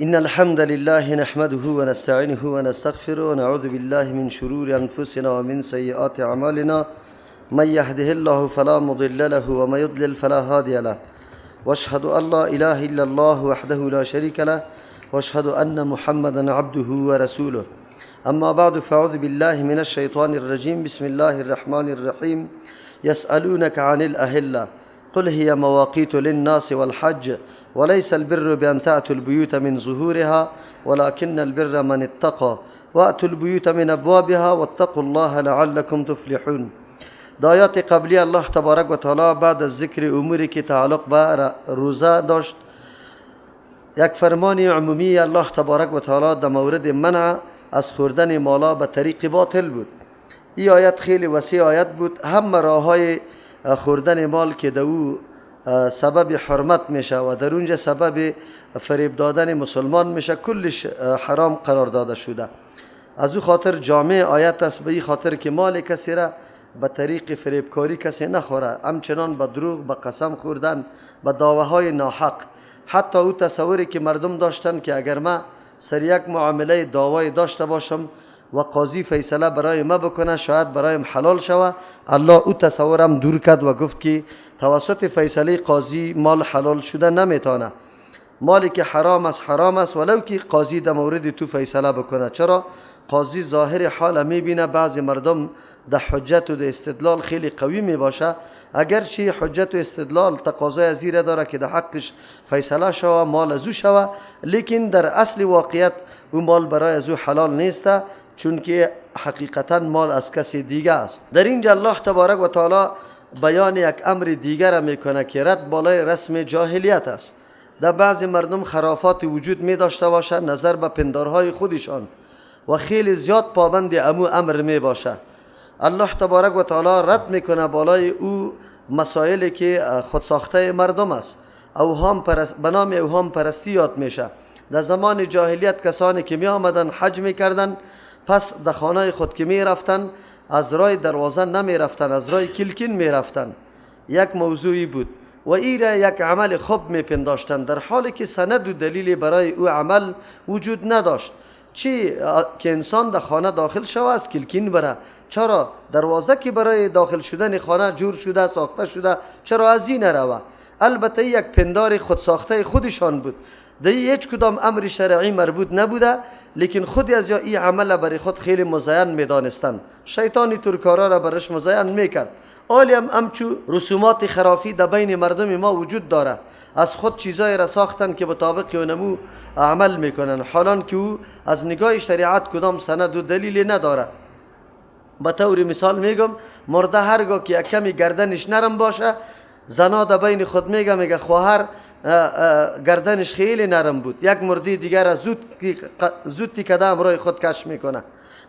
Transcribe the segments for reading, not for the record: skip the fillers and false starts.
إن الحمد لله نحمده ونستعينه ونستغفره ونعوذ بالله من شرور أنفسنا ومن سيئات أعمالنا. من يهده الله فلا مضل له ومن يضلل فلا هادي له، واشهد أن لا إله إلا الله وحده لا شريك له، واشهد أن محمدا عبده ورسوله. أما بعد، فأعوذ بالله من الشيطان الرجيم. بسم الله الرحمن الرحيم. يسألونك عن الأهلة قل هي مواقيت للناس والحج وليس البر بأن تأتوا البيوت من ظهورها ولكن البر من اتقى وأتوا البيوت من أبوابها واتقوا الله لعلكم تفلحون. در آیات قبلی الله تبارک و تعالی بعد از ذکر اموری که تعلق به روزه داشت، یک فرمان عمومی الله تبارک و تعالی در مورد منع از خوردن مالا به طریق باطل بود. این آیت خیلی وسیع آیت بود. همه راههای خوردن مال که در او سبب حرمت میشه و در اونجا سبب فریب دادن مسلمان میشه، کلش حرام قرار داده شده. از او خاطر جامع آیت است، به این خاطر که مال کسی را به طریق فریبکاری کسی نخوره، همچنان به دروغ، به قسم خوردن، به دعوه های ناحق. حتی او تصوری که مردم داشتن که اگر ما سر یک معامله دعوی داشته باشم و قاضی فیصله برای ما بکنه شاید برایم حلال شوه، الله او تصورم دور کرد و گفت که توسط فیصله قاضی مال حلال شده نمیتونه. مالی که حرام است ولو که قاضی در مورد تو فیصله بکنه. چرا؟ قاضی ظاهر حال میبینه بعضی مردم در حجت و در استدلال خیلی قوی می باشه، اگرچه حجت و استدلال تقاضای زیر داره که در حقش فیصله شوه، مال ازو شوه، لیکن در اصل واقعیت او مال برای ازو حلال نیسته، چون که حقیقتا مال از کسی دیگه است. در اینجا الله تبارک و تعالی بیان یک امر دیگر میکنه که رد بالای رسم جاهلیت است. در بعضی مردم خرافات وجود می داشته باشه نظر به پندارهای خودشان و خیلی زیاد پابند امر می باشه. الله تبارک و تعالی رد میکنه بالای او مسائلی که خود ساخته مردم است. به نام اوهام پرستی یاد میشه. در زمان جاهلیت کسانی که می آمدن حج میکردن، پس در خانه خود که می رفتن از راه دروازه نمی رفتن، از راه کلکین می رفتن. یک موضوعی بود و این را یک عمل خوب می پنداشتن، در حالی که سند و دلیل برای او عمل وجود نداشت. چی که انسان در خانه داخل شوه از کلکین بره؟ چرا؟ دروازه که برای داخل شدن خانه جور شده، ساخته شده، چرا از این نروه؟ البته یک پندار خود ساخته خودشان بود، در هیچ کدام امر شرعی مربوط نبوده، لیکن خودی از یا این عمل برای خود خیلی مزین میدانستند. شیطانی ترکارا را برش مزین میکرد. آلی همچو رسومات خرافی در بین مردم ما وجود داره، از خود چیزای را ساختن که مطابق اونمو عمل میکنن، حالان که او از نگاه شریعت کدام سند و دلیل نداره. به طور مثال میگم، مرده هرگاه که یک کمی گردنش نرم باشه، زنا در بین خود میگه خواهر گردنش خیلی نرم بود، یک مردی دیگر زود تیکده امرای خود کش میکنه.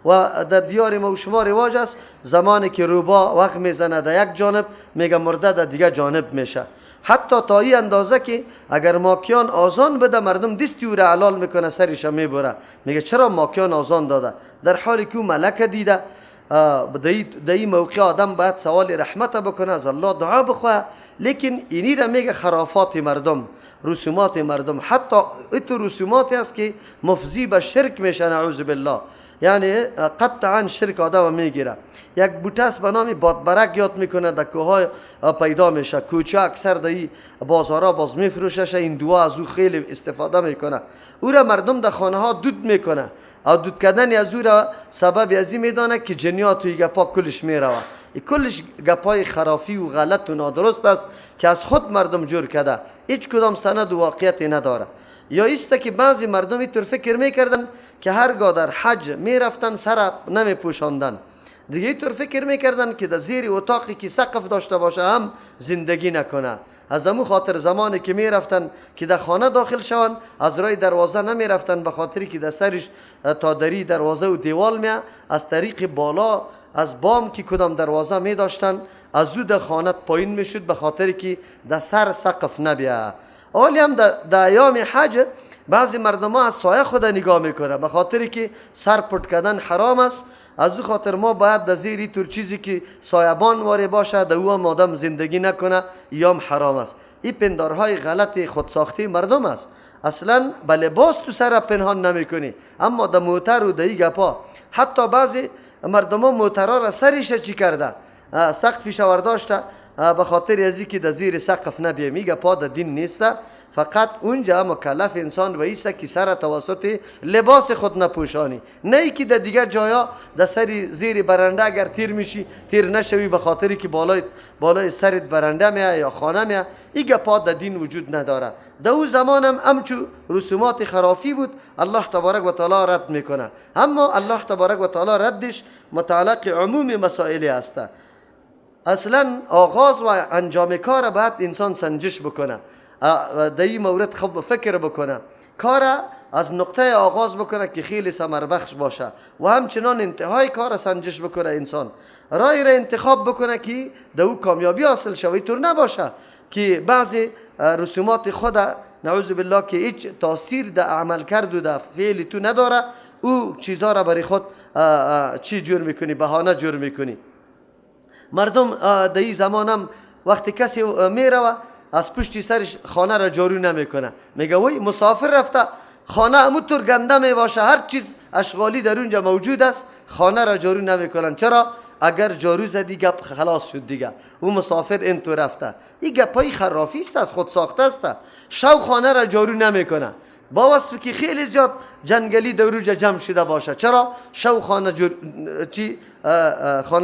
و در دیار ما و شما رواج است زمانی که روبا وقت میزنه در یک جانب، میگه مرده در دیگر جانب میشه. حتی تا این اندازه که اگر ماکیان آزان بده مردم دستی او را علال میکنه، سرش میبره، میگه چرا ماکیان آزان داده، در حالی که او ملک دیده. در این موقع آدم باید سوال رحمت بکنه، از الله دعا بخواه. لیکن اینی را میگه خرافات مردم، رسومات مردم. حتی ایتو رسوماتی است که مفضی به شرک میشه، نعوذ بالله. یعنی قطعا شرک آدم میگیره. یک بوته است به نام بادبرک یاد میکنه، در کوه‌ها پیدا میشه، کوچه اکثر در بازارها باز میفروشه. این دعا از او خیلی استفاده میکنه. او را مردم در خانه ها دود میکنه، او دود کردن از او را سبب ازی میدانه که جنیات و گپا کلش میروه. کلش گپای خرافی و غلط و نادرست است که از خود مردم جور کرده، هیچ کدام سند و واقعیتی نداره. یا ایسته که بعضی مردم اینطور فکر میکردن که هرگاه در حج میرفتن سر نمی پوشاندن، دیگه اینطور فکر میکردن که در زیر اتاقی که سقف داشته باشه هم زندگی نکنه. از امو خاطر زمانی که میرفتن که در خانه داخل شوند از راه دروازه نمیرفتن، به خاطری که در سرش تا دری دروازه و دیوال میه، از طریق بالا از بام که کدام دروازه می داشتن از او در خانت پایین می شد، به خاطر که در سر سقف نبیه. اولی هم در ایام حج بعضی مردم ها از سایه خود نگاه میکنه، به خاطر که سر پرت کردن حرام است. از او خاطر ما باید در زیر طور چیزی که سایبان واره باشه در او هم آدم زندگی نکنه، یا هم حرام است. این پندارهای غلط خودساخته مردم است. اصلا به لباس تو سر پنهان نمیکنی، اما در موتر و در گپا حتی بعضی مردم ها موترها را سرش چی کرده، سقفش ورداشته به خاطر ازی که در زیر سقف نبیه. میگه پا در دین نیست، فقط اونجا مکلف انسان وایسته که سر توسط لباس خود نپوشانی، نه ای که در دیگه جایا در سر زیر برنده اگر تیر میشی تیر نشوی به خاطری که بالای سرت برنده میه یا خانه میه. ایگه پا در دین وجود نداره. در او زمان هم امچو رسومات خرافی بود، الله تبارک و تعالی رد میکنه، اما الله تبارک و تعالی ردش متعلق عموم مسائل است. اصلا آغاز و انجام کار باید انسان سنجش بکنه، در این مورد خب فکر بکنه، کار از نقطه آغاز بکنه که خیلی ثمر بخش باشه و همچنان انتهای کار سنجش بکنه. انسان رای را انتخاب بکنه که در او کامیابی حاصل شوی، طور نباشه که بعضی رسومات خود نعوذ بالله که هیچ تاثیر در عمل کرد و در فعل تو نداره، او چیزها را برای خود چی جور میکنی، بهانه جور میکنی. مردم در این زمان هم وقتی کسی میره از پشت سرش خانه را جارو نمیکنه، میگه وای مسافر رفته، خانه همونطور گنده میباشه، هر چیز اشغالی در اونجا موجود است، خانه را جارو نمیکنن. چرا؟ اگر جارو زدی گپ خلاص شد دیگه، او مسافر اینطور رفته. این گپای خرافی است، از خود ساخته است. شو خانه را جارو نمیکنه با وصف که خیلی زیاد جنگلی دروج جمع شده باشه. چرا؟ شو خانه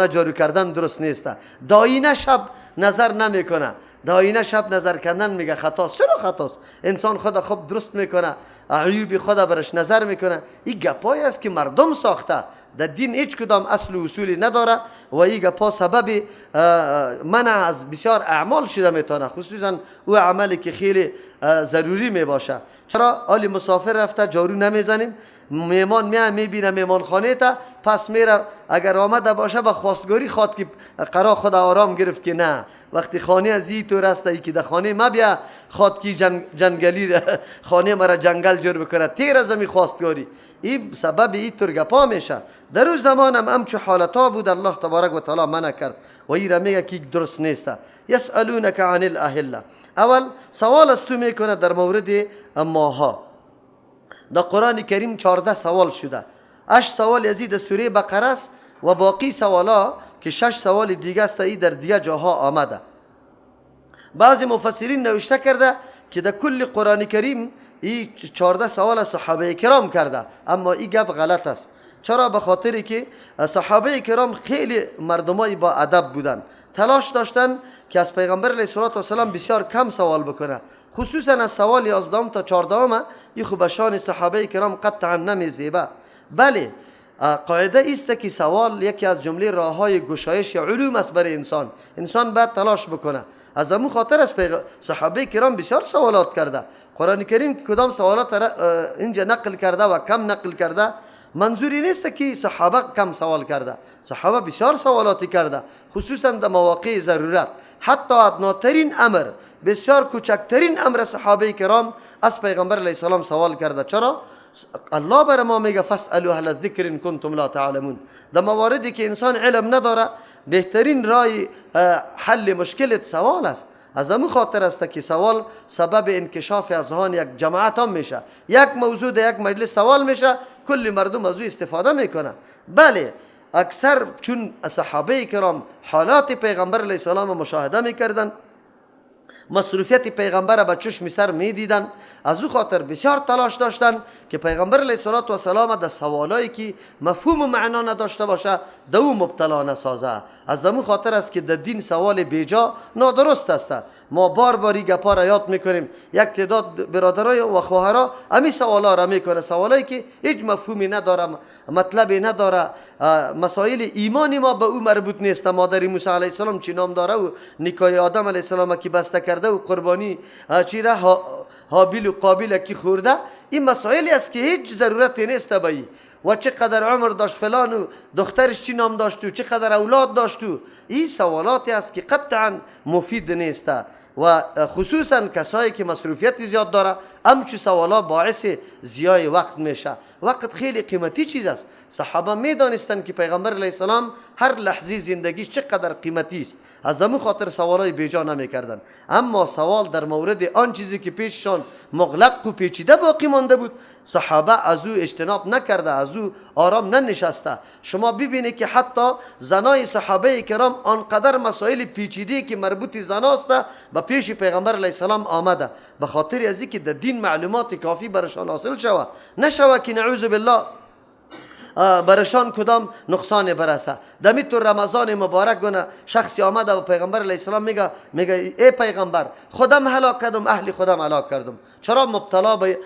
جارو کردن درست نیست. داینه شب نظر نمیکنه، داینه شب نظر کردن میگه خطاست. چرا خطاست؟ انسان خدا خوب درست میکنه، عیوب خدا برش نظر میکنه. این گپایی است که مردم ساخته، در دین هیچ کدام اصل و اصولی نداره و این گپا سبب منع از بسیار اعمال شده میتونه، خصوصا او عملی که خیلی ضروری میباشه. چرا؟ آلی مسافر رفته جارو نمیزنیم، میمان میبینه میمان خانه تا، پس میره اگر آمده باشه به خواستگاری خواد که قرار خدا آرام گرفت که نه، وقتی خانه از این طور است ای که در خانه ما بیا خواد که جنگلی خانه مرا جنگل جور بکنه، تیر از می خواستگاری. این سبب این طور گپا میشه. در اون زمان هم همچو حالتا بود، الله تبارک و تعالی منع کرد و این را میگه که درست نیست. یسالونک عن الاهله، اول سوال از تو میکنه در مورد ماها. در قرآن کریم 14 سوال شده، 8 سوال از این سوره بقره است و باقی سوالا که 6 سوال دیگه است ای در دیگه جاها آمده. بعضی مفسرین نوشته کرده که در کل قرآن کریم این 14 سوال صحابه کرام کرده، اما این گپ غلط است. چرا؟ به خاطری که صحابه کرام خیلی مردمای با ادب بودن، تلاش داشتن که از پیغمبر علیه السلام بسیار کم سوال بکنه، خصوصا از سوال 11 تا 14 این خوب شان صحابه کرام قطعا نمیزیبه. بله، قاعده است که سوال یکی از جمله راههای گشایش علوم است برای انسان. انسان باید تلاش بکنه. از همون خاطر از صحابه کرام بسیار سوالات کرده. قرآن کریم که کدام سوالات اینجا نقل کرده و کم نقل کرده، منظوری نیست که صحابه کم سوال کرده، صحابه بسیار سوالاتی کرده، خصوصا در مواقع ضرورت. حتی ادناترین امر، بسیار کوچکترین امر صحابه کرام از پیغمبر علیه السلام سوال کرده. چرا؟ الله بر ما میگه فاسالوا اهل الذکر ان کنتم لا تعلمون. در مواردی که انسان علم نداره، بهترین راه حل مشکلت سوال است. از همون خاطر است که سوال سبب انکشاف اذهان یک جماعت هم میشه. یک موضوع در یک مجلس سوال میشه، کل مردم از او استفاده میکنه. بله، اکثر چون صحابه کرام حالات پیغمبر علیه السلام مشاهده میکردن، مصروفیت پیغمبر به چشم سر میدیدن، از او خاطر بسیار تلاش داشتن که پیغمبر علیه السلام در سوالایی که مفهوم و معنا نداشته باشه در او مبتلا نسازه. از همون خاطر است که در دین سوال بیجا نادرست است. ما بار باری گپا را یاد میکنیم، یک تعداد برادرای و خواهرها همین سوالا را میکنه، سوالایی که هیچ مفهومی نداره، مطلبی نداره، مسائل ایمانی ما به او مربوط نیست. مادر موسی علیه السلام چی نام داره و نکای آدم علیه السلام کی بسته کرده و قربانی چی را حابیل و قابیل کی خورده، این مسائلی است که هیچ ضرورتی نیست بایی. و چقدر عمر داشت فلان و دخترش چی نام داشت و چقدر اولاد داشت، این سوالاتی است که قطعا مفید نیست. و خصوصا کسایی که مصروفیت زیاد داره، همچون سوالا باعث ضیاع وقت میشه. وقت خیلی قیمتی چیز است. صحابه میدانستند که پیغمبر علیه السلام هر لحظه زندگی چقدر قیمتی است، از همون خاطر سوالای بیجا نمیکردند. اما سوال در مورد آن چیزی که پیششان مغلق و پیچیده باقی مانده بود، صحابه از او اجتناب نکرده، از او آرام ننشسته. شما ببینید که حتی زنای صحابه کرام آنقدر مسائل پیچیده که مربوط زناست به پیش پیغمبر علیه السلام آمده، به خاطر از اینکه در دین معلومات کافی برشان حاصل شود، نشود که نعوذ بالله برشان کدام نقصان برسه. دمی تو رمضان مبارک گونه شخصی آمده و پیغمبر علیه السلام میگه ای پیغمبر، خودم هلاک کردم، اهل خودم هلاک کردم. چرا؟ مبتلا به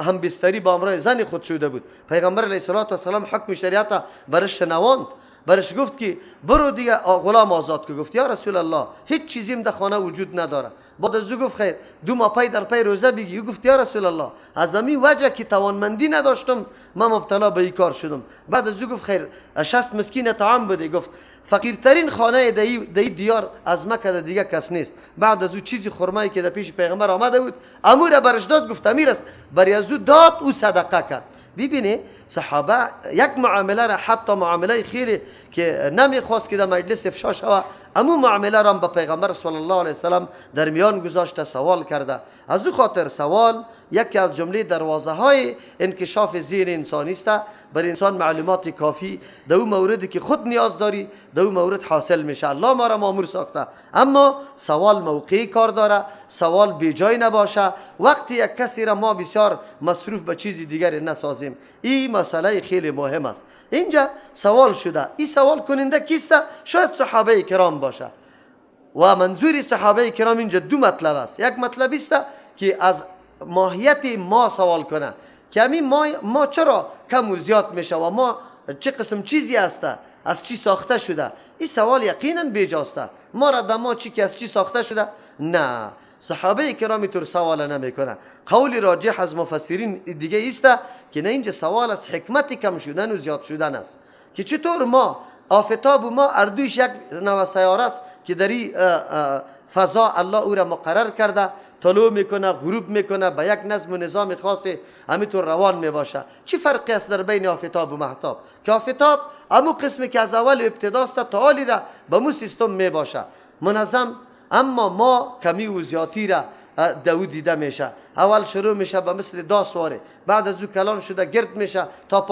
همبستری با امرای زن خود شده بود. پیغمبر علیه السلام حکم شریعت برش شنواند، برش گفت که برو دیگه غلام آزاد که. گفت یا رسول الله هیچ چیزیم در خانه وجود نداره. بعد از او گفت خیر 2 ماه پی در پی روزه بگی. گفت یا رسول الله از همین وجه که توانمندی نداشتم من مبتلا به این کار شدم. بعد از او گفت خیر 60 مسکین طعام بده. گفت فقیرترین خانه دی دیار از مکه دیگه کس نیست. بعد از او چیزی خرمایی که در پیش پیغمبر آمده بود امور برش داد، گفت امیر است، بر از او داد، او صدقه کرد. ببینید صحابه یک معامله را، حتی معامله خیلی که نمیخواست که در مجلس افشا شود، اما معامله را به پیغمبر صلی الله علیه وسلم در میان گذاشته، سوال کرده. از او خاطر سوال یکی از جمله دروازه های انکشاف ذهن انسانی است. بر انسان معلومات کافی در اون موردی که خود نیاز داری در اون مورد حاصل میشه. الله ما را مامور ساخته، اما سوال موقعی کار داره، سوال بی جای نباشه. وقتی یک کسی را ما بسیار مصروف به چیزی دیگری نسازیم، این مسئله خیلی مهم است. اینجا سوال شده، این سوال کننده کیست؟ شاید صحابه کرام باشه. و منظور صحابه کرام اینجا 2 مطلب است. یک مطلب است که از ماهیت ما سوال کنه که همین ما چرا کم و زیاد میشه و ما چه قسم چیزی هسته، از چی ساخته شده. این سوال یقینا بیجاسته. ما را دما چی که از چی ساخته شده؟ نه، صحابه کرام اینطور سوال نمیکنه. قول راجح از مفسرین دیگه است که نه، اینجا سوال از حکمت کم شدن و زیاد شدن است، که چطور ما آفتاب و ما اردویش یک نوع سیاره است که در این فضا الله او را مقرر کرده، طلوع میکنه، غروب میکنه، به یک نظم و نظام خاصی همینطور روان میباشه. چی فرقی است در بین آفتاب و مهتاب؟ که آفتاب همون قسمی که از اول ابتداست تا حالی را به مو سیستم میباشه منظم، اما ما کمی و زیادی را دو دیده میشه. اول شروع میشه به مثل 10 سواره، بعد از او کلان شده گرد میشه تا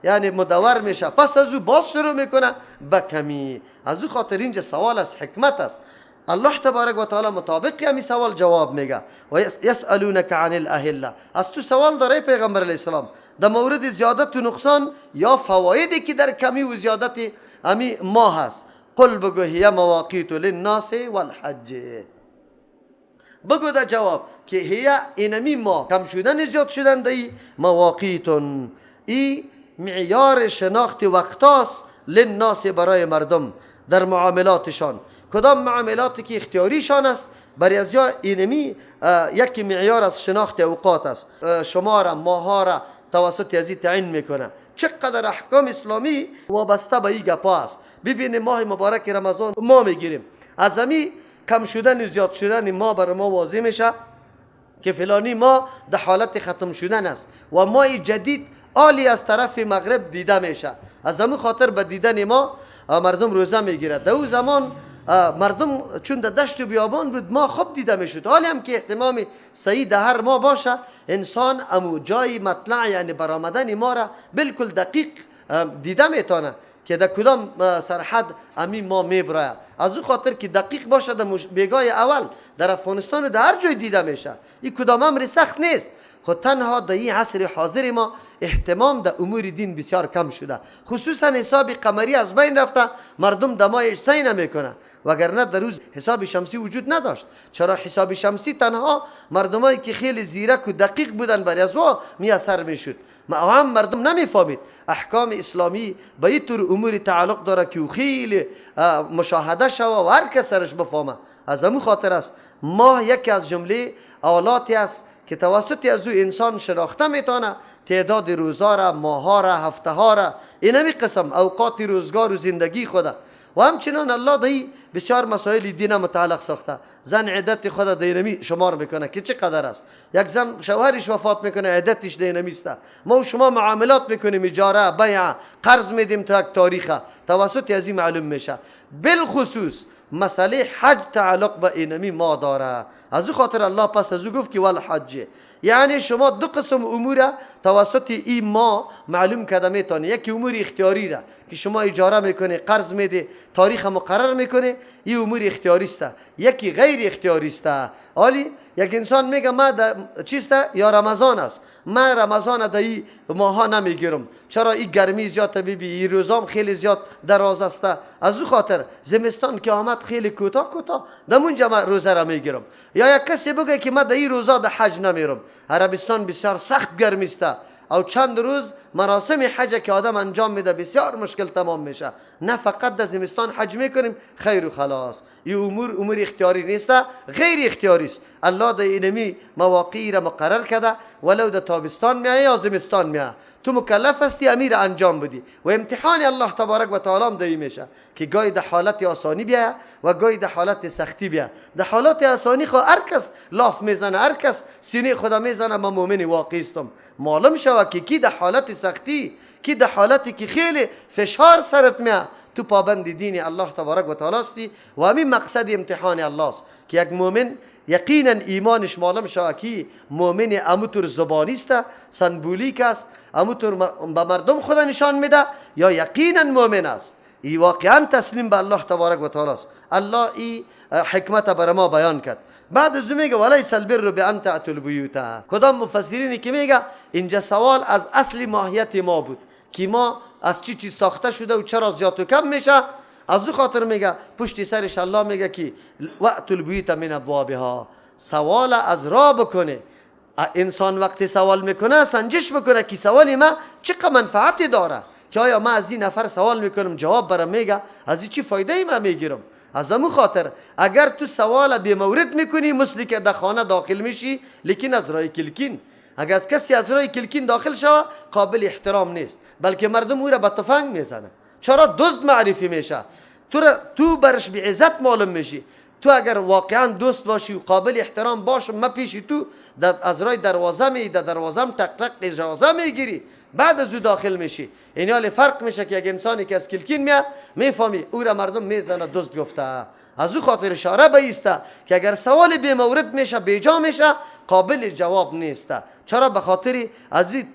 15، یعنی مدور میشه، پس از او باز شروع میکنه به کمی. از او خاطر اینجا سوال از حکمت است. الله تبارک و تعالی مطابق همین سوال جواب میگه. و یسالونک عن الاهله، از تو سوال داره پیغمبر علیه السلام در مورد زیادت و نقصان یا فوایدی که در کمی و زیادت همین ما هست. قل بگو هی مواقیت للناس والحج، بگو در جواب که هی اینمی ما کم شدن زیاد شدن دی مواقیتون، ای معیار شناخت وقتاست للناس برای مردم در معاملاتشان. کدام معاملاتی که اختیاریشان است برای از یا اینمی یک معیار از شناخت اوقات است. شما را ماها را توسط ازی تعیین میکنه. چقدر احکام اسلامی وابسته به این گپا است. ببینید ماه مبارک رمضان ما میگیریم، از همین کم شدن زیاد شدن ما برای ما واضح میشه که فلانی ما در حالت ختم شدن است و ماه جدید عالی از طرف مغرب دیده میشه. از همون خاطر به دیدن ما مردم روزه میگیرد. در اون زمان مردم چون در دشت و بیابان بود ما خوب دیده میشد. حالی هم که اهتمام صحیح در هر ما باشه، انسان امو جای مطلع یعنی برآمدن ما را بالکل دقیق دیده میتونه که در کدام سرحد امین ما میبره. از اون خاطر که دقیق باشه در بیگای اول در افغانستان و در هر جای دیده میشه. این کدام امر سخت نیست. خود تنها در این عصر حاضر ما اهتمام در امور دین بسیار کم شده، خصوصا حساب قمری از بین رفته، مردم دمایش سعی نمیکنه. وگرنه در روز حساب شمسی وجود نداشت. چرا؟ حساب شمسی تنها مردمایی که خیلی زیرک و دقیق بودن برای از او میاثر میشد. هم مردم نمیفهمید. احکام اسلامی به این طور امور تعلق داره که خیلی مشاهده شوه و هر کس سرش بفهمه. از همون خاطر است ماه یکی از جمله اولاتی است که توسط از او انسان شناخته میتونه تعداد روزا را، ماها را، هفته ها را، اینمی قسم اوقات روزگار و زندگی خوده. و همچنان الله دی بسیار مسائل دین متعلق ساخته. زن عدت خود دینمی شمار میکنه که چقدر است. یک زن شوهرش وفات میکنه عدتش دینمی است. ما و شما معاملات میکنیم، اجاره، بیع، قرض میدیم تا یک تاریخ توسط از این معلوم میشه. بالخصوص مسئله حج تعلق به اینمی ما داره. از او خاطر الله پس از او گفت که والحج، یعنی شما دو قسم امور توسط این ما معلوم کرده میتونه. یکی امور اختیاری را که شما اجاره میکنه، قرض میده، تاریخ مقرر میکنه، این امور اختیاری است. یکی غیر اختیاری است. حالی یک انسان میگه ما چیست یا رمضان است، من رمضان در این ماها نمیگیرم، چرا این گرمی زیاد بیبی، این روزام خیلی زیاد دراز است. از او خاطر زمستان که آمد خیلی کوتاه دمونجا من روزه را میگیرم. یا یک کسی بگه که من در این روزا در حج نمیرم، عربستان بسیار سخت گرمی است، او چند روز مراسم حج که آدم انجام میده بسیار مشکل تمام میشه. نه فقط در زمستان حج میکنیم خیر و خلاص. این امور اختیاری نیست، غیر اختیاری است. الله در اینمی مواقعی را مقرر کرده، ولو در تابستان میایه یا زمستان میایه تو مکلف هستی امیر انجام بدی. و امتحان الله تبارک و تعالی هم دایی میشه که گاهی در حالت آسانی بیایه و گاهی در حالت سختی بیایه. در حالت آسانی خود هر کس لاف میزنه، هر کس سینه خدا میزنه من مؤمن واقعی استم. معلوم شود که کی در حالت سختی، کی در حالتی که خیلی فشار سرت میاد، تو پابند دین الله تبارک و تعالی استی. و همین مقصد امتحان الله است که یک مؤمن یقینا ایمانش معلوم شود که مؤمن اموتور زبانی است، سمبولیک است، اموتور به مردم خدا نشان میده، یا یقینا مؤمن است، ای واقعا تسلیم به الله تبارک و تعالی است. الله ای حکمت بر ما بیان کرد. بعد از میگه ولیس البر بان تأتوا البیوت. کدام مفسرینی که میگه اینجا سوال از اصل ماهیت ما بود که ما از چی چیز ساخته شده و چرا زیاد و کم میشه. از او خاطر میگه پشت سرش الله میگه که وأتوا البیوت من ابوابها. سوال از را بکنه. انسان وقتی سوال میکنه سنجش بکنه که سوال ما چقدر منفعتی داره، که آیا ما از این نفر سوال میکنم جواب برام میگه از این چی فایده ای من میگیرم. از همون خاطر اگر تو سوال بی مورد میکنی مثلی که در خانه داخل میشی لیکن از راه کلکین. اگر از کسی از راه کلکین داخل شوه قابل احترام نیست، بلکه مردم او را به تفنگ میزنه. چرا؟ دزد معرفی میشه، تو برش به عزت معلوم میشی. تو اگر واقعا دوست باشی و قابل احترام باشی، ما پیشی تو از راه دروازه می در دروازه تق تق اجازه میگیری، بعد از او داخل میشی. این حال فرق میشه که یک انسانی که از کلکین میاد میفهمی او را مردم میزنه دزد گفته. از او خاطر اشاره به ایسته که اگر سوال بی مورد میشه بیجا میشه قابل جواب نیست. چرا؟ به خاطر از این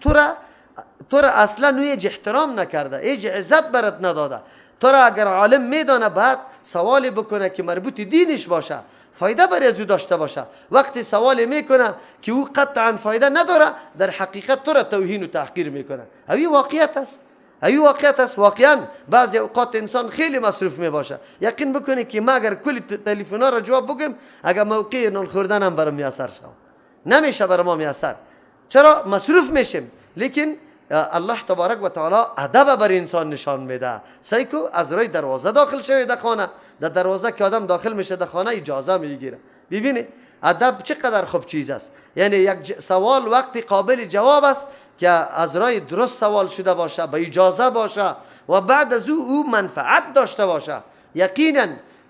تو را اصلا هیچ احترام نکرده، هیچ عزت برات نداده. تو را اگر عالم میدانه بعد سوال بکنه که مربوط دینش باشه، فایده برای از او داشته باشه. وقتی سوال میکنه که او قطعا فایده نداره، در حقیقت تو را توهین و تحقیر میکنه. اوی واقعیت است. واقعا بعضی اوقات انسان خیلی مصروف میباشه. یقین بکنه که ما اگر کلی تلفن‌ها را جواب بگم، اگر موقع نان خوردن هم برام میسر شد، نمیشه برای ما میسر. چرا؟ مصروف میشیم. لیکن الله تبارک و تعالی ادب بر انسان نشان میده. سعی کو از روی دروازه داخل شوی در خانه. در دروازه که آدم داخل میشه در خانه اجازه میگیره. ببینید ادب چقدر خوب چیز است. یعنی یک سوال وقتی قابل جواب است که از راه درست سوال شده باشه، به اجازه باشه و بعد از او منفعت داشته باشه، یقینا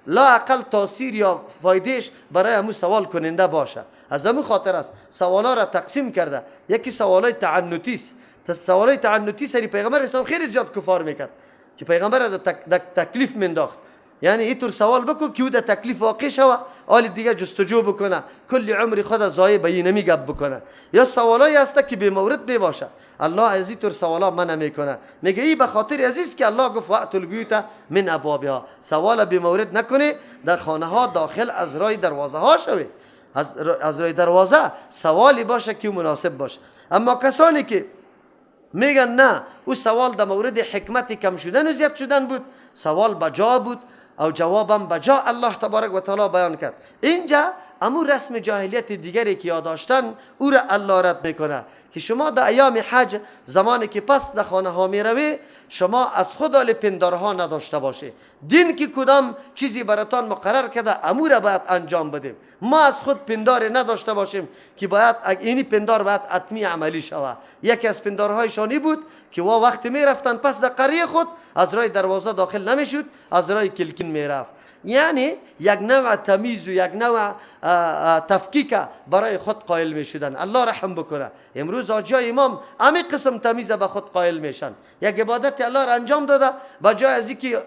لا اقل تاثیر یا فایدهش برای همون سوال کننده باشه. از همون خاطر است سوالا را تقسیم کرده. یکی سوالای تعنتی است. سوالای تعنتی سری پیغمبر اسلام خیلی زیاد کفار میکرد که پیغمبر در تکلیف منداخت. یعنی اینطور سوال بکو که او در تکلیف واقع شوه، حال دیگه جستجو بکنه، کل عمر خود ضایع به این نمی گپ بکنه. یا سوالایی هست که به مورد میباشه. الله از اینطور سوالا منع میکنه. میگه این به خاطر عزیز که الله گفت وأتوا البیوت من ابوابها. سوال به مورد نکنه، در خانه ها داخل از راه دروازه ها شوی. از راه دروازه سوالی باشه که مناسب باشه. اما کسانی که میگن نه او سوال در مورد حکمت کم شدن و زیاد شدن بود، سوال بجا بود او جوابم بجا الله تبارک و تعالی بیان کرد. اینجا امو رسم جاهلیت دیگری که یاداشتن او را الله رد میکنه که شما در ایام حج زمانی که پس در خانه ها می روی، شما از خود حال پندارها نداشته باشه. دین که کدام چیزی براتان مقرر کرده امو را باید انجام بدیم. ما از خود پندار نداشته باشیم که باید اینی پندار باید حتمی عملی شود. یکی از پندارهایشانی بود که وقتی می رفتن پس در قریه خود از راه دروازه داخل نمیشد، از راه کلکین می رفت. یعنی یک نوع تمیز و یک نوع تفکیک برای خود قائل می شدن. الله رحم بکنه. امروز حاجی امام همین قسم تمیز به خود قائل میشن. یک عبادت الله را انجام داده، بجای از اینکه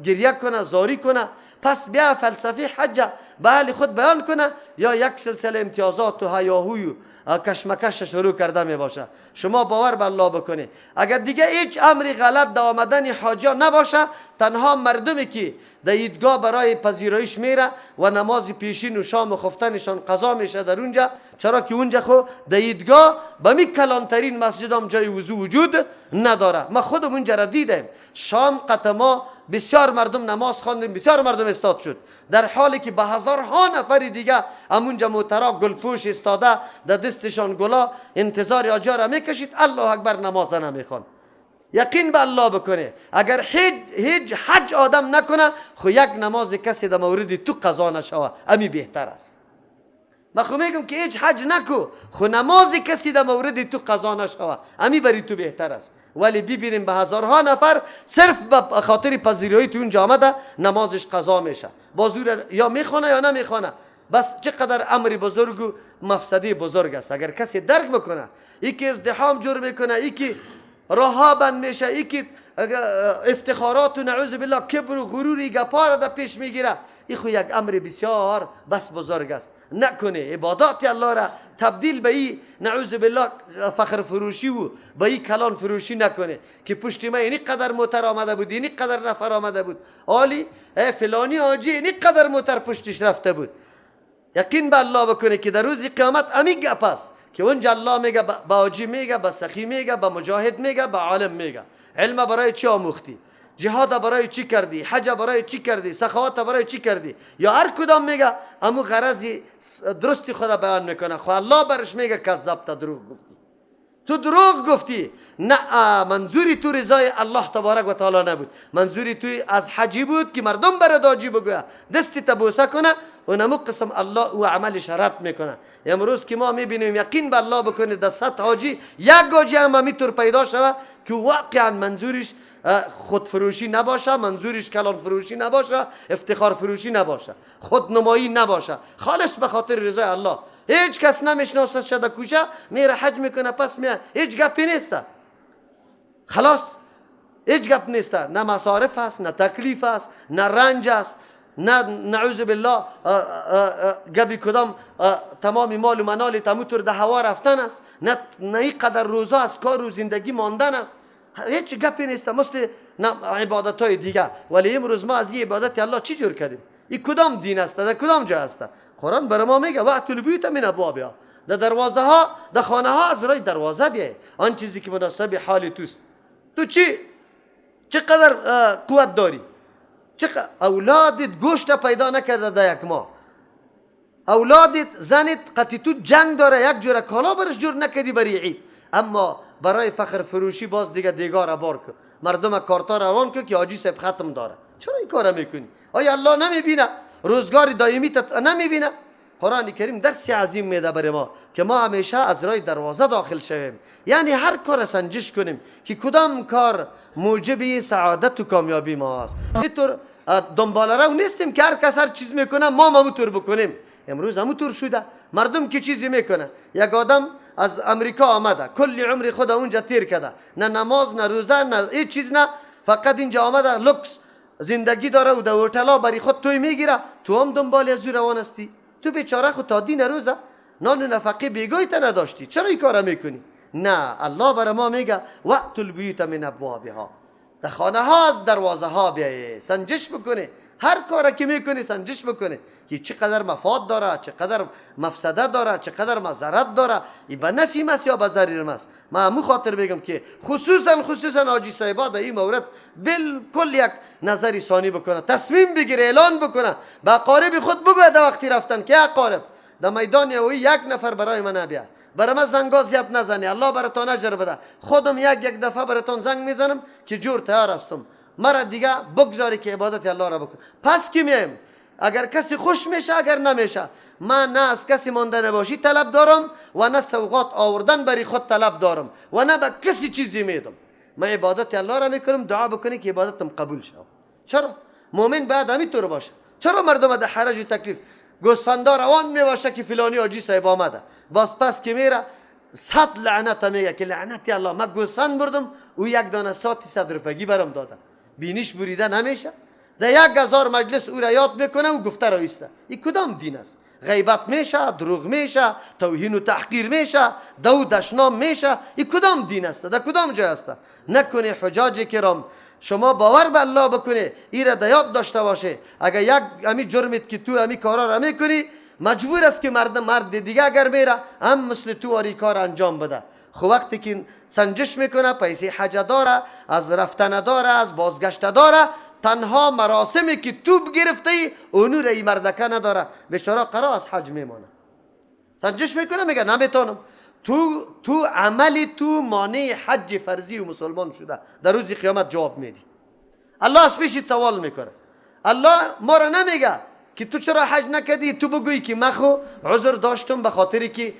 گریه کنه، زاری کنه، پس بیا فلسفه حج به اهل خود بیان کنه یا یک سلسله امتیازات و هیاهوی و کشمکش شروع کرده می باشه. شما باور به الله بکنید اگر دیگه هیچ امری غلط در آمدن حاجی نباشه، تنها مردمی که در عیدگاه برای پذیرایش میره و نماز پیشین و شام و خفتنشان قضا میشه در اونجا، چرا که اونجا خو در عیدگاه به می کلانترین مسجد هم جای وضو وجود نداره. ما خودم اونجا را دیدم، شام قطما بسیار مردم نماز خواندیم، بسیار مردم استاد شد، در حالی که به هزارها نفر دیگه همونجا محترا گلپوش استاده در دستشان گلا انتظار حاجی را میکشید، الله اکبر نماز نمیخوان. یقین به الله بکنه اگر هیچ حج آدم نکنه خو یک نماز کسی در مورد تو قضا نشوه، امی بهتر است. من خو میگم که هیچ حج نکو خو نماز کسی در مورد تو قضا نشوه، امی بری تو بهتر است. ولی ببینیم به هزارها نفر صرف به خاطر پذیرایی تو اونجا آمده نمازش قضا میشه، بازور یا میخونه یا نمیخونه. بس چقدر امر بزرگ و مفسده بزرگ است. اگر کسی درک بکنه یکی ازدحام جور میکنه، یکی راه بند میشه، یکی افتخارات و نعوذ بالله کبر و غروری گپا را پیش میگیره، این خو یک امر بسیار بس بزرگ است. نکنه عبادات الله را تبدیل به این نعوذ بالله فخر فروشی و به این کلان فروشی نکنه که پشت ما اینی قدر موتر آمده بود، اینی قدر نفر آمده بود، آلی فلانی حاجی اینی قدر موتر پشتش رفته بود. یقین به الله بکنه که در روز قیامت امی گپ است که اونجا الله میگه به حاجی میگه، به سخی میگه، به مجاهد میگه، به عالم میگه علم برای چی آموختی، جهاد برای چی کردی، حج برای چی کردی، سخاوت برای چی کردی، یا هر کدام میگه امو غرض درستی خدا بیان میکنه. خو الله برش میگه کذبت، دروغ گفتی، تو دروغ گفتی. نه، منظوری تو رضای الله تبارک و تعالی نبود، منظوری تو از حجی بود که مردم برات حاجی بگوید، دستی تبوسه کنه و نمو قسم الله او عملش رد میکنه. امروز که ما میبینیم یقین به الله بکنه در 100 حاجی یک حاجی هم میتور پیدا شود که واقعا منظورش خودفروشی نباشه، منظورش کلان فروشی نباشه، افتخار فروشی نباشه، خودنمایی نباشه، خالص به خاطر رضای الله. هیچ کس نمیشناسه شده کوچه میره حج میکنه پس میاد، هیچ گپی نیسته، خلاص هیچ گپ نیسته، نه مصارف است، نه تکلیف است، نه رنج است، نه نعوذ بالله گبی کدام تمام مال و منال تموتر ده هوا رفتن است، نه این قدر روزا از کار و زندگی ماندن است. هیچ گپی نیست مثل عبادت های دیگه. ولی امروز ما از این عبادت الله چی جور کردیم؟ این کدام دین است؟ در کدام جا است؟ قرآن بر ما میگه وقت البیوت من ابوابها، در دروازه ها، در خانه ها از راه دروازه بیای، آن چیزی که مناسب حال توست. تو چقدر قوت داری؟ اولادت گوشت پیدا نکرده در یک ماه، اولادت زنت قطی تو جنگ داره، یک جور کالا برش جور نکدی برای عید، اما برای فخر فروشی باز دیگه دیگار بار کن، مردم کارتا روان کن که حاجی صاحب ختم داره. چرا این کارا میکنی؟ آیا الله نمیبینه؟ روزگار دائمی نمیبینه؟ قرآن کریم درسی عظیم میده برای ما که ما همیشه از راه دروازه داخل شویم، یعنی هر کار سنجش کنیم که کدام کار موجب سعادت و کامیابی ما است. اینطور دنبال رو نیستیم که هر کس هر چیز میکنه ما همونطور بکنیم. امروز همونطور شده، مردم که چیزی میکنه، یک آدم از امریکا آمده کلی عمر خود اونجا تیر کرده، نه نماز نه روزه نه هیچ چیز، نه فقط اینجا آمده لوکس زندگی داره و در هتل‌ها برای خود توی میگیره، تو هم دنبال از روان هستی. تو بیچاره خود تا دین روزه نان و نفقه بیگایت نداشتی، چرا این کارا میکنی؟ نه، الله بر ما میگه وقت البیوت من ابوابها، در خانه ها از دروازه ها بیایه، سنجش بکنه، هر کاری که میکنی سنجش بکنه که چقدر مفاد داره، چقدر مفسده داره، چقدر مضرت داره، این به نفع است یا به ضرر است. ما همو خاطر بگم که خصوصا حاجی صاحبا در این مورد بالکل یک نظری ثانی بکنه، تصمیم بگیره، اعلان بکنه، به اقارب خود بگوید در وقتی رفتن که اقارب در میدان یوی یک نفر برای من نبیه، برای من زنگا زیاد نزنی، الله براتون اجر بده، خودم یک دفعه براتون زنگ میزنم که جور تیار هستم، مرا دیگه بگذاری که عبادت الله را بکن. پس که میایم اگر کسی خوش میشه اگر نمیشه. من نه از کسی مانده نباشی طلب دارم و نه سوغات آوردن برای خود طلب دارم و نه به کسی چیزی میدم. من عبادت الله را میکنم، دعا بکنی که عبادتم قبول شه. چرا مؤمن باید همینطور باشه؟ چرا مردم در حرج و تکلیف گوسفندا روان میباشه که فلانی حاجی صاحب آمده، باز پس که میره 100 لعنت میگه که لعنتی الله من گوسفند بردم او یک دانه ساتی 100 روپیگی برام داده، بینیش بریده نمیشه، در 1000 مجلس او را یاد میکنه و گفته را ایسته. این کدام دین است؟ غیبت میشه، دروغ میشه، توهین و تحقیر میشه، دو دشنام میشه. این کدام دین است؟ در کدام جای است؟ نکنه حجاج کرام شما باور به الله بکنه، این را یاد داشته باشه. اگر یک امی جرمت که تو امی کارا را میکنی مجبور است که مرد دیگه اگر میره هم مثل تو آری کار انجام بده. خب وقتی که سنجش میکنه پیسه حج داره، از رفتن داره، از بازگشت داره، تنها مراسمی که تو گرفتی اونو را این مردکه نداره، بیچاره قرار از حج میمانه. سنجش میکنه میگه نمیتونم. تو عملی تو مانع حج فرضی و مسلمان شده، در روز قیامت جواب میدی. الله از پیشت سوال میکنه. الله ما را نمیگه که تو چرا حج نکردی، تو بگویی که من خو عذر داشتم به خاطری که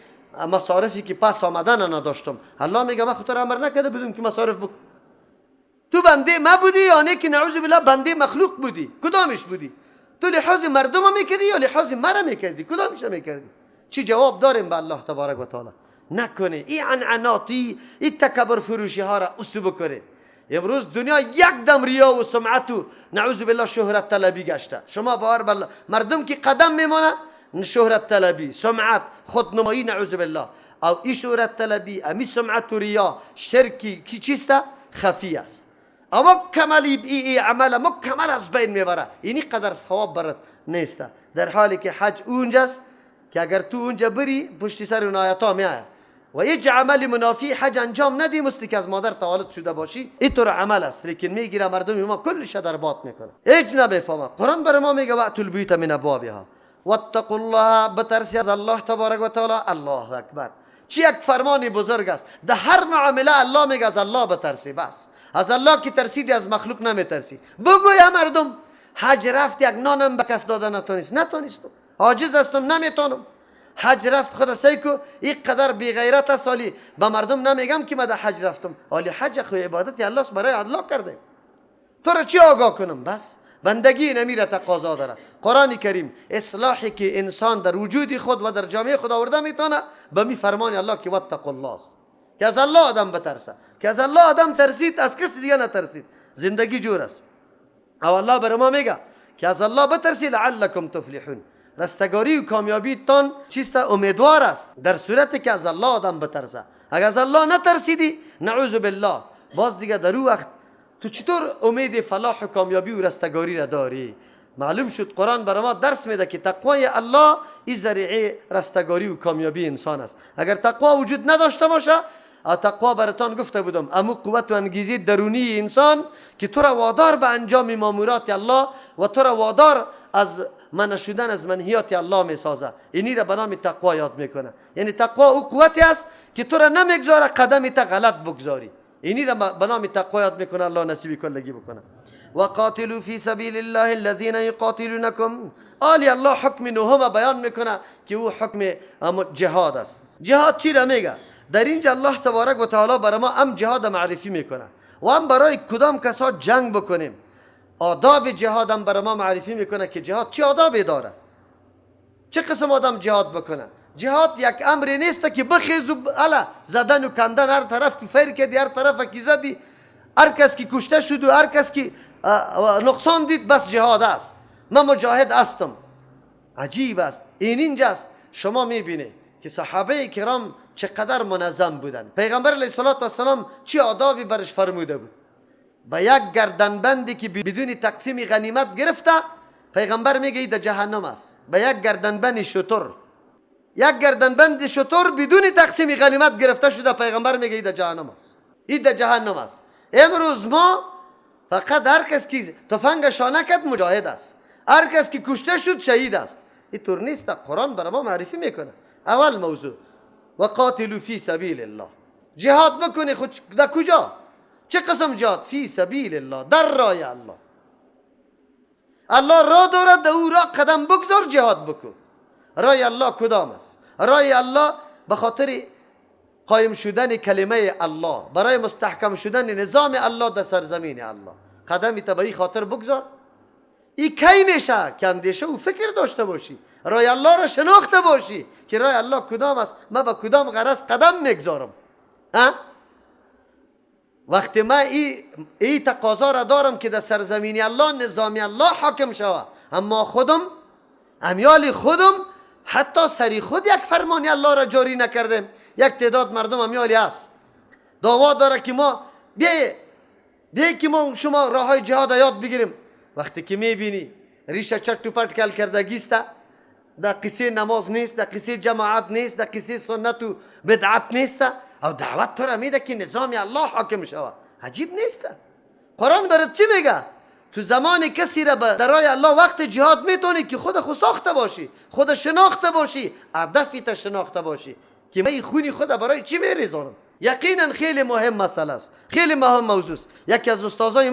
مصارفی که پس آمدن نداشتم. الله میگه من خود را امر نکرده بدون که مصارف بکن. تو بنده ما بودی یا نه که نعوذ بالله بنده مخلوق بودی؟ کدامش بودی؟ تو لحاظ مردم میکردی یا لحاظ مرا میکردی؟ کدامش میکردی؟ چی جواب داریم به الله تبارک و تعالی؟ نکنه این عنعناتی، این تکبر فروشی ها را اسلوب کنه. امروز دنیا یک دم ریا و سمعت و نعوذ بالله شهرت طلبی گشته. شما باور بالله مردم که قدم میمانه شهرت طلبی، سمعت، خودنمایی، نعوذ بالله. او این شهرت طلبی، امی سمعت و ریا، شرکی کی چیست؟ خفی است. اما کمالی ای عمل مکمل از بین میبره، اینی قدر ثواب برات نیست. در حالی که حج اونجاست که اگر تو اونجا بری پشت سر اون آیات ها میآید و هیچ عمل منافی حج انجام ندی مثل که از مادر تولد شده باشی، اینطور عمل است. لیکن میگیره مردم ما کلش در باط میکنه، هیچ نمیفهمه. قرآن بر ما میگه واتوا البیوت من ابوابها واتقوا الله، بترسی از الله تبارک و تعالی. الله اکبر، چی یک فرمانی بزرگ است. در هر معامله الله میگه از الله بترسی. بس از الله که ترسیدی از مخلوق نمیترسی. بگو یا مردم حج رفت یک نانم به کس داده نتونستم، عاجز هستم نمیتونم. حج رفت خدا سیکو این قدر بی غیرت است. حالی به مردم نمیگم که من در حج رفتم، حالی حج خو عبادت الله است، برای الله کرده. تو را چی آگاه کنم؟ بس بندگی نمیره تقاضا داره. قرآن کریم اصلاحی که انسان در وجود خود و در جامعه خود آورده میتونه به می فرمان الله که واتقوا الله است، که از الله آدم بترسه. که از الله آدم ترسید از کسی دیگه نترسید، زندگی جور است. او الله بر ما میگه که از الله بترسی لعلکم تفلحون، رستگاری و کامیابی تان چیست؟ امیدوار است در صورتی که از الله آدم بترسه. اگر از الله نترسیدی نعوذ بالله، باز دیگه در اون وقت تو چطور امید فلاح و کامیابی و رستگاری را داری؟ معلوم شد قرآن برای ما درس میده که تقوای الله این ذریعه رستگاری و کامیابی انسان است. اگر تقوا وجود نداشته باشه، تقوا براتان گفته بودم امو قوت و انگیزه درونی انسان که تو را وادار به انجام مامورات الله و تو را وادار از منع شدن از منهیات الله میسازه. اینی را به نام تقوا یاد میکنه. یعنی تقوا او قوتی است که تو را نمیگذاره قدمت غلط بگذاری. اینی را به نام تقوا یاد میکنه. الله نصیب کلگی بکنه. وقاتلوا فی سبیل الله الذین یقاتلونکم. آلی الله حکم نهم بیان میکنه که او حکم جهاد است. جهاد چی را میگه؟ در اینجا الله تبارک و تعالی برای ما هم جهاد معرفی میکنه و هم برای کدام کسا جنگ بکنیم. آداب جهاد هم برای ما معرفی میکنه که جهاد چه آدابی داره، چه قسم آدم جهاد بکنه. جهاد یک امری نیست که بخیز و الا زدن و کندن، هر طرف تو فیر کردی، هر طرف کی زدی، هر کس کی کشته شد و هر کس کی نقصان دید بس جهاد است. من مجاهد هستم. عجیب است. اینجاست شما میبینی که صحابه کرام چقدر منظم بودن. پیغمبر علیه السلام چه آدابی برش فرموده بود. با یک گردنبندی که بدون تقسیم غنیمت گرفته، پیغمبر میگه این در جهنم است. با یک گردنبند شتر، یک گردنبند شتر بدون تقسیم غنیمت گرفته شده، پیغمبر میگه این در جهنم است. این در جهنم است. امروز ما فقط هر کس که تفنگش نکرد مجاهد است، هر کس که کشته شد شهید است. این طور نیست. قرآن برای ما معرفی میکنه. اول موضوع وقاتلوا فی سبیل الله، جهاد بکنی. خود در کجا؟ چه قسم جهاد؟ فی سبیل الله، در راه الله. الله را دارد، در او را قدم بگذار، جهاد بکن. رای الله کدام است؟ رای الله به خاطر قایم شدن کلمه الله، برای مستحکم شدن نظام الله در سرزمین الله قدمی تبعی خاطر بگذار. این کی میشه که اندیشه و فکر داشته باشی، رای الله را شناخته باشی که رای الله کدام است، من به کدام غرض قدم میگذارم. وقتی من این تقاضا را دارم که در سرزمین الله نظام الله حاکم شود، اما خودم امیال خودم حتی سری خود یک فرمان الله را جاری نکردیم. یک تعداد مردم امیالی هست دعوا داره که ما بیایی که ما شما راه های جهاد یاد بگیریم. وقتی که میبینی ریشه چٹ و پٹ کل کردگی است، در قصه نماز نیست، در قصه جماعت نیست، در قصه سنت و بدعت نیست، او دعوت تو را میده که نظام الله حاکم شود. عجیب نیست؟ قرآن برات چی میگه؟ تو زمان کسی را به درای الله وقت جهاد میتونی که خود ساخته باشی، خود شناخته باشی، هدفی تا شناخته باشی که من خونی خود برای چی میریزانم. یقینا خیلی مهم مسئله است، خیلی مهم موضوع است. یکی از استادای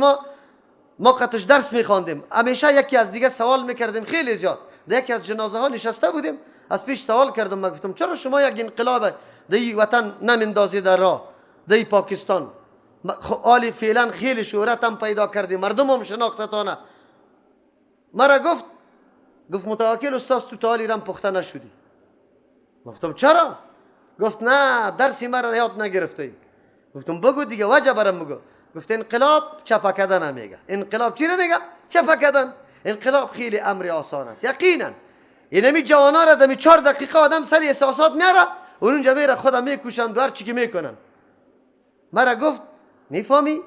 ما قطعش درس میخواندیم، همیشه یکی از دیگه سوال میکردیم خیلی زیاد. در یکی از جنازه ها نشسته بودیم، از پیش سوال کردم، من گفتم چرا شما یک انقلاب در این وطن نمیندازی در راه، در این پاکستان؟ حالی فعلا خیلی شهرت هم پیدا کردی، مردم هم شناختتانه. مرا گفت متوکل استاد تو تا رم پخته نشدی. گفتم چرا؟ گفت نه درسی مرا یاد نگرفته. گفتم بگو دیگه، وجه برام بگو. گفت انقلاب چپا کردن نمیگه. انقلاب چی نمیگه؟ چپا کردن. انقلاب خیلی امر آسان است. یقینا اینمی جوانا را دمی 4 دقیقه آدم سر احساسات میاره، اونجا میره خودم میکشند و هر چی که میکنن. مرا گفت میفهمی؟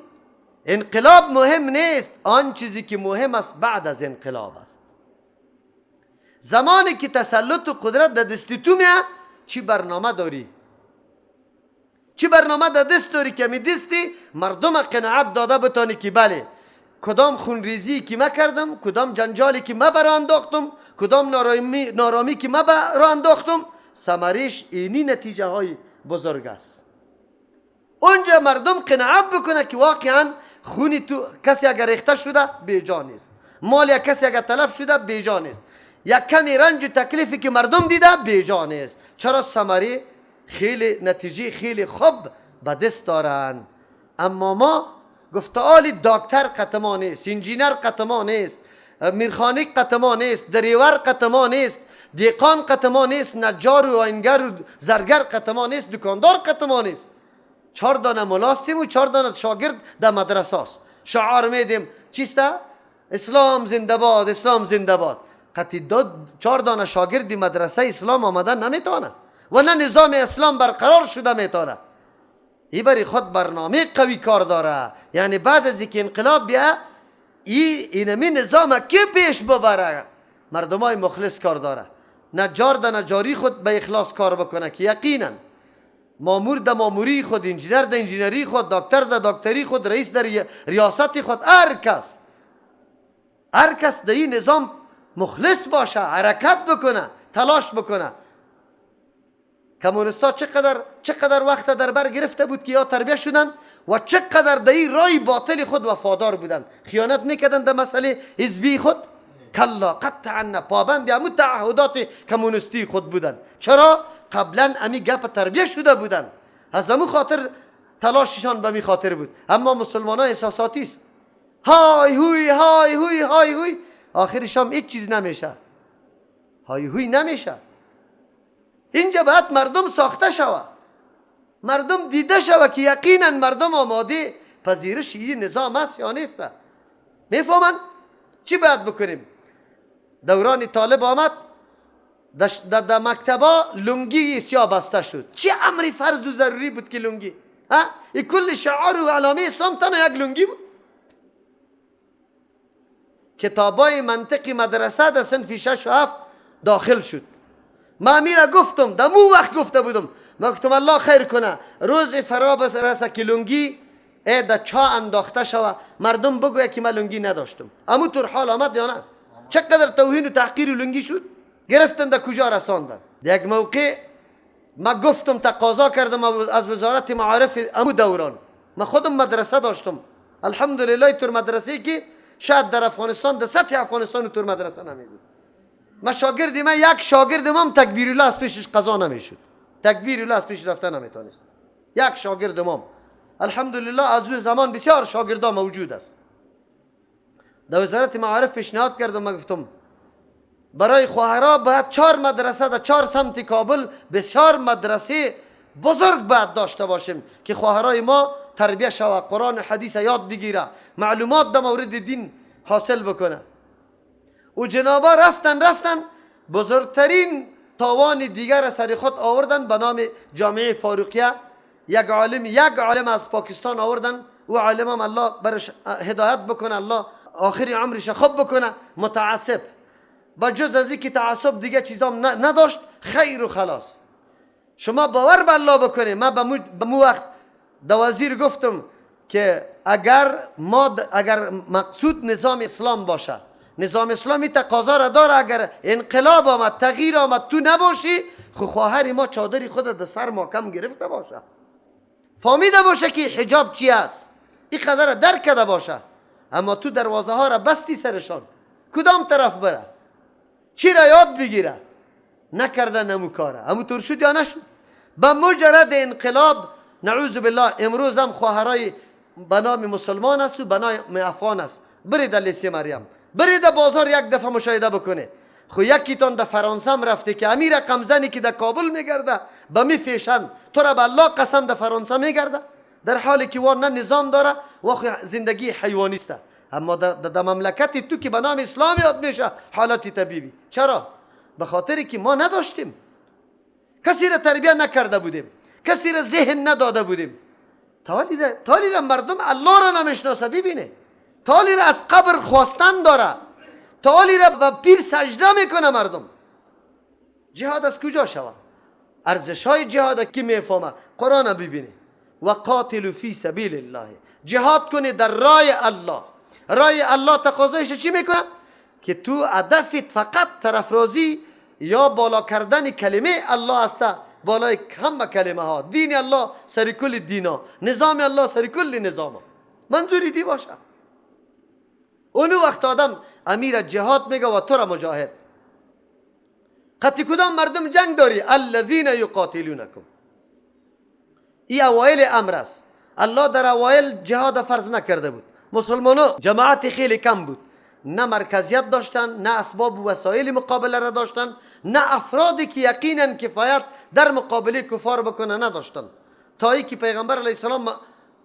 انقلاب مهم نیست، آن چیزی که مهم است بعد از انقلاب است. زمانی که تسلط و قدرت در دست تو میه، چی برنامه داری؟ چی برنامه در دست داری که می دستی مردم قناعت داده بتانی که بله کدام خونریزی که ما کردم، کدام جنجالی که ما برا انداختم، کدام نارامی که ما برا انداختم، ثمرش اینی نتیجه های بزرگ است. اونجا مردم قناعت بکنه که واقعا خونی تو کسی اگر ریخته شده بیجا نیست، مال کسی اگر تلف شده بیجا نیست، یک کمی رنج و تکلیفی که مردم دیده بیجا نیست. چرا؟ ثمره خیلی نتیجه خیلی خوب به دست دارن. اما ما گفتال دکتر قطما نیست، انجینر قطما نیست، میرخانیک قطما نیست، دریور قطما نیست، دیقان قطما نیست، نجار و آینگر و زرگر قطما نیست، دکاندار قطما نیست. 4 دانه ملاستیم و 4 دانه شاگرد در مدرسه است. شعار میدیم چیسته؟ اسلام زنده باد، اسلام زنده باد. قطعی 4 دانه شاگرد مدرسه اسلام آمدن نمیتونه و نه نظام اسلام برقرار شده میتونه. ای بری خود برنامه قوی کار داره، یعنی بعد از اینکه انقلاب بیا اینمی نظام که پیش ببره. مردمای مخلص کار داره، نجار در نجاری خود به اخلاص کار بکنه که یقینا مامور در ماموری خود، انجینر در انجینری خود، دکتر در دکتری خود، رئیس در ریاست خود، هر کس در این نظام مخلص باشه، حرکت بکنه، تلاش بکنه. کمونستا چقدر وقت در بر گرفته بود که یا تربیه شدن و چقدر در این رای باطل خود وفادار بودن، خیانت میکردن در مسئله حزبی خود. کلا قطعا پابند همون تعهدات کمونستی خود بودن. چرا؟ قبلا امی گپ تربیه شده بودن، از همون خاطر تلاششان به می خاطر بود. اما مسلمان ها احساساتی است، های هوی های هوی های هوی، آخرش هم هیچ چیز نمیشه، های هوی نمیشه. اینجا باید مردم ساخته شوه، مردم دیده شوه که یقینا مردم آماده پذیرش این نظام است یا نیست. میفهمن؟ چی باید بکنیم؟ دوران طالب آمد، در مکتبا لنگی سیاه بسته شد. چی امری فرض و ضروری بود که لنگی؟ این کل شعار و علامه اسلام تنها یک لنگی بود. کتابای منطقی مدرسه در صنف 6 و 7 داخل شد. ما میره گفتم، در مو وقت گفته بودم، ما گفتم الله خیر کنه، روز فرا برسه که لنگی در چا انداخته شوه، مردم بگویه که من لنگی نداشتم. اما طور حال آمد یا نه؟ چقدر توهین و تحقیر لنگی شد، گرفتن در کجا رساندن. یک موقع ما گفتم، تقاضا کردم از وزارت معارف امو دوران، ما خودم مدرسه داشتم الحمدلله، طور مدرسه که شاید در افغانستان در سطح افغانستان طور مدرسه نمی بود. من شاگردی من یک شاگردم هم تکبیر الله از پیشش قضا نمیشد، تکبیر الله از پیش رفته نمیتونست. یک شاگردم هم الحمدلله از اون زمان بسیار شاگردا موجود است. در وزارت معارف پیشنهاد کردم، من گفتم برای خواهرها باید 4 مدرسه در 4 سمت کابل بسیار مدرسه بزرگ باید داشته باشیم که خواهرای ما تربیت شوه، قرآن و حدیث یاد بگیره، معلومات در مورد دین حاصل بکنه. و جنابا رفتن بزرگترین تاوان دیگر سر خود آوردن به نام جامعه فاروقیه. یک عالم از پاکستان آوردن، و عالم هم الله برش هدایت بکنه، الله آخری عمرش خوب بکنه، متعصب با جز از اینکه تعصب دیگه چیزام نداشت، خیر و خلاص. شما باور به الله بکنه، من به مو وقت در وزیر گفتم که اگر مقصود نظام اسلام باشه، نظام اسلامی تقاضا را داره، اگر انقلاب آمد تغییر آمد تو نباشی، خواهر ما چادری خود در سر محکم گرفته باشه، فهمیده باشه که حجاب چی است، این قدر درک کرده باشه. اما تو دروازه ها را بستی سرشان، کدام طرف بره، چی را یاد بگیره، نکردن نمو کاره. همونطور شد یا نشد؟ به مجرد انقلاب نعوذ بالله امروز هم خواهرای به نام مسلمان است و به نام افغان است. برید لیسه مریم، برید بازار یک دفعه مشاهده بکنه. خو یکیتان در فرانسه هم رفته که امیر رقم زنی که در کابل میگرده به می فیشن، تو را به الله قسم در فرانسه میگرده، در حالی که وان نه نظام داره و زندگی حیوانی است. اما در مملکت تو که به نام اسلام یاد میشه حالت طبیعی. چرا؟ به خاطری که ما نداشتیم، کسی را تربیت نکرده بودیم، کسی را ذهن نداده بودیم. تالی را مردم الله را نمیشناسه. ببینه تالی را از قبر خواستن داره، تالی را به پیر سجده میکنه. مردم جهاد از کجا شوه؟ ارزش های جهاد کی میفهمه؟ قرآن ببینه و قاتلوا فی سبیل الله، جهاد کنه در راه الله. راه الله تقاضایش چی میکنه؟ که تو هدفت فقط طرفرازی یا بالا کردن کلمه الله است، بالای همه کلمه ها، دین الله سر کل دینا، نظام الله سر کل نظام. منظوری دی باشه. اونو وقت آدم امیر جهاد میگه و تو را مجاهد. قطع کدام مردم جنگ داری؟ الذین یقاتلونکم. این اوایل امر است. الله در اوایل جهاد فرض نکرده بود. مسلمانان جماعت خیلی کم بود، نه مرکزیت داشتن، نه اسباب و وسایل مقابله را داشتن، نه افرادی که یقینا کفایت در مقابله کفار بکنه نداشتن. تا ای که پیغمبر علیه السلام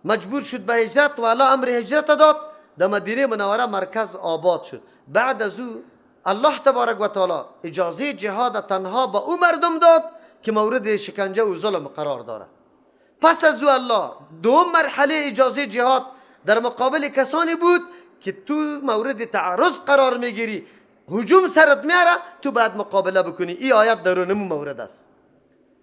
مجبور شد به هجرت و الله امر هجرت داد، در مدینه منوره مرکز آباد شد. بعد از او الله تبارک و تعالی اجازه جهاد تنها به او مردم داد که مورد شکنجه و ظلم قرار داره. پس از او الله دوم مرحله اجازه جهاد در مقابل کسانی بود که تو مورد تعرض قرار میگیری، هجوم سرت میاره، تو باید مقابله بکنی. این آیت در اون مورد است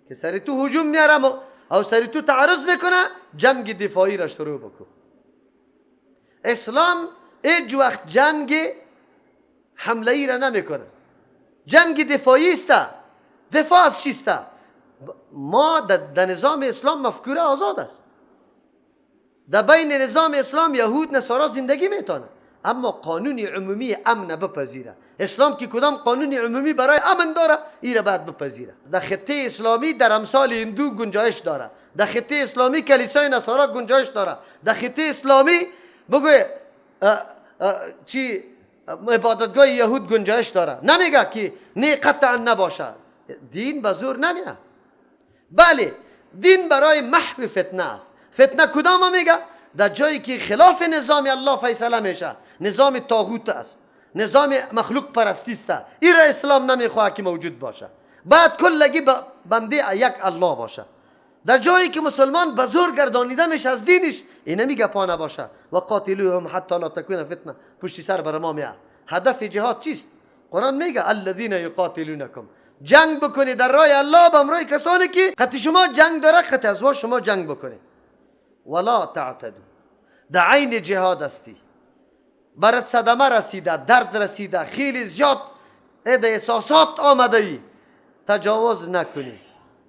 که سر تو هجوم میاره او سر تو تعرض میکنه، جنگ دفاعی را شروع بکن. اسلام هیچ وقت جنگ حمله ای را نمیکنه، جنگ دفاعی است. دفاع از چیست؟ ما در نظام اسلام مفکوره آزاد است. در بین نظام اسلام یهود نصارا زندگی میتونه، اما قانون عمومی امن بپذیره. اسلام که کدام قانون عمومی برای امن داره، این را باید بپذیره. در خطه اسلامی در امثال هندو گنجایش داره، در خطه اسلامی کلیسای نصارا گنجایش داره، در خطه اسلامی بگوی چی عبادتگاه یهود گنجایش داره. نمیگه که نه قطعا نباشه. دین به زور نمیه. بله دین برای محو فتنه است. فتنه کدام میگه؟ در جایی که خلاف نظام الله فیصله میشه، نظام طاغوت است، نظام مخلوق پرستی است. این را اسلام نمیخواه که موجود باشه. بعد کلگی بنده یک الله باشه. در جایی که مسلمان به زور گردانیده میشه از دینش، این نمیگه پا نباشه. و قاتلوهم حتی لا تکون فتنه. پشت سر بر ما میاد. هدف جهاد چیست؟ قرآن میگه الذین یقاتلونکم، جنگ بکنی در راه الله با امرای کسانی که خط شما جنگ داره، خط از شما جنگ بکنی. ولا تعتدوا، در عین جهاد استی، برات صدمه رسیده، درد رسیده، خیلی زیاد در احساسات آمده ای، تجاوز نکنی.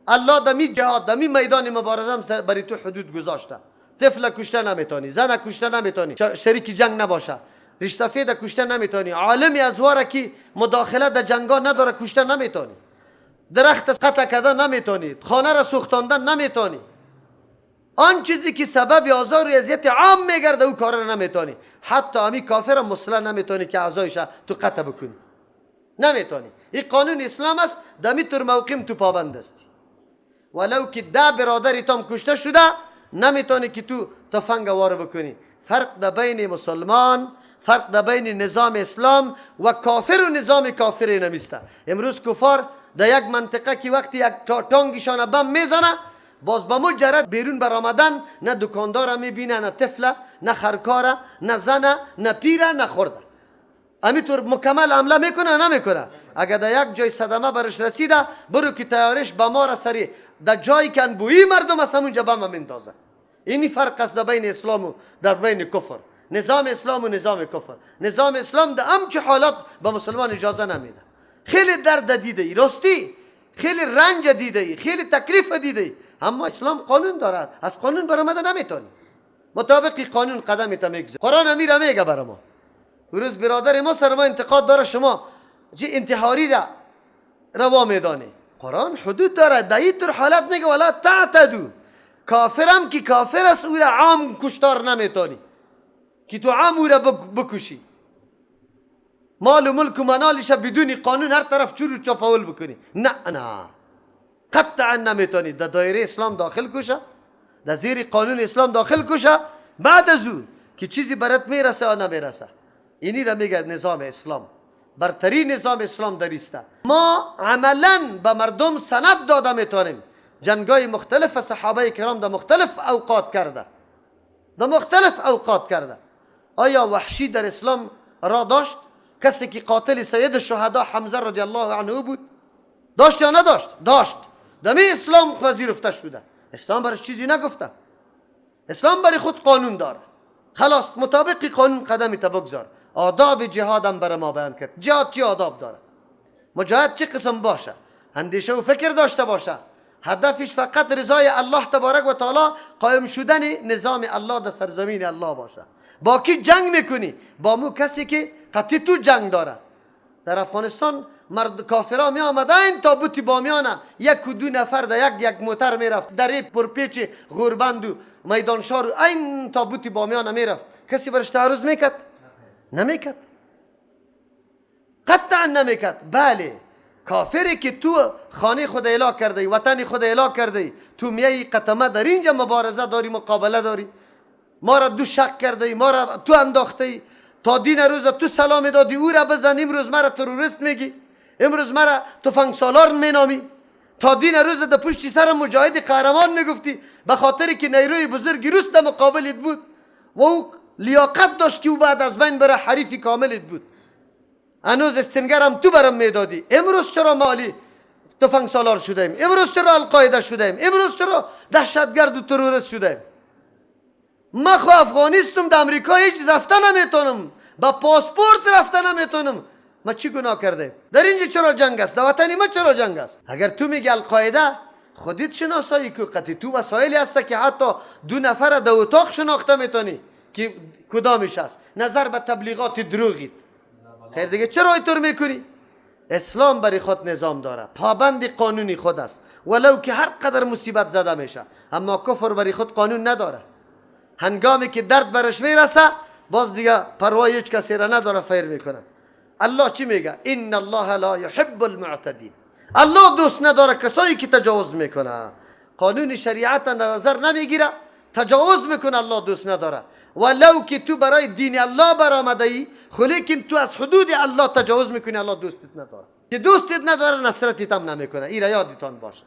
الله دمی جهاد، دمی میدان مبارزه هم برای تو حدود گذاشته. طفل کشته نمیتونی، زن کشته نمیتونی، شریک جنگ نباشه. ریش سفید کشته نمیتونی. عالمی از واره که مداخله در جنگا نداره کشته نمیتونی. درخت قطع کردن نمیتونی. خانه را سوختاندن نمیتونی. آن چیزی که سبب آزار و اذیت عام میگرده او کار را نمیتونی. حتی همی کافر مسلح نمیتونی که اعضایش تو قطع بکنی. نمیتونی. این قانون اسلام است. دمی طور موقیم تو پابند استی. ولو که 10 برادری تام کشته شده نمیتونی که تو تفنگ وار بکنی. فرق در بین مسلمان، فرق در بین نظام اسلام و کافر و نظام کافر نمیسته. امروز کفار در یک منطقه که وقتی یک تانگشان بم میزنه باز به مجرد بیرون برآمدن نه دکاندار میبینه، نه طفله، نه خرکاره، نه زنه، نه پیره، نه خورده. همینطور مکمل حمله میکنه نمیکنه. اگر در یک جای صدمه برش رسیده برو که تیارش به ما را سری در جایی که انبویی مردم از همونجا بم میندازه. اینی فرق است در بین اسلام و در بین کفر. نظام اسلام و نظام کفر. نظام اسلام در همچه حالات به مسلمان اجازه نمیده. خیلی درد دیده ای، راستی خیلی رنج دیده ای، خیلی تکلیف دیده ای، اما اسلام قانون دارد. از قانون برآمده نمیتونی. مطابق قانون قدمت میگذاری. قرآن امیر میگه برای ما. روز برادر ما سر ما انتقاد داره شما چه انتحاری را روا میدانی. قرآن حدود داره. در این طور حالت میگه ولا تعتدوا. کافرم که کافر است او را عام کشتار نمیتونی که تو عام او را بکشی. مال و ملک و منالش بدون قانون هر طرف چور چاپاول بکنی. نه قطعا نمیتونی. در دایره اسلام داخل کشه، در زیر قانون اسلام داخل کشه. بعد از او که چیزی برات میرسه یا نمیرسه. اینی را میگه نظام اسلام. برترین نظام اسلام در است. ما عملا به مردم سند داده میتونیم. جنگای مختلف صحابه کرام در مختلف اوقات کرده. در مختلف اوقات کرده. آیا وحشی در اسلام را داشت؟ کسی که قاتل سید الشهدا حمزه رضی الله عنه بود داشت یا نداشت؟ داشت. دمی اسلام پذیرفته شده. اسلام برش چیزی نگفته. اسلام برای خود قانون داره. خلاص مطابق قانون قدمی تا بگذار. آداب جهاد هم برای ما بیان کرد. جهاد چی آداب داره؟ مجاهد چه قسم باشه؟ اندیشه و فکر داشته باشه. هدفش فقط رضای الله تبارک و تعالی، قائم شدن نظام الله در سرزمین الله باشه. با کی جنگ میکنی؟ با مو کسی که قطعی تو جنگ داره. در افغانستان مرد کافرها می آمدن تابوت بامیانه یک و دو نفر در یک موتر میرفت در پرپیچ غوربند و میدانشار و این تابوت بامیانه میرفت. کسی برش تعرض میکرد؟ نمیکرد. قطعا نمیکرد. بله کافری که تو خانه خود اعلا کرده ای، وطن خود اعلا کرده ای، تو میای قطمه در اینجا مبارزه داری، مقابله داری، ما را دو شق کرده ای، ما را تو انداخته ای، تا دین روز تو سلام دادی او را بزن، امروز مرا تروریست میگی، امروز مرا تفنگ سالار مینامی، تا دین روز در پشت سر مجاهد قهرمان میگفتی به خاطری که نیروی بزرگی روس در مقابلت بود و او لیاقت داشت که او بعد از بین بره حریفی کاملت بود. هنوز استنگرم تو برام میدادی. امروز چرا مالی تفنگ سالار شدیم؟ امروز چرا القاعده شدیم؟ امروز چرا دهشتگرد و تروریست شدیم؟ ما خو افغانیستم، در امریکا هیچ رفته نمیتونم، با پاسپورت رفته نمیتونم. ما چی گناه کرده؟ در اینجا چرا جنگ است؟ در وطن ما چرا جنگ است؟ اگر تو میگی القاعده خودت شناسایی که قطعی تو وسایلی هست که حتی دو نفر در اتاق شناخته میتونی که کدامش است. نظر به تبلیغات دروغید. خیر دیگه چرا اینطور میکنی؟ اسلام برای خود نظام داره، پابند قانونی خود است، ولو که هر قدر مصیبت زده میشه. اما کفر برای خود قانون نداره. هنگامی که درد برش میرسه باز دیگه پروای هیچ کسی را نداره، فیر میکنه. الله چی میگه؟ ان الله لا يحب المعتدین. الله دوست نداره کسایی که تجاوز میکنه. قانون شریعت نظر نمیگیره، تجاوز میکنه، الله دوست نداره. ولو که تو برای دین الله برآمده ای، لیکن تو از حدود الله تجاوز میکنی، الله دوستت نداره. که دوستت نداره نصرتت هم نمیکنه. این را یادتان باشه.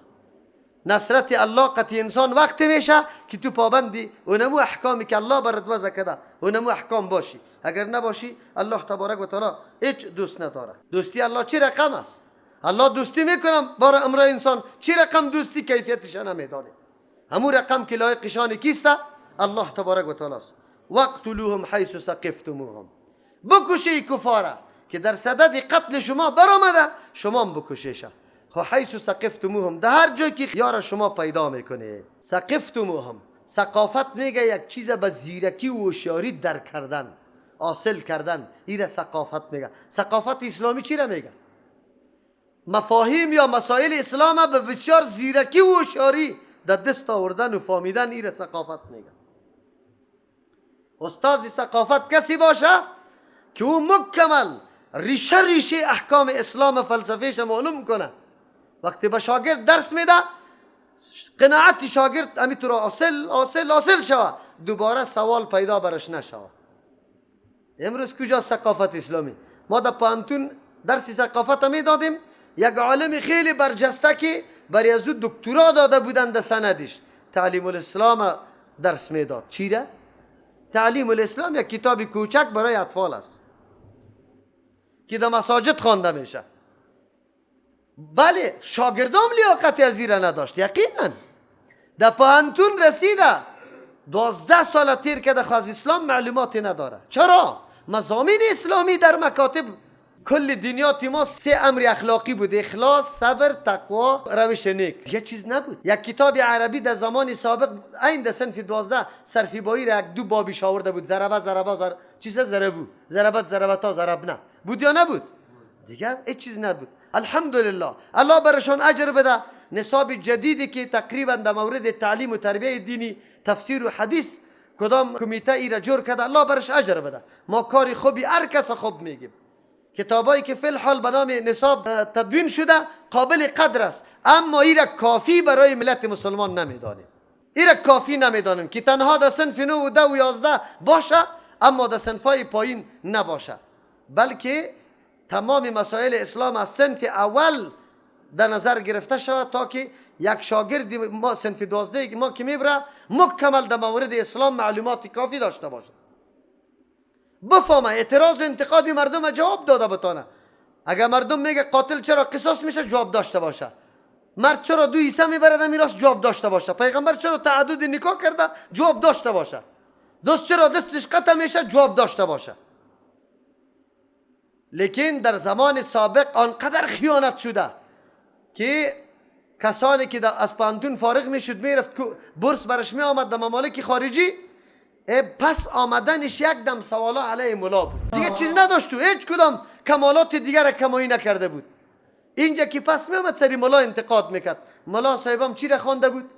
نصرت الله قطعی انسان وقتی میشه که تو پابندی اونمو احکامی که الله برات وضع کرده اونمو احکام باشی. اگر نباشی الله تبارک و تعالی هیچ دوست نداره. دوستی الله چی رقم است؟ الله دوستی میکنه برای امر انسان. چی رقم دوستی کیفیتش نمیدانه. همون رقم که لایقشان کیسته؟ الله تبارک و تعالی است. وقتلوهم حیث ثقفتموهم. بکشی کفاره که در صدد قتل شما برآمده، شما هم بکشیش. خو حیث ثقفتموهم، در هر جایی که یار شما پیدا میکنه. ثقفتموهم، ثقافت میگه یک چیز به زیرکی و هوشیاری درک کردن. حاصل کردن، این ثقافت میگه. ثقافت اسلامی چی را میگه؟ مفاهیم یا مسائل اسلام به بسیار زیرکی و هوشیاری در دست آوردن و فهمیدن، این ثقافت میگه. استاد ثقافت کسی باشه که او مکمل ریشه احکام اسلام فلسفهش معلوم کنه. وقتی به شاگرد درس میده، قناعت شاگرد همینطور حاصل شوه، دوباره سوال پیدا برش نشوه. امروز کجا ثقافت اسلامی؟ ما در پانتون درس ثقافت میدادیم، یک عالم خیلی برجسته که برای از دکترا داده بودن در سندش، تعلیم الاسلام درس میداد. چی را؟ تعلیم الاسلام یک کتاب کوچک برای اطفال است که در مساجد خوانده میشه. بله، شاگردام لیاقت از این نداشت، یقینا. در پانتون رسیده 12 سال تیر کرده خواست اسلام معلوماتی نداره. چرا؟ مضامین اسلامی در مکاتب کل دنیا ما 3 امر اخلاقی بود: اخلاص، صبر، تقوا، روش نیک. یه چیز نبود. یک کتاب عربی در زمان سابق این در صنف 12 صرفی بایی را 1-2 بابیش آورده بود: چیز ضربتا ضربنا بود یا نبود؟ دیگر هیچ چیز نبود. الحمدلله، الله برشان اجر بده. نصاب جدیدی که تقریبا در مورد تعلیم و تربیه دینی، تفسیر و حدیث کدام کمیته ای را جور کرده، الله برش اجر بده. ما کاری خوبی هر کس خوب میگیم. کتابایی که فی الحال به نام نصاب تدوین شده قابل قدر است، اما این را کافی برای ملت مسلمان نمیدانیم. این را کافی نمیدانیم که تنها در صنف 9 و 10 و 11 باشه، اما در صنفای پایین نباشه، بلکه تمام مسائل اسلام از صنف اول در نظر گرفته شود تا که یک شاگرد ما صنف 12 ما که میبره مکمل در مورد اسلام معلومات کافی داشته باشه، بفهمه، اعتراض و انتقاد مردم جواب داده بتانه. اگر مردم میگه قاتل چرا قصاص میشه، جواب داشته باشه. مرد چرا 2 حصه میبره در میراث، جواب داشته باشه. پیغمبر چرا تعدد نکاح کرده، جواب داشته باشه. دوست چرا دستش قطع میشه، جواب داشته باشه. لیکن در زمان سابق آنقدر خیانت شده که کسانی که از پانتون فارغ میشد میرفت بورس برش می آمد در ممالک خارجی، پس آمدنش یک دم سوالا علیه مولا بود. دیگه چیز نداشت، هیچ کدام کمالات دیگر را کمایی نکرده بود. اینجا که پس می آمد سری مولا انتقاد میکرد. مولا صاحبم چی را خوانده بود؟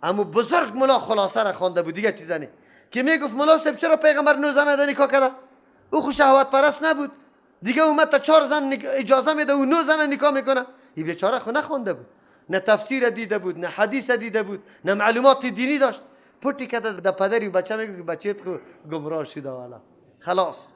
اما بزرگ مولا خلاصه را خوانده بود، دیگه چیز نه. که میگفت مولا صاحب چرا پیغمبر 9 زن نکاح کرده؟ او خو شهوت پرست نبود، دیگه اومد تا 4 زن اجازه میده و 9 زن نکاح میکنه. این بیچاره خو نخوانده بود، نه تفسیر دیده بود، نه حدیث دیده بود، نه معلومات دینی داشت. پوتی کرده در پدری و بچه میگه که بچه‌ت خو گمراه شده والا. خلاص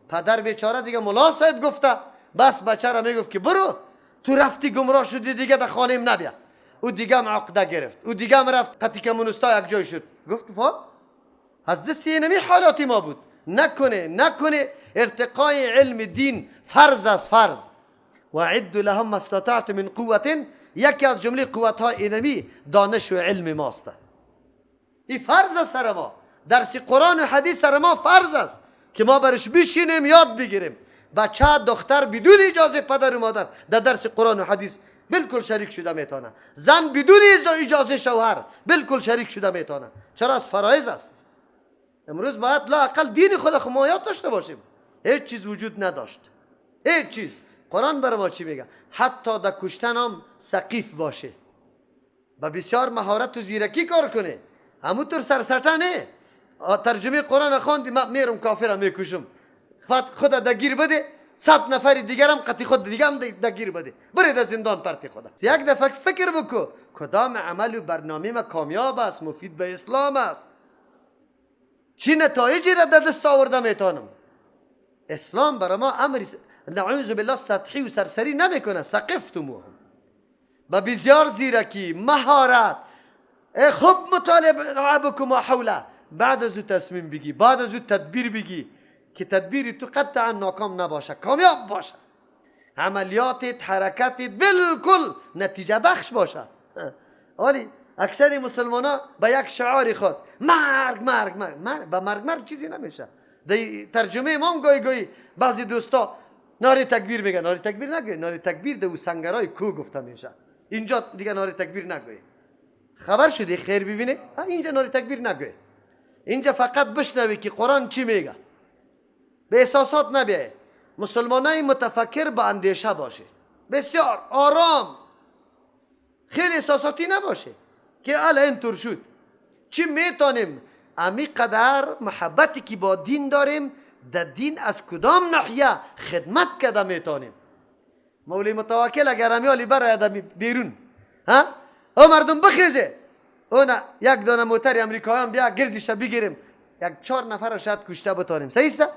پدر بیچاره دیگه مولا صاحب گفته، بس بچه را میگفت که برو تو رفتی گمراه شدی دیگه در خانه‌ام نبیا. او دیگه هم عقده گرفت، او دیگه هم رفت قطی کمونستا یک جای شد. گفت فهم از دست اینمی حالاتی ما بود. نکنه ارتقای علم دین فرض است، فرض. و عد لهم ما استطعت من قوة، یکی از جمله قوت های اینمی دانش و علم ماست. این فرض است سر ما. درس قرآن و حدیث سر ما فرض است که ما برش بشینیم یاد بگیریم. بچه دختر بدون اجازه پدر و مادر در درس قرآن و حدیث بالکل شریک شده میتونه. زن بدون اجازه شوهر بالکل شریک شده میتونه. چرا؟ از فرایض است. امروز باید لااقل دین خود حمایت داشته باشیم. هیچ چیز وجود نداشت، هیچ چیز. قرآن برای ما چی میگه؟ حتی در کشتن هم سقیف باشه، با بسیار مهارت و زیرکی کار کنه، همونطور سرسرته نه. ترجمه قرآن خواندی من میرم کافرم میکشم، خود دگیر بده، 100 نفر دیگرم قطی خود دیگه هم دگیر بده، برید از زندان پرتی خدا. یک دفعه فکر بکو کدام عمل و برنامه ما کامیاب است، مفید به اسلام است، چی نتایجی را در دست آورده میتونم. اسلام برای ما امری نعوذ بالله سطحی و سرسری نمیکنه. سقفتموهم، با بسیار زیرکی، مهارت، خوب مطالعه بکن ما حوله، بعد از او تصمیم بگی، بعد از او تدبیر بگی که تدبیری تو قطعا ناکام نباشه، کامیاب باشه. عملیاتت، حرکتت بالکل نتیجه بخش باشه. ولی اکثر مسلمان ها به یک شعار خود مرگ مرگ مرگ مرگ، با مرگ چیزی نمیشه. در ترجمه امام گوی بعضی دوستا ناری تکبیر میگن. ناری تکبیر نگوی، ناری تکبیر در سنگرهای کو گفته میشه. اینجا دیگه ناری تکبیر نگوی. خبر شدی خیر ببینه؟ اینجا ناری تکبیر نگوی. اینجا فقط بشنوی که قرآن چی میگه. به احساسات نبیه. مسلمانای متفکر با اندیشه باشه، بسیار آرام، خیلی احساساتی نباشه که اله اینطور شد. چی میتونیم امی قدر محبتی که با دین داریم در دین از کدام ناحیه خدمت کده میتونیم. مولی متوکل اگر امی حالی برای بیرون او مردم بخیزه اونا یک دانه موتر امریکایان بیا گردش بگیریم 4 نفر رو شاید کشته بتانیم. صحیح است؟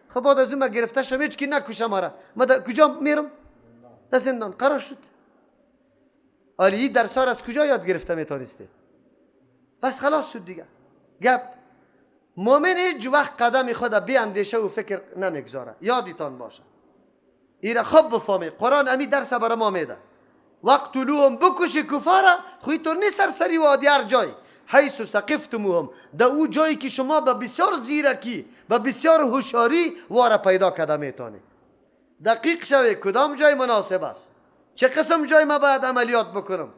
خب بعد از اون ما گرفته شم هیچ کی نکشه ما را، ما کجا میرم؟ در زندان قرار شد. آلی درس از کجا یاد گرفته میتونسته؟ بس خلاص شد دیگه. گپ مومن هیچ وقت قدم خود بی اندیشه و فکر نمیگذاره. یادتان باشه ایره خوب بفهمی. قرآن امی درس برای ما میده. وقتلوهم بکش کفاره خویتون نی سرسری وادی هر جای حیث سقفتموهم در او جایی که شما به بسیار زیرکی به بسیار هوشیاری واره پیدا کرده میتونی. دقیق شوی کدام جای مناسب است، چه قسم جای ما باید عملیات بکنم،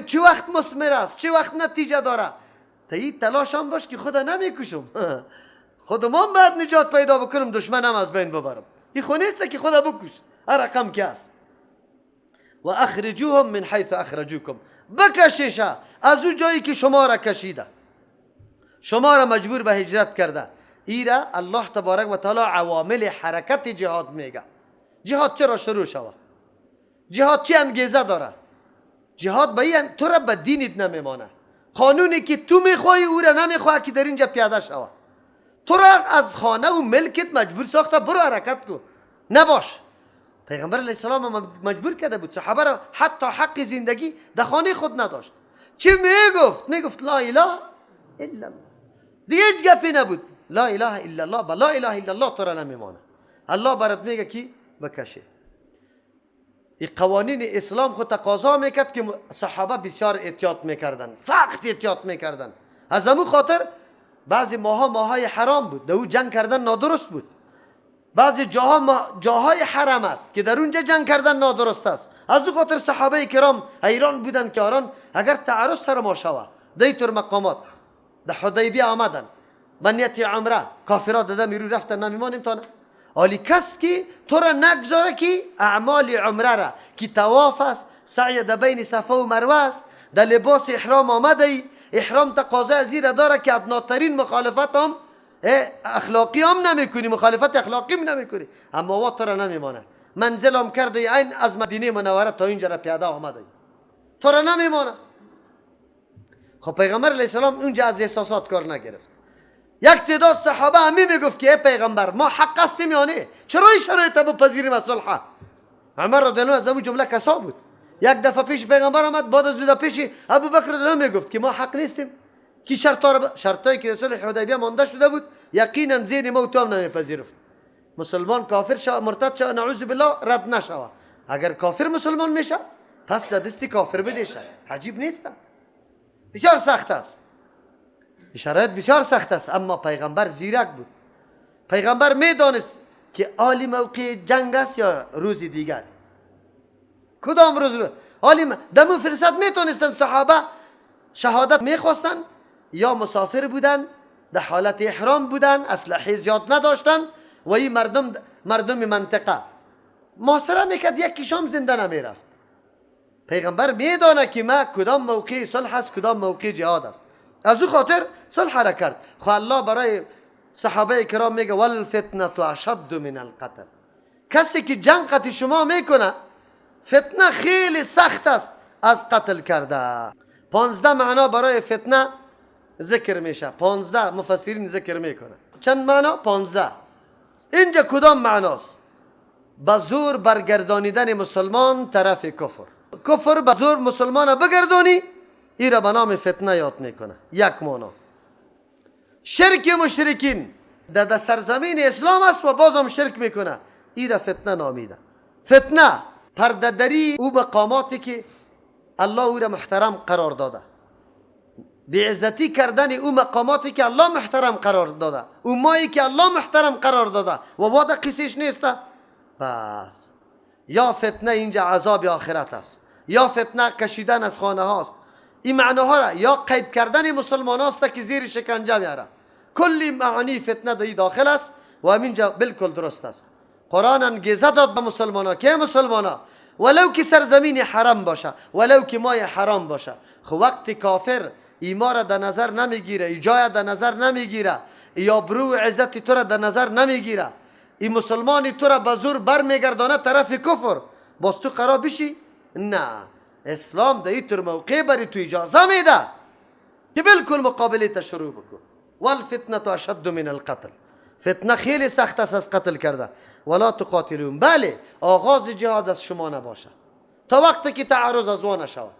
چه وقت مثمر است، چه وقت نتیجه داره. تا این تلاش هم باش که خدا نمیکشم خودمان باید نجات پیدا بکنم، دشمنم از بین ببرم. این خو نیست که خدا بکش، هر رقم که است. و اخرجوهم من حیث اخرجوکم، بکشیشه از او جایی که شما را کشیده، شما را مجبور به هجرت کرده. ایره الله تبارک و تعالی عوامل حرکت جهاد میگه. جهاد چرا شروع شود؟ جهاد چی انگیزه داره؟ جهاد به این تو را به دینت نمیمانه. قانونی که تو میخوای او را نمیخواه که در اینجا پیاده شود. تو را از خانه و ملکت مجبور ساخته برو حرکت کو، نباش. پیغمبر علیه السلام مجبور کرده بود صحابه را حتی حق زندگی در خانه خود نداشت. چی میگفت؟ میگفت لا اله الا الله. دیگه هیچ گپی نبود. لا اله الا الله، با لا اله الا الله تو را نمیمانه. الله برات میگه کی بکشه. این قوانین اسلام خود تقاضا میکرد که صحابه بسیار احتیاط میکردن، سخت احتیاط میکردن. از همون خاطر بعضی ماهای حرام بود، در او جنگ کردن نادرست بود. بعضی جاهای حرم است که در اونجا جنگ کردن نادرست است. از او خاطر صحابه کرام حیران بودن که آران اگر تعرض سر ما شوه در طور مقامات در حدیبیه آمدن به نیت عمره، کافرات داده میرو رفتن نمیمانیم تا نه. حالی کس که تو را نگذاره که اعمال عمره را که طواف است، سعی در بین صفا و مروه است، در لباس احرام آمده ای، احرام تقاضا زیر داره که ادناترین مخالفت هم اخلاقی هم نمیکنی، مخالفت اخلاقی هم نمیکنی، اما وقت را نمیمانه. منزل هم کرده این از مدینه منوره تا اینجا را پیاده آمده تو را نمیمانه. خب پیغمبر علیه السلام اونجا از احساسات کار نگرفت. یک تعداد صحابه همی میگفت که ای پیغمبر ما حق هستیم یا نه؟ چرا این شرایط بپذیریم از صلح؟ عمر رضی الله عنه از اون جمله کسا بود. یک دفعه پیش پیغمبر آمد، بعد از دو دفعه پیش ابوبکر رضی الله عنه میگفت که ما حق نیستیم، کی شرطایی که صلح حدیبیه مانده شده بود یقینا زیر ما و تو هم نمیپذیرفت. مسلمان کافر شو مرتد شو نعوذ بالله رد نشوه. اگر کافر مسلمان میشه پس در دستی کافر بدیشه، عجیب نیست. بسیار سخت است، شرایط بسیار سخت است، اما پیغمبر زیرک بود. پیغمبر میدانست که عالی موقع جنگ است یا روز دیگر. کدام روز؟ عالی دمو فرصت میتونستن صحابه شهادت میخواستن یا مسافر بودن، در حالت احرام بودن، اسلحه زیاد نداشتن و این مردم منطقه محاصره میکرد، یکیشام زنده نمیرفت. پیغمبر میدانه که ما کدام موقع صلح است کدام موقع جهاد است، از او خاطر صلح را کرد. خو الله برای صحابه کرام میگه والفتنه اشد من القتل. کسی که جنگ قتل شما میکنه فتنه خیلی سخت است از قتل کرده. 15 معنا برای فتنه ذکر میشه، 15 مفسرین ذکر میکنه. چند معنا؟ 15. اینجا کدام معناست؟ به زور برگردانیدن مسلمان طرف کفر. کفر به زور مسلمان بگردانی، این را به نام فتنه یاد میکنه. یک معنا. شرک مشرکین در سرزمین اسلام است و باز هم شرک میکنه، این را فتنه نامیده. فتنه پرده دری او مقاماتی که الله او را محترم قرار داده، بیعزتی کردن او مقاماتی که الله محترم قرار داده، او مایی که الله محترم قرار داده و وعده قصیش نیسته. بس یا فتنه اینجا عذاب آخرت است، یا فتنه کشیدن از خانه هاست. این معناها را یا قید کردن مسلمان هاست که زیر شکنجه میاره. کلی معانی فتنه در داخل است و همینجا بالکل درست است. قرآن انگیزه داد به مسلمانا که مسلمانا ولو که سرزمین حرام باشه، ولو که مای حرام باشه، خو وقتی کافر ایما را در نظر نمیگیره، ای جای در نظر نمیگیره، یا برو عزت تو را در نظر نمیگیره، این مسلمانی تو را به زور برمیگردانه طرف کفر، باز تو قرار بشی؟ نه، اسلام در این طور موقع بری تو اجازه میده که بالکل مقابله تا شروع بکن. والفتنه اشد من القتل، فتنه خیلی سخت است از قتل کرده. ولا تقاتلون، بله آغاز جهاد از شما نباشه تا وقتی که تعرض از وان نشود.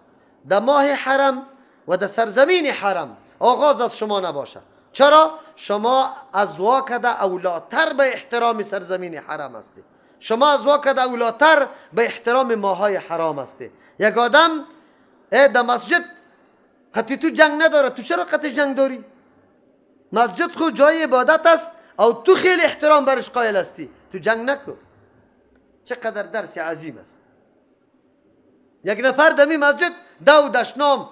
در ماه حرم و در سرزمین حرم آغاز از شما نباشه. چرا؟ شما از واکد اولاتر به احترام سرزمین حرم هستی، شما از واکد اولاتر به احترام ماهای حرام هستی. یک آدم در مسجد قطعی تو جنگ نداره، تو چرا قطعی جنگ داری؟ مسجد خود جای عبادت است او تو خیلی احترام برش قائل هستی، تو جنگ نکن. چقدر درس عظیم است. یک نفر دمی مسجد دو دشنام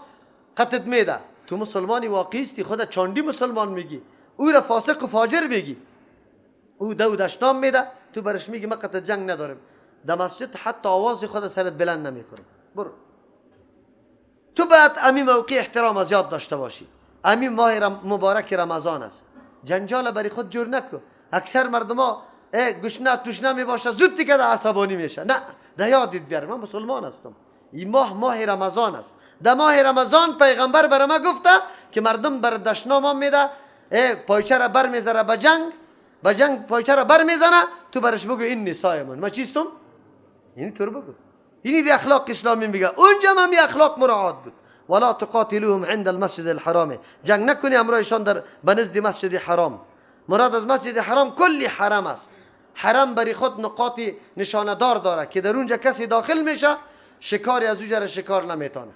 قطعت میده، تو مسلمانی واقعی استی، خودت چاندی مسلمان میگی، او را فاسق و فاجر میگی. او دو دشنام میده، تو برش میگی ما قطع جنگ نداریم. در مسجد حتی آواز خود سرت بلند نمیکنم. برو تو باید امی موقع احترام از یاد داشته باشی. امی ماه مبارک رمضان است، جنجال بری خود جور نکن. اکثر مردم ها گشنه توشنه می باشه زود دیگه عصبانی میشه. نه، ده یادت بیار من مسلمان هستم، این ماه رمضان است. در ماه رمضان پیغمبر بر ما گفته که مردم بر دشنام میده پایچه را بر میذاره به جنگ پایچه را بر میزنه، تو برش بگو این نسای من چیستم؟ یعنی تو بگو اینی دی اخلاق اسلامی میگه. اونجا هم اخلاق مراعات بود. ولا تقاتلوهم عند المسجد الحرام، جنگ نکنی امرایشان در بنزد مسجد حرام. مراد از مسجد حرام کلی حرم است. حرم بری خود نقاط نشاندار داره که در اونجا کسی داخل میشه شکاری از اونجا شکار نمیتونه،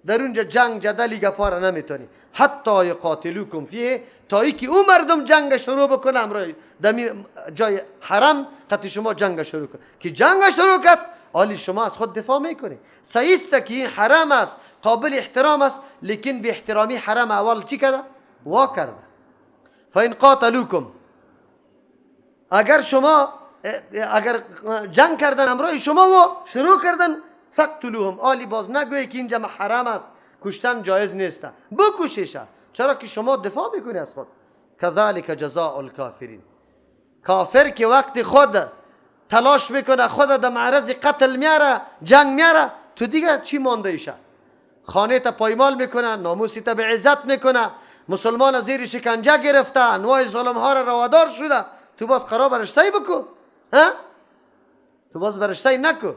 در اونجا جنگ جدلی گپار نمیتونی. حتی یقاتلوکم فیه، تا ای که اون مردم جنگ شروع بکنه امرای دمی جای حرم قطع شما جنگ شروع کن. که جنگ شروع کرد حالی شما از خود دفاع میکنی. سیست که این حرم است، قابل احترام است، لیکن به احترامی حرم اول چی کرده؟ وا کرده. فین قاتلوکم، اگر جنگ کردن امرای شما و شروع کردن فقتلوهم، آلی باز نگوی که اینجا حرم است کشتن جایز نیست، بکشیش. چرا که شما دفاع میکنی از خود. کذالک جزاء الکافرین، کافر که وقت خود تلاش میکنه خود در معرض قتل میاره جنگ میاره، تو دیگه چی مانده ایشه؟ خانه تا پایمال میکنه، ناموسی تا به عزت میکنه، مسلمان زیر شکنجه گرفته، انواع ظلم ها را روادار شده، تو باز قرار برش سعی بکن؟ تو باز برش سعی نکن.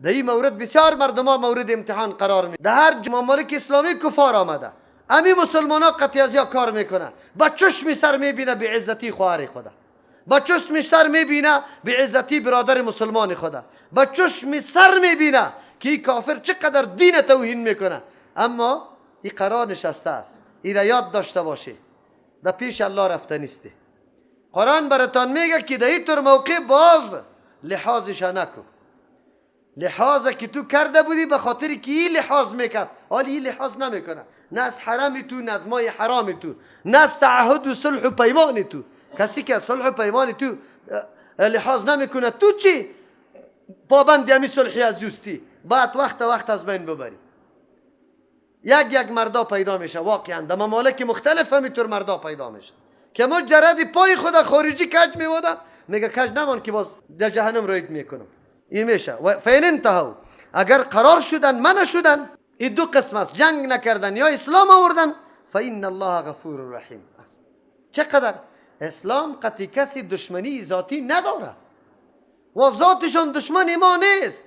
در این مورد بسیار مردم ها مورد امتحان قرار می. در هر مملک اسلامی کفار آمده، امی مسلمان ها قطعی از یا کار میکنه، با چشم سر میبینه به عزتی خواهر خدا، با چشم سر میبینه به عزتی برادر مسلمان خدا، با چشم سر میبینه که این کافر چقدر دین توهین میکنه. اما این قرار نشسته است، این را یاد داشته باشه، در پیش الله رفته نیسته. قرآن براتان میگه که در این طور موقع باز لحاظش نکن. لحاظ که تو کرده بودی به خاطر که این لحاظ میکرد، حالی این لحاظ نمیکنه، نه از حرم تو، نه از مای حرام تو، نه از تعهد و صلح و پیمان تو. کسی که از صلح و پیمان تو لحاظ نمیکنه، تو چی پابند همی صلحی از دوستی بعد وقت از بین ببری. یک مردا پیدا میشه، واقعا در ممالک مختلف همینطور مردا پیدا میشه که مجرد پای خود خارجی کج میمونه، میگه کج نمان که باز در جهنم روید میکنم. این میشه. و فین انتهوا، اگر قرار شدن من شدن، این دو قسم است، جنگ نکردن یا اسلام آوردن، فإن الله غفور رحیم. چقدر اسلام قطعی کسی دشمنی ذاتی نداره و ذاتشون دشمن ما نیست.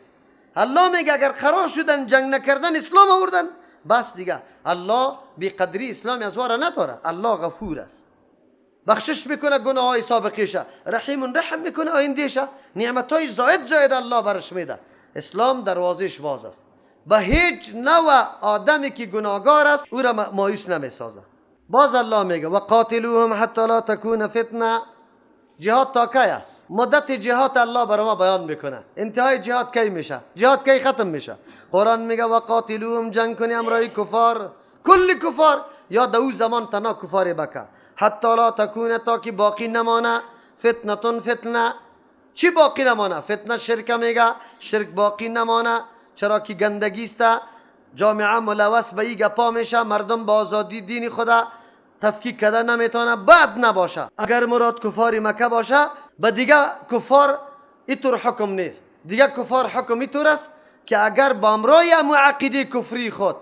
الله میگه اگر قرار شدن جنگ نکردن اسلام آوردن، بس دیگه الله بی قدری اسلام از واره نداره. الله غفور است، بخشش میکنه گناه های سابقیشه، رحیم رحم میکنه آیندهشه، نعمت های زاید الله برش میده. اسلام دروازش باز است، به هیچ نوع آدمی که گناهگار است او را مایوس نمیسازه. باز الله میگه و قاتلوهم حتی لا تکون فتنه. جهاد تا کی است؟ مدت جهاد الله برای ما بیان میکنه. انتهای جهاد کی میشه؟ جهاد کی ختم میشه؟ قرآن میگه و قاتلوهم، جنگ کنی امرای کفار، کل کفار، یا دو زمان تنها کفار بکه، حتی لا تکونه، تا که باقی نمانه، فتنه فتنه. چی باقی نمانه؟ فتنه شرک میگه، شرک باقی نمانه. چرا که گندگی است، جامعه ملوث به این گپا میشه، مردم با آزادی دین خدا تفکیک کده نمیتونه. بد نباشه اگر مراد کفار مکه باشه، به دیگه کفار اینطور حکم نیست. دیگه کفار حکم اینطور است که اگر با امرای عقیده کفری خود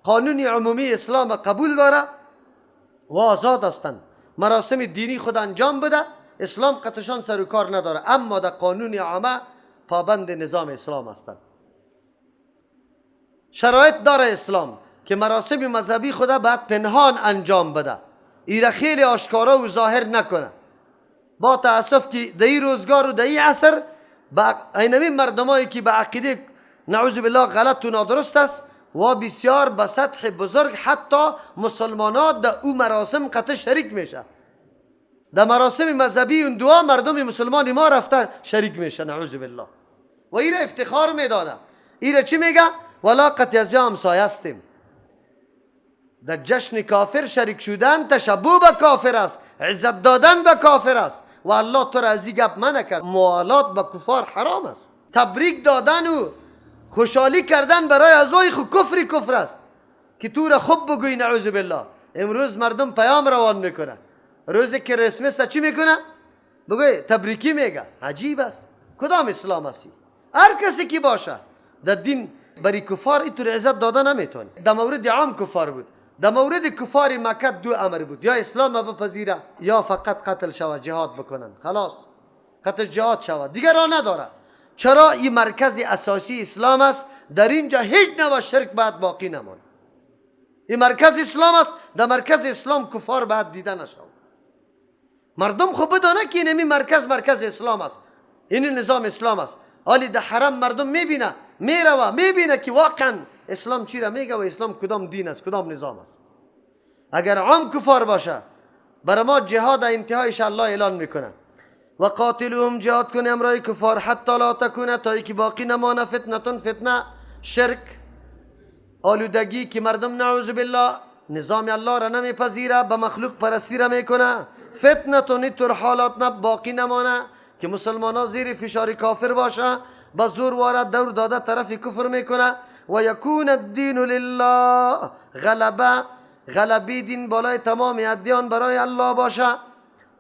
قانون عمومی اسلام قبول داره و آزاد هستند، مراسم دینی خود انجام بده، اسلام قطعشان سر و کار نداره، اما در قانون عامه پابند نظام اسلام هستند. شرایط داره اسلام که مراسم مذهبی خدا باید پنهان انجام بده، ایره خیلی آشکارا و ظاهر نکنه. با تاسف که در این روزگار و در این عصر با اینمی مردمایی که به عقیده نعوذ بالله غلط و نادرست است و بسیار به سطح بزرگ حتی مسلمانات در او مراسم قطع شریک میشه. در مراسم مذهبی اون دعا مردم مسلمان ما رفتن شریک میشه نعوذ بالله و ایره افتخار میدانه. ایره چی میگه؟ ولا قط از جا همسایه هستیم. در جشن کافر شریک شدن تشبه به کافر است، عزت دادن به کافر است و الله تو را از این گپ منع کرد. موالات به کفار حرام است. تبریک دادن و خوشحالی کردن برای ازوای خود کفر است که تو را خوب بگوی نعوذ بالله. امروز مردم پیام روان میکنه، روز که کریسمس چی میکنه؟ بگوی تبریکی میگه. عجیب است. کدام اسلام هستی؟ هر کسی کی باشه در دین برای کفار اینطور عزت داده نمیتونه. در مورد عام کفار بود. در مورد کفار مکه دو امر بود، یا اسلام بپذیره یا فقط قتل شود، جهاد بکنن، خلاص قتل جهاد شود، دیگر راه نداره. چرا؟ این مرکز اساسی اسلام است، در اینجا هیچ نوع شرک باید باقی نمونه. این مرکز اسلام است، در مرکز اسلام کفار باید دیده نشود. مردم خوب بدانه که اینمی مرکز اسلام است، این نظام اسلام است. حالی در حرم مردم میبینه، میبینه که واقعا اسلام چی را میگه و اسلام کدام دین است، کدام نظام است. اگر عام کفار باشه برای ما جهاد انتهایش الله اعلان میکنه و قاتلهم، جهاد کنه امرای کفار حتی لا تکونه، تا ای که باقی نمانه فتنه شرک، آلودگی که مردم نعوذ بالله نظام الله را نمیپذیره، به مخلوق پرستی را میکنه. فتنه اینطور حالات باقی نمانه که مسلمان ها زیر فشار کافر باشه، با زور وارد دور داده طرف کفر میکنه و یکون الدین لله، غلبی دین بالای تمام ادیان برای الله باشه.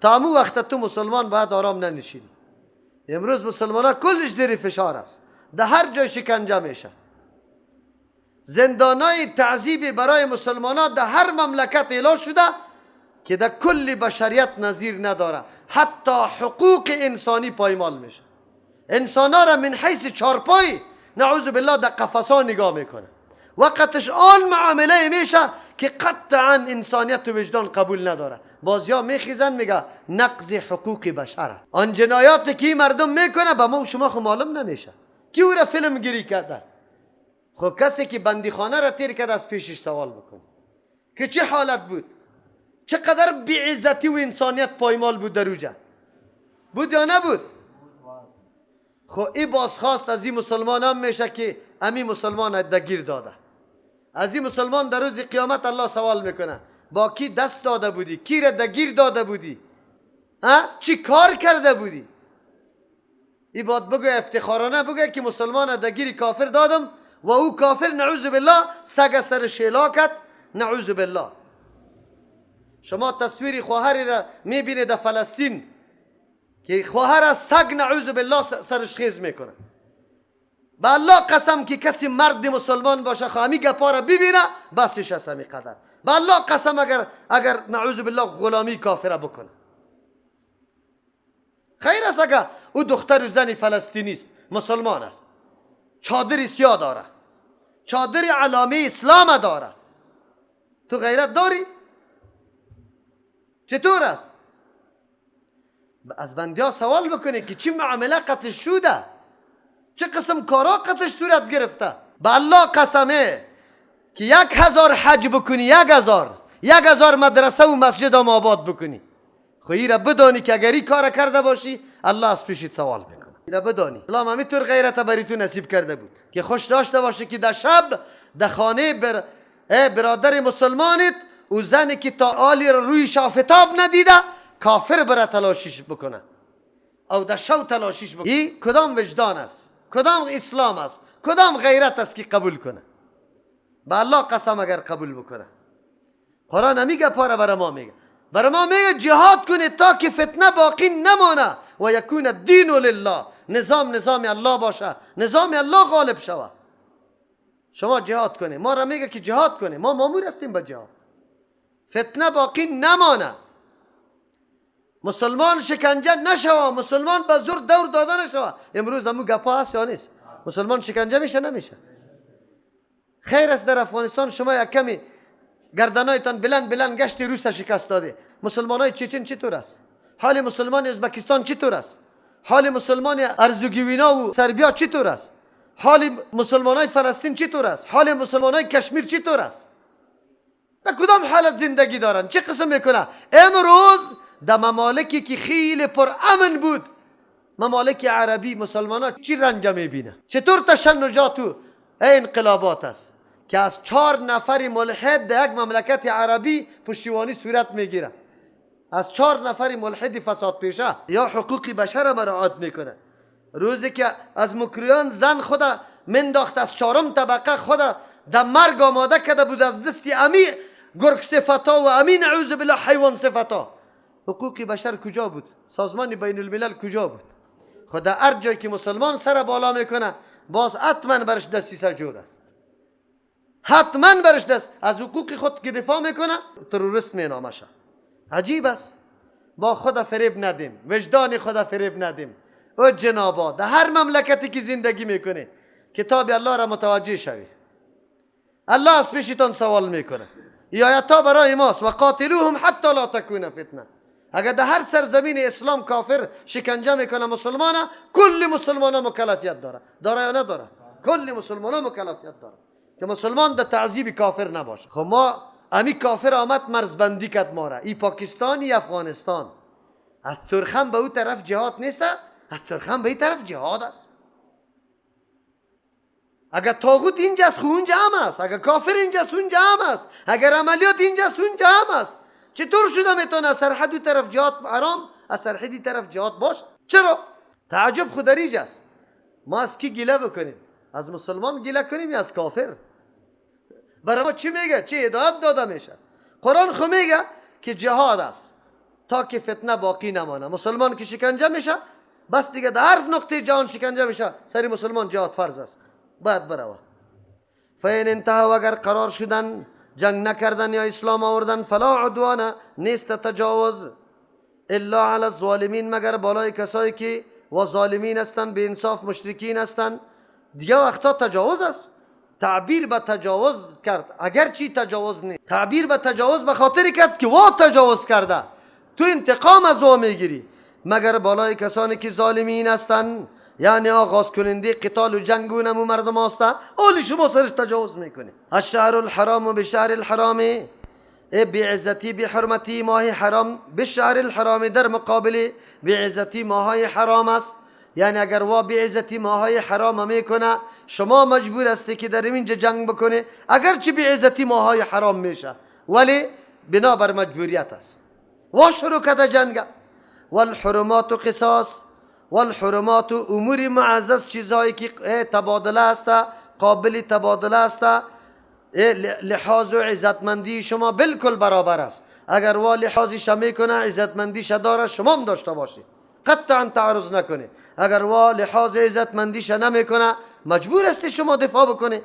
تا همون وقت تو مسلمان باید آرام ننشینی. امروز مسلمان ها کلش زیر فشار است، در هر جای شکنجه میشه. زندانای تعذیبی برای مسلمان ها در هر مملکت اعلان شده که در کل بشریت نظیر نداره. حتی حقوق انسانی پایمال میشه. انسان ها را من حیث چارپای نعوذ بالله در قفصا نگاه میکنه. وقتش آن معامله میشه که قطعا انسانیت و وجدان قبول نداره. بازیا میخیزن میگه نقض حقوق بشره. آن جنایاتی که مردم میکنه به ما و شما خو معلوم نمیشه. کی او را فیلم گیری کرده؟ خو کسی که بندیخانه را تیر کرده از پیشش سوال بکن که چه حالت بود، چقدر بی‌عزتی و انسانیت پایمال بود در اوجه. بود یا نبود؟ خو این بازخواست از این مسلمان هم میشه که امی مسلمان دگیر داده. از این مسلمان در روز قیامت الله سوال میکنه با کی دست داده بودی، کی را دگیر داده بودی، چی کار کرده بودی. این باید بگوی افتخارانه بگوی که مسلمان دگیر کافر دادم و او کافر نعوذ بالله سگ سر شیلا کرد نعوذ بالله. شما تصویر خواهری را میبینید در فلسطین که خواهر سگ نعوذ بالله سرش خیز میکنه. به الله قسم که کسی مرد مسلمان باشه خواهمی گپا را ببینه بسش است همی قدر. به الله قسم اگر نعوذ بالله غلامی کافره بکنه. خیر است اگر او دختر و زن فلسطینی است، مسلمان است، چادر سیاه داره، چادر علامه اسلام داره، تو غیرت داری؟ چطور است؟ از بندیا سوال بکنی که چی معامله قتل شده، چه قسم کارا قتلش صورت گرفته. به الله قسمه که 1000 حج بکنی، 1000 مدرسه و مسجد هم آباد بکنی، خو را بدانی که اگر این کار کرده باشی الله از پیشت سوال میکنه. را بدانی اسلام همینطور غیرت بری تو نصیب کرده بود که خوش داشته باشه که در شب در خانه برادر مسلمانت و زنی که تا آلی را روی شافتاب ندیده کافر بره تلاشیش بکنه او در شو تلاشیش بکنه. این کدام وجدان است؟ کدام اسلام است؟ کدام غیرت است که قبول کنه؟ به الله قسم اگر قبول بکنه. قرآن نمیگه پاره، برای ما میگه. برای ما میگه جهاد کنید تا که فتنه باقی نمانه و یکون الدین لله. نظام الله باشه، نظام الله غالب شوه. شما جهاد کنید. ما را میگه که جهاد کنید. ما مامور هستیم به جهاد. فتنه باقی نمانه. مسلمان شکنجه نشوه، مسلمان به زور دور داده نشوه. امروز همون گپا هست یا نیست؟ مسلمان شکنجه میشه نمیشه؟ خیر است در افغانستان شما یک کمی گردنایتان بلند گشت روس شکست داده. مسلمانای چچن چطور است؟ حال مسلمان ازبکستان چطور است؟ حال مسلمان ارزوگوینا و سربیا چطور است؟ حال مسلمانای فلسطین چطور است؟ حال مسلمانای کشمیر چطور است؟ در کدام حالت زندگی دارن؟ چه قسم میکنه؟ امروز در ممالکی که خیلی پر امن بود، ممالک عربی، مسلمانان چی رنج میبینه؟ چطور تشنجات و انقلابات است که از 4 نفر ملحد در یک مملکت عربی پشتیبانی صورت میگیره. از 4 نفر ملحد فساد پیشه یا حقوق بشر مراعات میکنه. روزی که از مکریان زن خدا منداخت از 4م طبقه خدا در مرگ آماده کرده بود از دستی امی گرگ صفتا و امی نعوذ بالله حیوان صفتا. حقوق بشر کجا بود؟ سازمان بین الملل کجا بود؟ خدا هر جایی که مسلمان سر بالا میکنه باز حتما برش دستیسه جور است. حتما برش دست از حقوق خود که دفاع میکنه تروریست مینامشه. عجیب است. با خدا فریب ندیم، وجدان خدا فریب ندیم. او جنابا در هر مملکتی که زندگی میکنه کتاب الله را متوجه شوی. الله از پیشتان سوال میکنه. این آیت ها برای ماست. و قاتلوهم حتی لا تکون فتنه. اگر در هر سرزمین اسلام کافر شکنجه میکنه مسلمانه، کل مسلمانه مکلفیت داره. داره یا نداره؟ کل مسلمانه مکلفیت داره که مسلمان در تعذیب کافر نباشه. خب ما امی کافر آمد مرزبندی کرد ما را. ای پاکستانی افغانستان از ترخم به اون طرف جهاد نیست، از ترخم به این طرف جهاد است. اگر طاغوت اینجاست خو اونجا هم است، اگر کافر اینجاست اونجا هم است، اگر عملیات اینجاست اونجا هم است. چطور شده میتونه از سرحد طرف جهاد حرام، از سرحدی طرف جهاد باشه؟ چرا؟ تعجب خودریج است. ما از کی گله بکنیم؟ از مسلمان گله کنیم یا از کافر؟ برای ما چی میگه؟ چه هدایت داده میشه؟ قرآن خو میگه که جهاد است تا که فتنه باقی نمانه. مسلمان که شکنجه میشه بس دیگه در هر نقطه جهان شکنجه میشه، سری مسلمان جهاد فرض است، باید بروه. فین انتهوا اگر قرار شدن جنگ نکردن یا اسلام آوردن فلا عدوانه نیست تجاوز الا علی الظالمین مگر بالای کسایی که و ظالمین هستند، به انصاف مشرکین هستند. دیگه وقتا تجاوز است. تعبیر به تجاوز کرد اگرچه تجاوز نیست، تعبیر به تجاوز به خاطر کرد که وا تجاوز کرده تو انتقام از او میگیری. مگر بالای کسانی که ظالمین هستند، یعنی آغاز کننده قتال و جنگ و نمو مردم هستند، اولی شما سرش تجاوز میکنی. الشهر الحرام بشهر الحرام بعزتی بحرمتی ماه حرام بشهر الحرام در مقابل بعزتی ماهای حرام است. یعنی اگر وا بعزتی ماهای حرام میکنه شما مجبور هستی که در اینجا جنگ بکنه، اگرچه بعزتی ماهای حرام میشه ولی بنابر مجبوریت است. و شروع کرده جنگ. والحرمات قصاص، والحرمات امور معزز چیزهایی که تبادله است، قابل تبادله است. لحاظ و عزتمندی شما بالکل برابر است. اگر وا لحاظش میکنه عزتمندیش داره شما هم داشته باشی، قطعا تعرض نکنه. اگر وا لحاظ عزتمندیش نمیکنه مجبور است شما دفاع بکنه.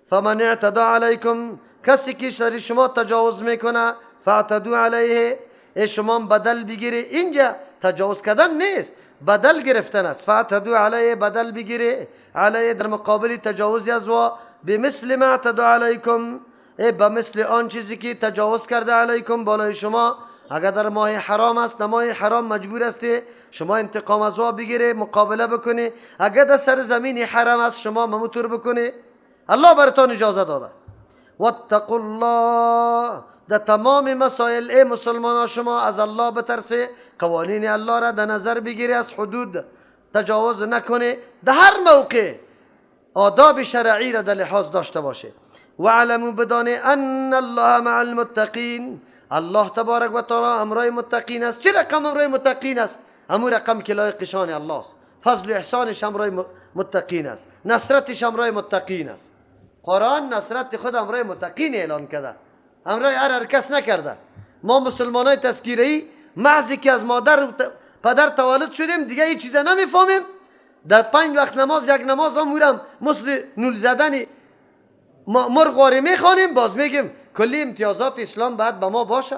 فمن اعتدى علیکم کسی که سر شما تجاوز میکنه فاعتدوا علیه شما بدل بگیره. اینجا تجاوز کردن نیست، بدل گرفتن است. فاعتدوا علیه بدل بگیره، علیه در مقابل تجاوزی از و بمثل ما اعتدى علیکم به مثل آن چیزی که تجاوز کرده علیکم بالای شما. اگر در ماه حرام است، در ماه حرام مجبور استی شما انتقام از او بگیره، مقابله بکنی. اگر در سر زمین حرام است شما ممتور بکنی. الله براتون اجازه داده. واتقوا الله در تمام مسائل ای مسلمان شما از الله بترسه، قوانین الله را در نظر بگیری، از حدود تجاوز نکنه، در هر موقع آداب شرعی را در لحاظ داشته باشه. و علمو بدانه ان الله مع المتقین الله تبارک و تعالی همراه متقین است. چه رقم همراه متقین است؟ همون رقم که لایق شان الله است. فضل و احسانش همراه متقین است، نصرتش همراه متقین است. قرآن نصرت خود همراه متقین اعلان کرده، همراه هر کس نکرده. ما مسلمانای تذکیری محضی که از مادر پدر تولد شدیم دیگه هیچ چیز نمیفهمیم. در 5 وقت نماز یک نماز هم میرم مثل نول زدن مرغواری میخوانیم، باز میگیم کلی امتیازات اسلام باید به ما باشه،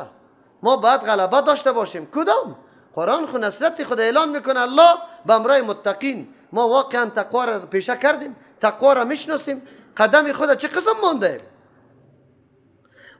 ما باید غلبه داشته باشیم. کدام؟ قرآن خود نصرت خود اعلان میکنه الله به همراه متقین. ما واقعا تقوا را پیشه کردیم، تقوا را میشناسیم، قدم خود چه قسم مانده.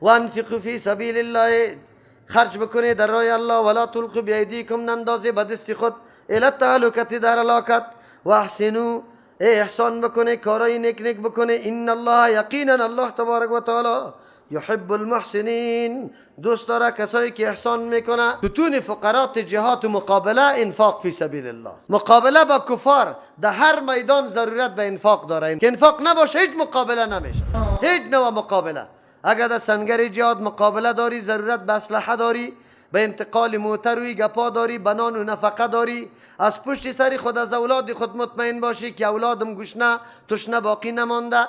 و انفقوا فی سبیل الله، خرج بکنه در راه الله. ولا تلقوا بایدیکم، نندازه به دست خود الی التهلکه، در هلاکت. و احسنوا، احسان بکنه، کارای نیک نیک بکنه. ان الله، یقینا الله تبارک و تعالی یحب المحسنین، دوست داره کسایی که احسان میکنه. ستون فقرات جهات و مقابله انفاق فی سبیل الله، مقابله با کفار در هر میدان ضرورت به انفاق داره. که انفاق نباشه هیچ مقابله نمیشه، هیچ نوع مقابله. اگر در سنگر جهاد مقابله داری، ضرورت به اسلحه داری، به انتقال موتروی گپا داری، بنان و نفقه داری، از پشت سری خود از اولاد خود مطمئن باشی که اولادم گشنه تشنه باقی نمانده.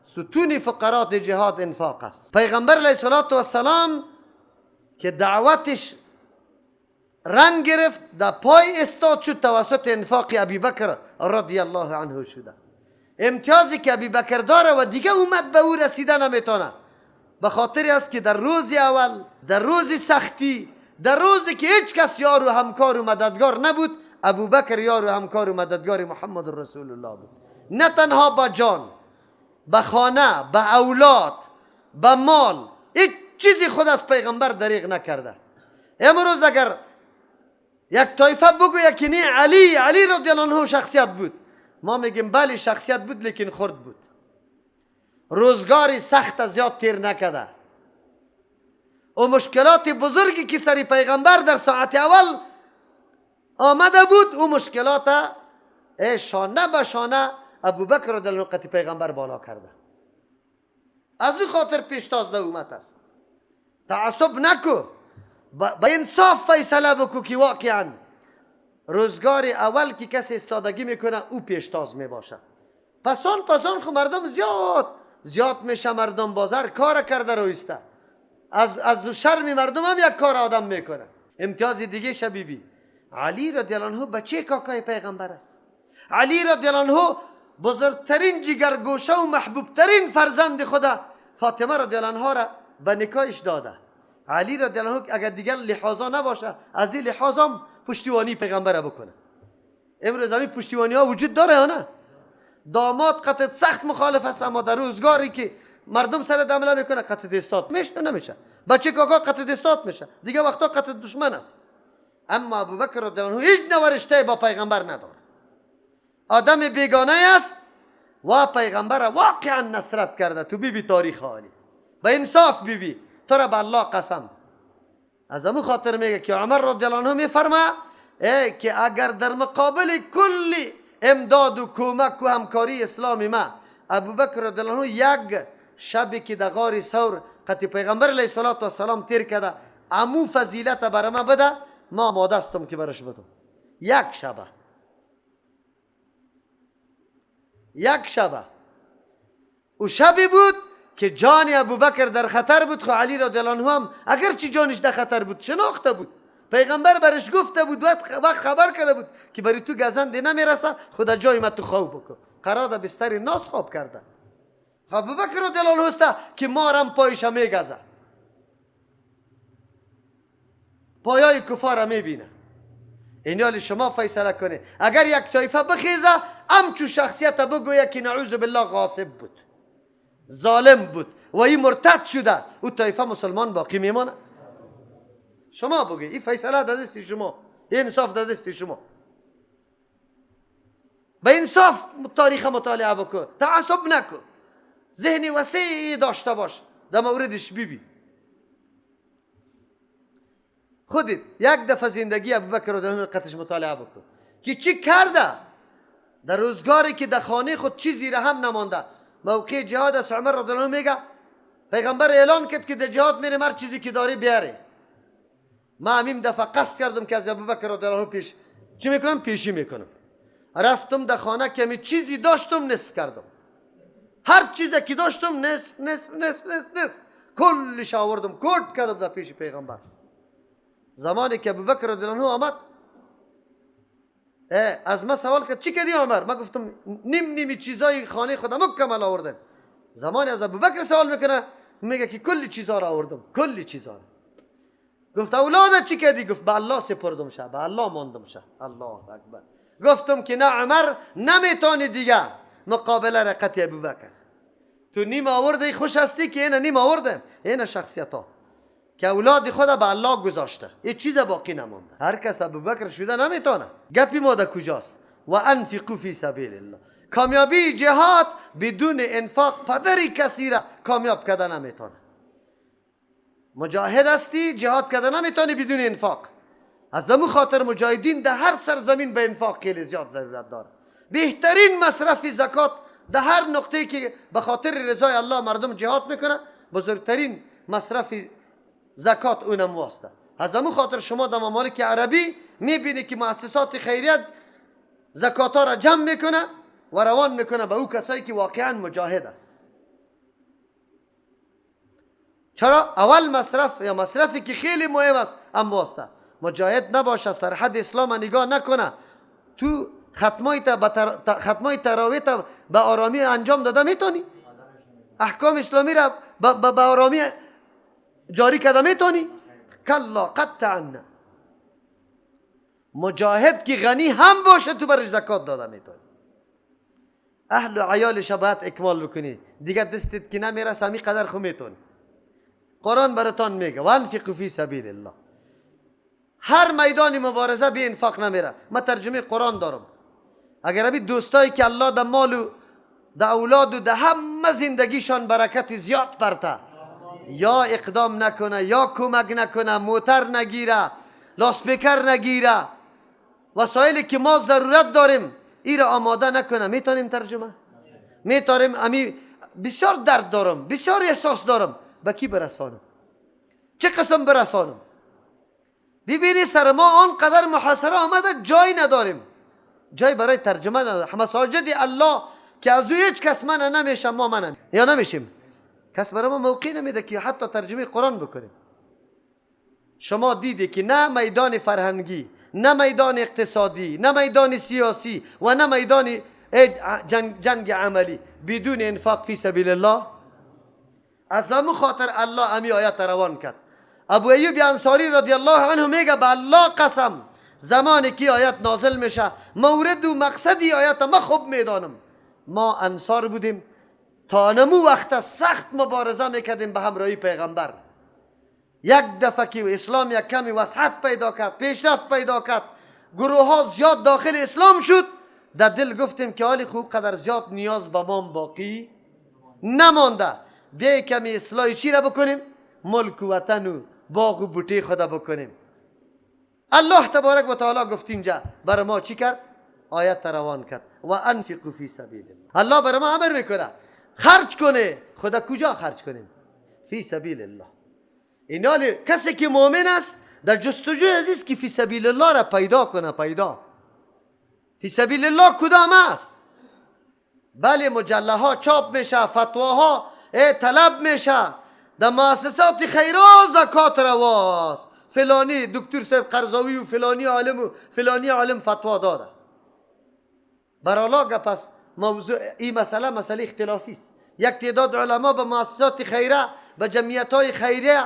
ستون فقرات جهاد انفاق است. پیغمبر علیه السلام که دعوتش رنگ گرفت، در پای استاد شد توسط انفاق ابی بکر رضی الله عنه شده. امتیازی که ابی بکر داره و دیگه امت به او رسیده نمیتونه، به خاطر است که در روز اول، در روز سختی، در روزی که هیچ کس یار و همکار و مددگار نبود، ابو بکر یار و همکار و مددگار محمد رسول الله بود. نه تنها با جان، به خانه، به اولاد، به مال، هیچ چیزی خود از پیغمبر دریغ نکرده. امروز اگر یک طایفه بگوید که نه علی رضی الله عنه شخصیت بود، ما میگیم بله شخصیت بود لیکن خرد بود، روزگاری سخت زیاد تیر نکرده. و مشکلات بزرگی که سری پیغمبر در ساعت اول آمده بود، او مشکلات شانه به شانه ابوبکر رضی الله عنه پیغمبر بالا کرده. از این خاطر پیشتاز در امت است. تعصب نکو، با انصاف فیصله بکو که واقعا روزگار اول که کسی استادگی میکنه او پیشتاز میباشه. پسان خو مردم زیاد میشه، مردم بازار کار کرده رویسته، از شرم مردم هم یک کار آدم میکنه. امتیاز دیگه شبیبی علی رضی الله عنه بچه کاکای پیغمبر است. علی رضی الله عنه بزرگترین جگرگوشه و محبوبترین فرزند خدا فاطمه رضی الله عنها را به نکاحش داده. علی رضی الله عنه اگر دیگر لحاظا نباشه، از این لحاظم پشتیبانی پیغمبر بکنه. امروز همین پشتیبانی ها وجود داره یا نه؟ داماد قطع سخت مخالف است، اما در روزگاری که مردم سر دمله میکنه قطع دستات میشه نمیشه، بچه کاکا قطع دستات میشه، دیگه وقتا قطع دشمن است. اما ابوبکر رضی الله عنه هیچ نوع رشته با پیغمبر نداره، آدم بیگانه است و پیغمبر واقعا نصرت کرده. تو بی تاریخ عالی به انصاف بی تو را به الله قسم. از همون خاطر میگه که عمر رضی الله عنه میفرمه که اگر در مقابل کلی امداد و کمک و همکاری اسلامی ما ابوبکر رضی الله عنه یک شبی که در غار ثور قطع پیغمبر علیه السلام تیر کرده، امو فضیلت برای ما بده، ما آماده استم که برش بدم. یک شبه او شبی بود که جان ابوبکر در خطر بود. خو علی رضی الله عنه هم اگرچه جانش در خطر بود شناخته بود، پیغمبر برش گفته بود، وقت خبر کرده بود که بری تو گزنده نمیرسه، خدا جای ما تو خواب بکن. قرار ده بستر ناس خواب کرده. ابوبکر رضی الله عنه است که مارم پایش میگزه، پایای کفار میبینه. این حال شما فیصله کنه. اگر یک طایفه بخیزه همچو شخصیت بگویه که نعوذ بالله غاصب بود، ظالم بود و این مرتد شده، او طایفه مسلمان باقی میمانه؟ شما بگی، این فیصله در دست شما، این انصاف در دست شما. به انصاف تاریخ مطالعه بکن، تعصب نکن، ذهن وسیع داشته باش، در موردش ببین. خودت یک دفعه زندگی ابوبکر رضی الله عنه قطعش مطالعه بکن که چی کرده در روزگاری که در خانه خود چیزی را هم نمانده. موقع جهاد از عمر رضی الله عنه میگه پیغمبر اعلان کرد که در جهاد میریم، هر چیزی که داری بیاره. ما همین دفعه قصد کردم که از ابوبکر رضی الله عنه پیش چی میکنم؟ پیشی میکنم. رفتم در خانه که می چیزی داشتم نصف کردم، هر چیزی که داشتم نصف کلش آوردم کٹ کردم در پیش پیغمبر. زمانی که ابوبکر رضی الله عنه آمد از ما سوال کرد چی کردی عمر؟ من گفتم نیم چیزای خانه خودم مکمل آوردم. زمانی از ابوبکر سوال میکنه میگه که کلی چیزا را آوردم، کلی چیزا را. گفت اولادت چی کردی؟ گفت به الله سپردم شه، به الله ماندم شه. الله اکبر. گفتم که نه عمر نمیتونی دیگه مقابله رقت ابوبکر. تو نیم آورده خوش هستی که اینا نیم آوردم. اینا شخصیت ها که اولاد خدا به الله گذاشته، هیچ چیز باقی نمونده. هر کس ابوبکر شده نمیتونه. گپی ما ده کجاست؟ و انفقوا فی سبیل الله. کامیابی جهاد بدون انفاق پدری کسی را کامیاب کرده نمیتونه. مجاهد هستی جهاد کرده نمیتونی بدون انفاق. از همون خاطر مجاهدین در هر سرزمین به انفاق خیلی زیاد ضرورت داره. بهترین مصرف زکات در هر نقطه‌ای که به خاطر رضای الله مردم جهاد میکنه، بزرگترین مصرف زکات اونم واسطه. از همون خاطر شما در ممالک عربی میبینی که مؤسسات خیریت زکات ها را جمع میکنه و روان میکنه به او کسایی که واقعا مجاهد است. چرا؟ اول مصرف یا مصرفی که خیلی مهم است اما واسطه. مجاهد نباشه، سرحد اسلام نگاه نکنه، تو ختمای تراویح به آرامی انجام داده میتونی؟ احکام اسلامی را به آرامی جاری کرده میتونی؟ کلا قطعا. مجاهد که غنی هم باشه تو برش زکات داده میتونی. اهل و عیالش باید اکمال بکنی، دیگه دستت که نمیرسه همی قدر خو میتونی. قرآن براتان میگه وانفقوا فی سبیل الله. هر میدان مبارزه بی انفاق نمیره. من ترجمه قرآن دارم. اگر ابی دوستایی که الله در مال و در اولاد و در همه زندگیشان برکت زیاد پرته، یا اقدام نکنه، یا کمک نکنه، موتر نگیره، لاسپیکر نگیره، وسایلی که ما ضرورت داریم ایره آماده نکنه، میتونیم ترجمه؟ میتونیم. امی بسیار درد دارم، بسیار احساس دارم، به کی برسانم؟ چه قسم برسانم؟ ببینی سر ما آنقدر محاصره آمده جای نداریم، جای برای ترجمه نداریم. مساجد الله که از او هیچ کس منع نمیشه، ما منع یا نمیشیم، کس برای ما موقع نمیده که حتی ترجمه قرآن بکنیم. شما دیدی که نه میدان فرهنگی، نه میدان اقتصادی، نه میدان سیاسی و نه میدان جنگ عملی بدون انفاق فی سبیل الله. از همون خاطر الله امی آیت روان کرد. ابو ایوب انصاری رضی الله عنه میگه به الله قسم زمانی که آیت نازل میشه مورد و مقصدی آیت ما خوب میدانم. ما انصار بودیم، تا نمو وقت سخت مبارزه میکردیم به همراهی پیغمبر. یک دفعه که اسلام یک کمی وسعت پیدا کرد، پیشرفت پیدا کرد، گروه ها زیاد داخل اسلام شد، در دل گفتیم که حالی خوب قدر زیاد نیاز به ما باقی نمانده، بیایی کمی اصلاحی چی را بکنیم؟ ملک و وطن و باغ و بوته خدا بکنیم. الله تبارک و تعالی گفت اینجا برای ما چی کرد؟ آیت روان کرد و انفقوا فی سبیل الله. الله برای ما امر میکنه خرج کنه. خدا کجا خرج کنیم؟ فی سبیل الله. اینال کسی که مؤمن است در جستجوی عزیز که فی سبیل الله را پیدا کنه. پیدا فی سبیل الله کدام است؟ بله مجله ها چاپ میشه، فتواها طلب میشه، در مؤسسات خیرات زکات رواست، فلانی دکتر صاحب قرضاوی و فلانی عالم فتوا داده. برالا پس موضوع این مسئله اختلافی است. یک تعداد علما به مؤسسات خیریه، به جمعیت های خیریه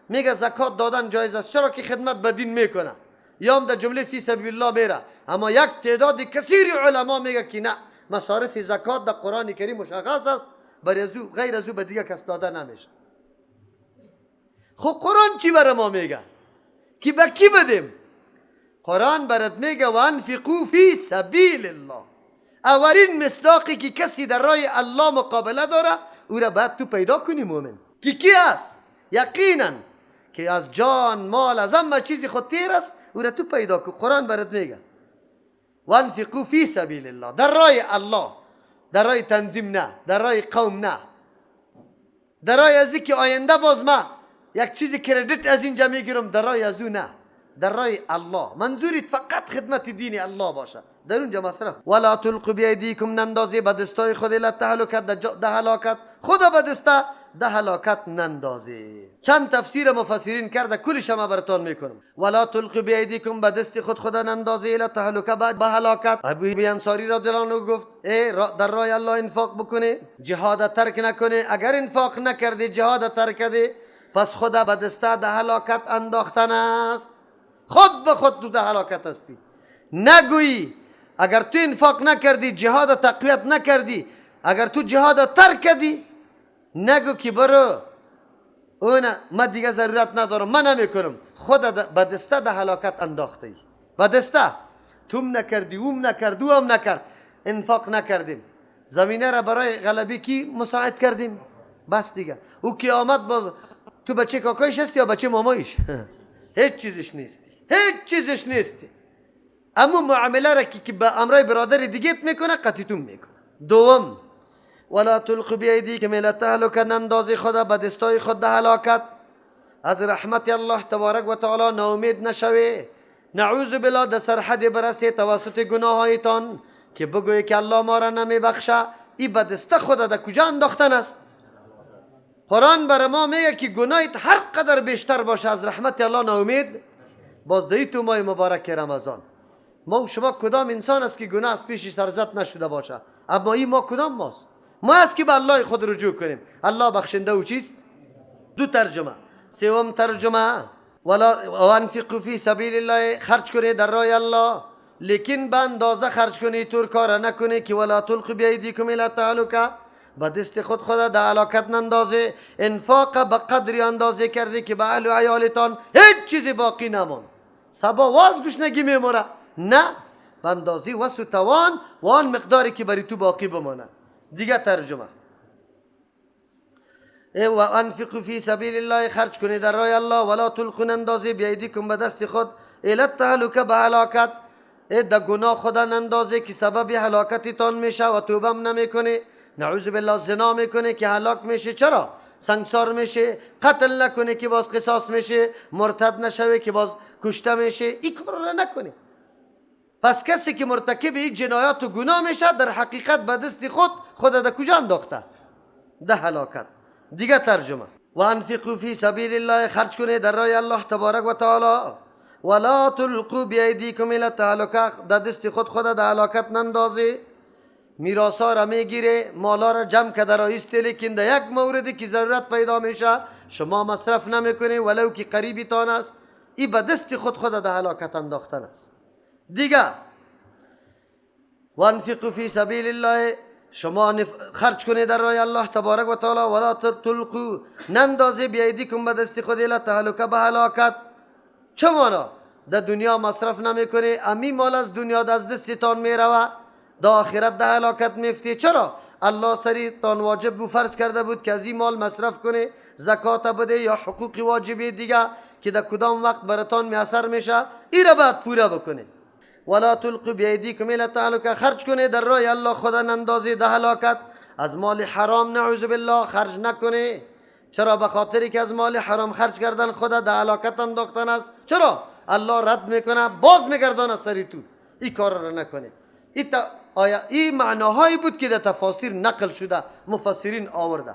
میگه زکات دادن جایز است، چرا که خدمت به دین میکنه یا هم در جمله فی سبیل الله میره. اما یک تعداد کثیر علما میگه که نه، مصارف زکات در قرآن کریم مشخص است، غیر از او به دیگه کس داده نمیشه. خب قرآن چی برای ما میگه که به کی بدیم؟ قرآن برات میگه وانفقوا فی سبیل الله. اولین مصداقی که کسی در راه الله مقابله داره او را باید تو پیدا کنی مؤمن. کی است؟ یقینا که از جان مال از همه چیزی خود تیر است، او را تو پیدا کن. قرآن برات میگه وانفقوا فی سبیل الله، در راه الله، در راه تنظیم نه، در راه قوم نه، درای ازی که آینده باز ما یک چیزی کردیت از اینجا میگیرم، درای از او نه، درای الله. منظوریت فقط خدمت دین الله باشه، در اونجا مصرف. ولا تلقوا بیدیکم، نندازی به دستای خود الی التهلکت، ده هلاکت. خدا به دسته ده هلاکت نندازی. چند تفسیر مفسرین کرده، کلش ما براتون میکنم. ولا تلقوا بیدیکم، به دست خود خدا نندازی الی التهلکت، به هلاکت. ابو انصاری رضی الله عنه گفت در راه الله انفاق بکنه، جهاد ترک نکنه. اگر انفاق نکردی، جهاد ترک کردی، پس خدا به دسته ده هلاکت انداختن است. خود به خود تو ده هلاکت هستی. نگویی اگر تو انفاق نکردی، جهاد تقویت نکردی، اگر تو جهاد ترک کردی، نگو که برو اون من دیگه ضرورت ندارم، من نمیکنم. خود به دسته ده هلاکت انداختی. به دسته توم نکردی، اوم نکرد، اوم نکرد، انفاق نکردیم، زمینه را برای غلبی کی مساعد کردیم، بس دیگه. او که آمد باز تو بچه کاکایش هستی یا بچه مامایش؟ هیچ چیزش نیستی، هیچ چیزش نیستی. اما معامله را که به امرای برادر دیگهت میکنه، قطیتون میکنه. دوم، ولا تلقوا بیدیکم الی التهلکه، نندازی خدا به دستای خود ده هلاکت. از رحمت الله تبارک و تعالی ناامید نشوی، نعوذ بالله در سرحد برسی توسط گناهایتان که بگویی که الله ما را نمیبخشه. این به دست خود در کجا انداختن است؟ قرآن بر ما میگه که گناهت هر قدر بیشتر باشه، از رحمت الله ناامید. باز دی تو ماه مبارک رمضان، ما و شما کدام انسان است که گناه از پیش سرزد نشده باشه؟ اما این ما کدام ماست؟ ما است که به الله خود رجوع کنیم. الله بخشنده و چیست؟ دو ترجمه. سوم ترجمه، وانفقوا فی سبیل الله، خرج کنید در راه الله، لیکن به اندازه خرج کنید، طور کار نکنید که ولا تلقوا بیدیکم الی التهلکه، به دست خود در هلاکت نندازه. انفاق به قدری اندازه کرده که به اهل و عیالتان هیچ چیزی باقی نماند. سبا واز گشنگی میموره؟ نه، به اندازه وس و توان و آن مقداری که بری تو باقی بمانه. دیگه ترجمه، و انفقوا فی سبیل الله، خرج کنید در راه الله، ولا تلقوا، نندازی بیدیکم، به دست خود الی التهلکه، به هلاکت. در گناه خدا نندازی که سبب هلاکتتان میشه و توبه هم نمیکنه. نعوذ بالله زنا میکنه که هلاک میشه، چرا؟ سنگسار میشه. قتل نکنه که باز قصاص میشه. مرتد نشوه که باز کشته میشه. این کار را نکنه. پس کسی که مرتکب این جنایات و گناه میشه، در حقیقت به دست خود در کجا انداخته؟ ده هلاکت. دیگه ترجمه، و انفقوا فی سبیل الله، خرج کنید در راه الله تبارک و تعالی، ولا تلقوا بیدیکم الی التهلکه، در دست خود در هلاکت نندازی. میراثا را میگیره، مالا را جمع کرده را ایسته، لیکن در یک موردی که ضرورت پیدا میشه شما مصرف نمیکنه، ولو که قریبی تان است. این به دست خود در هلاکت انداختن است. دیگه، وانفقوا فی سبیل الله، شما خرج کنید در راه الله تبارک و تعالی، ولا تلقوا، نندازی بیدیکم، به دست خود الی التهلکه، به هلاکت. چه معنا؟ در دنیا مصرف نمیکنه، امی مال از دنیا از دستتان میروه، در آخرت در هلاکت میفتی. چرا؟ الله سری تان واجب و فرض کرده بود که از این مال مصرف کنه، زکات بده یا حقوق واجبی دیگه که در کدام وقت براتان میسر میشه، این را باید پورا بکنه. ولا تلقوا بیدیکم الی التهلکه، خرج کنه در راه الله، خدا نندازی ده هلاکت. از مال حرام نعوذ بالله خرج نکنه. چرا؟ به خاطری که از مال حرام خرج کردن خدا در هلاکت انداختن است. چرا؟ الله رد میکنه، باز میگردانه سری تو. این کار را نکنه. این معناهایی بود که در تفاسیر نقل شده، مفسرین آورده.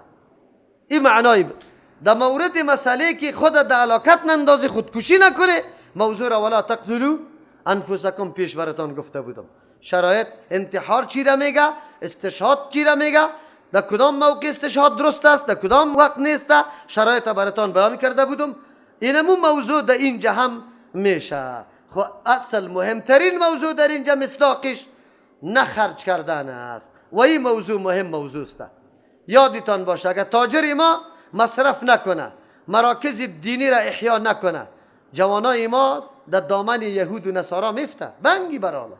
این معنایی بود. در مورد مسئله که خود در هلاکت نندازی، خودکشی نکنه، موضوع را ولا تقتلوا انفسکم پیش براتان گفته بودم. شرایط انتحار چی را میگه، استشهاد چی را میگه، در کدام موقع استشهاد درست است، در کدام وقت نیست، شرایط براتان بیان کرده بودم. اینمو موضوع در اینجا هم میشه. خب اصل مهمترین موضوع در اینجا مصداقش نخرج کردن است و این موضوع مهم موضوع است. یادتان باشه اگر تاجر ما مصرف نکنه، مراکز دینی را احیا نکنه، جوانای ما در دامن یهود و نصارا میفته، بنگی برالا.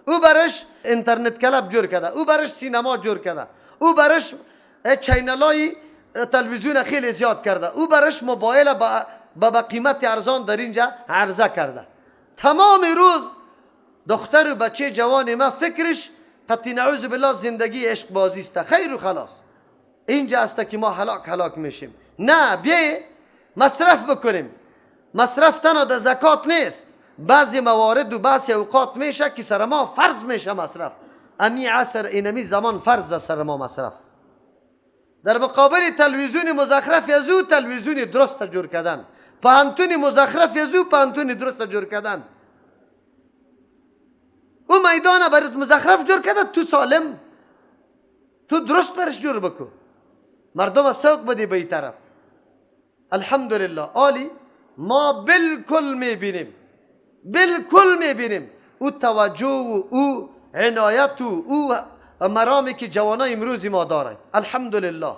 او برش اینترنت کلاب جور کرده، او برش سینما جور کرده، او برش چینلای تلویزیون خیلی زیاد کرده، او برش موبایل با قیمت ارزان در اینجا عرضه کرده. تمام روز دختر و بچه جوان ما فکرش قطعی نعوذ بالله زندگی عشق بازی است، خیر و خلاص. اینجا است که ما هلاک میشیم. نه، بیای مصرف بکنیم. مصرف تنها در زکات نیست، بعضی موارد و بعضی اوقات میشه که سر ما فرض میشه مصرف. امی عصر اینمی زمان فرض سر ما مصرف. در مقابل تلویزیون مزخرف یزو تلویزیون درست جور کردن، پانتون مزخرف یزو پانتون درست جور کردن. او میدان برات مزخرف جور کرده، تو سالم، تو درست برش جور بکو، مردم سوق بدی به این طرف. الحمدلله عالی، ما بالکل میبینیم او توجه و او عنایت و او مرامی که جوانای امروزی ما دارن. الحمدلله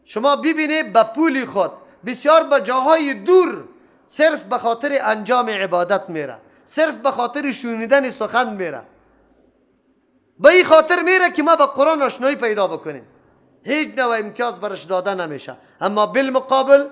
شما ببینید به پولی خود بسیار به جاهای دور صرف به خاطر انجام عبادت میره، صرف به خاطر شنیدن سخن میره، به این خاطر میره که ما با قرآن آشنایی پیدا بکنیم. هیچ نوع امتیاز برش داده نمیشه، اما بالمقابل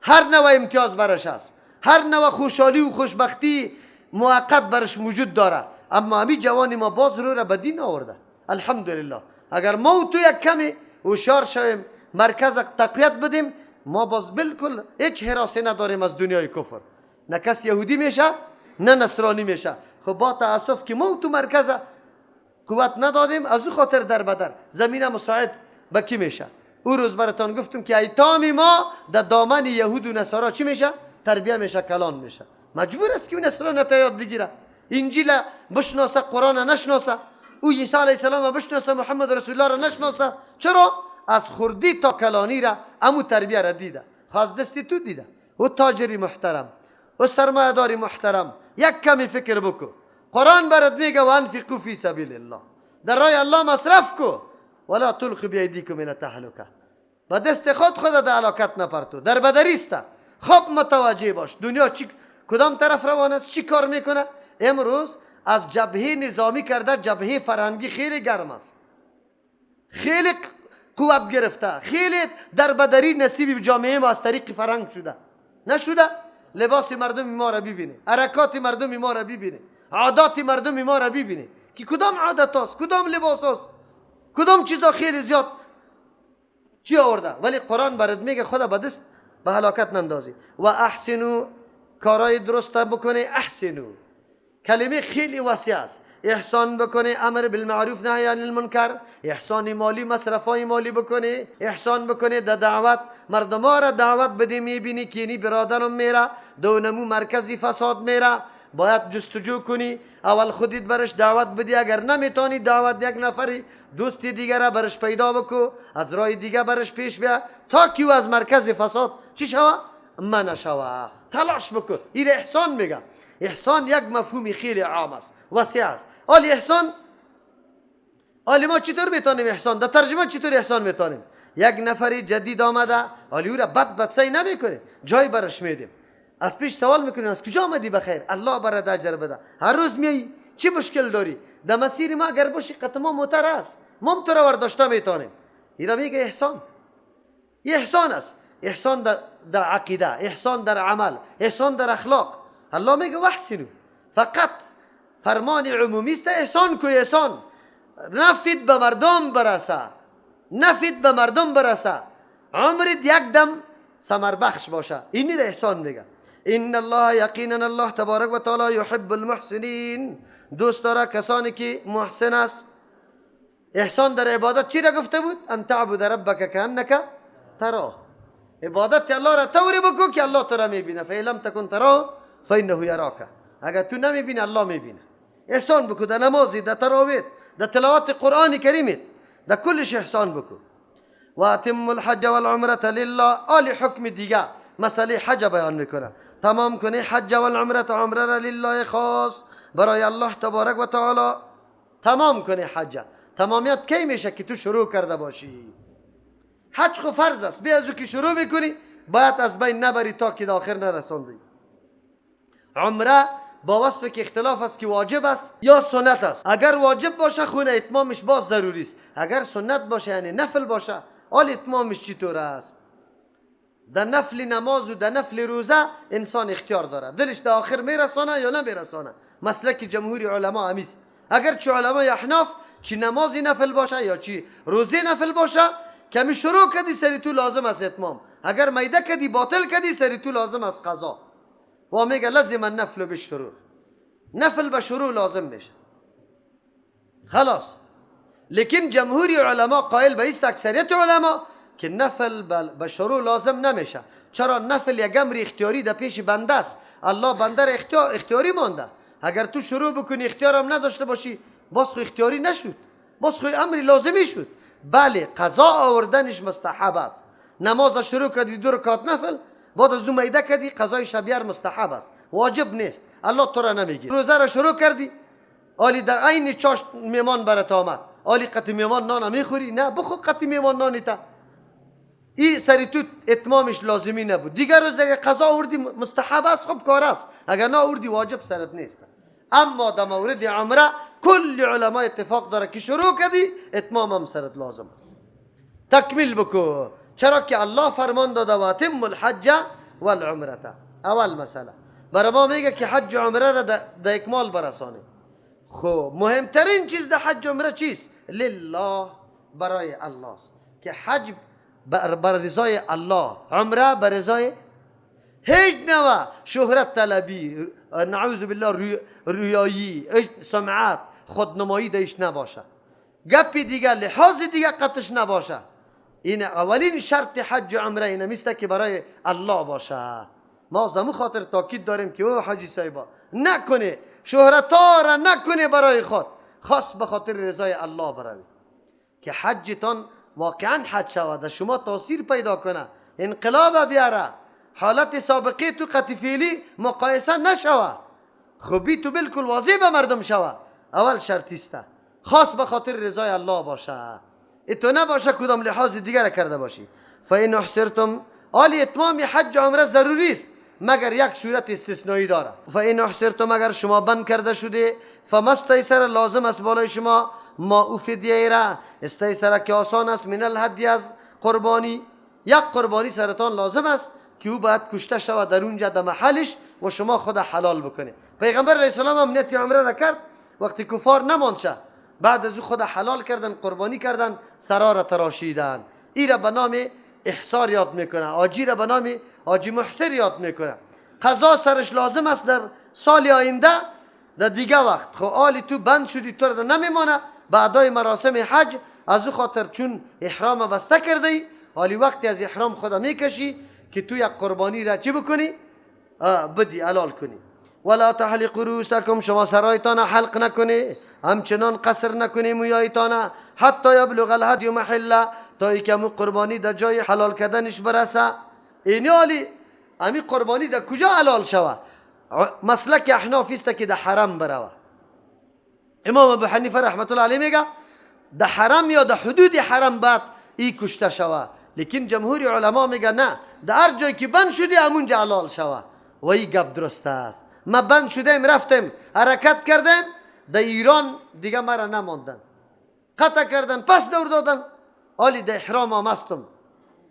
هر نوع امتیاز برش است، هر نوع خوشحالی و خوشبختی موقت برش موجود داره، اما همی جوانی ما باز رو را به دین آورده. الحمدلله اگر ما و تو یک کمی هوشیار شویم، مرکز تقویت بدیم، ما باز بالکل هیچ حراسی نداریم از دنیای کفر. نه کس یهودی میشه نه نصرانی میشه. خب با تاسف که ما و تو مرکز قوت ندادیم، از او خاطر در بدر زمین مساعد به کی میشه؟ او روز براتان گفتم که ایتام ما در دامن یهود و نصارا چی میشه؟ تربیه میشه، کلان میشه. مجبور است که اون نصرا نتایاد بگیره، انجیل بشناسه، قرآن نشناسه، او عیسی علیه السلام بشناسه، محمد رسول الله را نشناسه. چرا؟ از خردی تا کلانی را امو تربیه را دیده، خاص دستی تو دیده. و تاجری محترم و سرمایه‌داری محترم، یک کمی فکر بکو. قرآن برات میگه وانفقوا فی سبیل الله، در راه الله مصرف کو، ولا تلقوا بایدیکم من التهلکه، با دست خود در هلاکت نپرتو. در بدریست. خب متوجه باش دنیا کدام طرف روان است، چی کار میکنه. امروز از جبهه نظامی کرده جبهه فرهنگی خیلی گرم است، خیلی قوت گرفته، خیلی در بدری نصیب جامعه ما از طریق فرهنگ شده. نشده؟ لباس مردم ما را ببینه، حرکات مردم ما را ببینه، عادات مردم ما را ببینه که کدام عادت است، کدام لباس است، کدام چیزا خیلی زیاد چی آورده. ولی قرآن برات میگه خدا به دست به هلاکت نندازی. و احسنو، کارای درست بکنه. احسنو کلمه خیلی وسیع است. احسان بکنه، امر بالمعروف نهی عن المنکر، احسان مالی، مصرفای مالی بکنه، احسان بکنه در دعوت، مردم ها را دعوت بده. میبینی که اینی برادرم میره دونمو مرکزی فساد میره، باید جستجو کنی، اول خودت برش دعوت بدی، اگر نمیتونی دعوت یک نفری دوست دیگر برش پیدا بکو، از راه دیگه برش پیش بیا تا که او از مرکز فساد چی شوه؟ من شوه. تلاش بکو. این احسان میگم. احسان یک مفهومی خیلی عام است، وسیع است. آلی احسان، آلی ما چطور میتونیم احسان در ترجمه چطور احسان میتونیم؟ یک نفری جدید آمده، آلی او را بد سعی نمیکنه، جای برش میدیم، از پیش سوال میکنیم از کجا آمدی بخیر، الله برات اجر بده، هر روز میایی، چی مشکل داری؟ در مسیر ما اگر باشی قطما موتر است، ما تو را ورداشته میتونیم. اینا میگه احسان. یه احسان است. احسان در عقیده، احسان در عمل، احسان در اخلاق. الله میگه واحسنوا، فقط فرمان عمومی است. احسان کو، احسان نفید به مردم برسه، نفید به مردم برسه، عمرت یک دم ثمر بخش باشه. اینی را احسان میگه. ان الله، یقینا الله تبارک و تعالی یحب المحسنین، دوست داره کسانی که محسن است. احسان در عبادت چی را گفته بود؟ ان تعبد ربک کانک تراه. عبادت الله را طوری بکو که الله تو را میبینه. فإن لم تکن تراه فإنه یراک. اگر تو نمیبینی الله میبینه. احسان بکو در نمازی، در تراویح، در تلاوت قرآن کریمت، در کلش احسان بکو. و اتم الحج والعمره لله. آلی حکم دیگه مسئله حج بیان میکنه. تمام کنی حج والعمره، عمره را لله خاص برای الله تبارک و تعالی تمام کنی. حج تمامیت کی میشه؟ که تو شروع کرده باشی. حج خو فرض است، بیا از که شروع میکنی باید از بین نبری تا که آخر نرساندی. عمره با وصف که اختلاف است که واجب است یا سنت است. اگر واجب باشه خونه اتمامش باز ضروری است، اگر سنت باشه یعنی نفل باشه، آل اتمامش چطور است؟ در نفل نماز و در نفل روزه انسان اختیار داره، دلش در آخر میرسانه یا نمیرسانه. مسلک جمهوری علما همیست. اگر چه علمای احناف چی نمازی نفل باشه یا چی روزی نفل باشه، کمی شروع کردی سری تو لازم است اتمام. اگر میده کردی باطل کردی سری تو لازم است قضا. و میگه لازم النفل بالشروع، نفل به شروع لازم میشه خلاص. لیکن جمهوری علما قائل به است، اکثریت علما، که نفل به شروع لازم نمیشه. چرا؟ نفل یک امر اختیاری در پیش بنده است. الله بنده را اختیاری مانده. اگر تو شروع بکنی اختیارم نداشته باشی باز خو اختیاری نشد، باز خو امری لازمی شد. بله قضا آوردنش مستحب است. نماز شروع کردی 2 رکعت نفل، بعد از 2 میده کردی قضای شبیار مستحب است، واجب نیست، الله تو را نمیگیره. روزه را شروع کردی، آلی در عین چاشت میمان برات آمد، آلی قطع میمان نان میخوری؟ نه، بخو قطع میمان نانیتا، این سری تو اتمامش لازمی نبود. دیگر روز اگه قضا آوردی مستحب است، خب کار است، اگر نه آوردی واجب سرت نیست. اما در مورد عمره کل علما اتفاق داره که شروع کردی اتمام هم سرت لازم است، تکمیل بکو. چرا که الله فرمان داده و اتم الحج والعمره. اول مسئله برای ما میگه که حج و عمره را در اکمال برسانیم. خب مهمترین چیز در حج و عمره چیست؟ لله، برای الله است. که حج بر رضای الله، عمره بر رضای هیچ نوع شهرت طلبی، نعوذ بالله ریایی، سمعت، خودنمایی دیش نباشه، گپی دیگه، لحاظ دیگه قطش نباشه. این اولین شرط حج و عمره اینه میسته که برای الله باشه. ما زمو خاطر تاکید داریم که او حاجی صاحبا نکنه شهرتا را نکنه برای خود، خاص به خاطر رضای الله بروی که حجتان واقعا حج شود، شما تاثیر پیدا کنه، انقلاب بیاره، حالت سابقه تو قطع فعلی مقایسه نشوه، خوبی تو بالکل واضح به مردم شوه. اول شرطیست خاص به خاطر رضای الله باشه، اتو نباشه کدام لحاظ دیگر کرده باشی. فإن احصرتم، آلی اتمام حج و عمره ضروری است مگر یک صورت استثنایی داره. فإن احصرتم، اگر شما بند کرده شده، فمستیسر، لازم است بالای شما، ما او فدیه را، استیسر که آسان است، من الهدی، از قربانی. یک قربانی سرتان لازم است که او باید کشته شود در اونجا در محلش و شما خود حلال بکنه. پیغمبر علیه السلام هم نیت عمره را کرد، وقتی کفار نمانشه بعد از او خود حلال کردن، قربانی کردن، سرا را تراشیدن. این را به نام احصار یاد میکنه، حاجی را به نام حاجی محصر یاد میکنه. قضا سرش لازم است در سال آینده در دیگه وقت. خب آلی تو بند شدی تو را نمیمانه بعدای مراسم حج، از او خاطر چون احرام بسته کردی، آلی وقتی از احرام خدا میکشی که تو یک قربانی را چی بکنی؟ بدی، حلال کنی. ولا تحلقوا رؤوسکم، شما سرایتان حلق نکنی، همچنان قصر نکنی مویایتان، حتی یبلغ الهدی محله، تا ای که قربانی در جای حلال کردنش برسه. این آلی امی قربانی در کجا حلال شوه؟ مسلک احناف است که در حرم بروه. امام ابو حنیفه رحمت الله علیه میگه در حرم یا در حدود حرم بعد ای کشته شوه، لیکن جمهوری علما میگه نه، در هر جایی که بند شدی همونجا حلال شوه. و این گپ درست است. ما بند شدیم رفتیم حرکت کردیم در ایران دیگه مرا نماندن، قطع کردن، پس دور دادن، آلی در احرام هم هستم،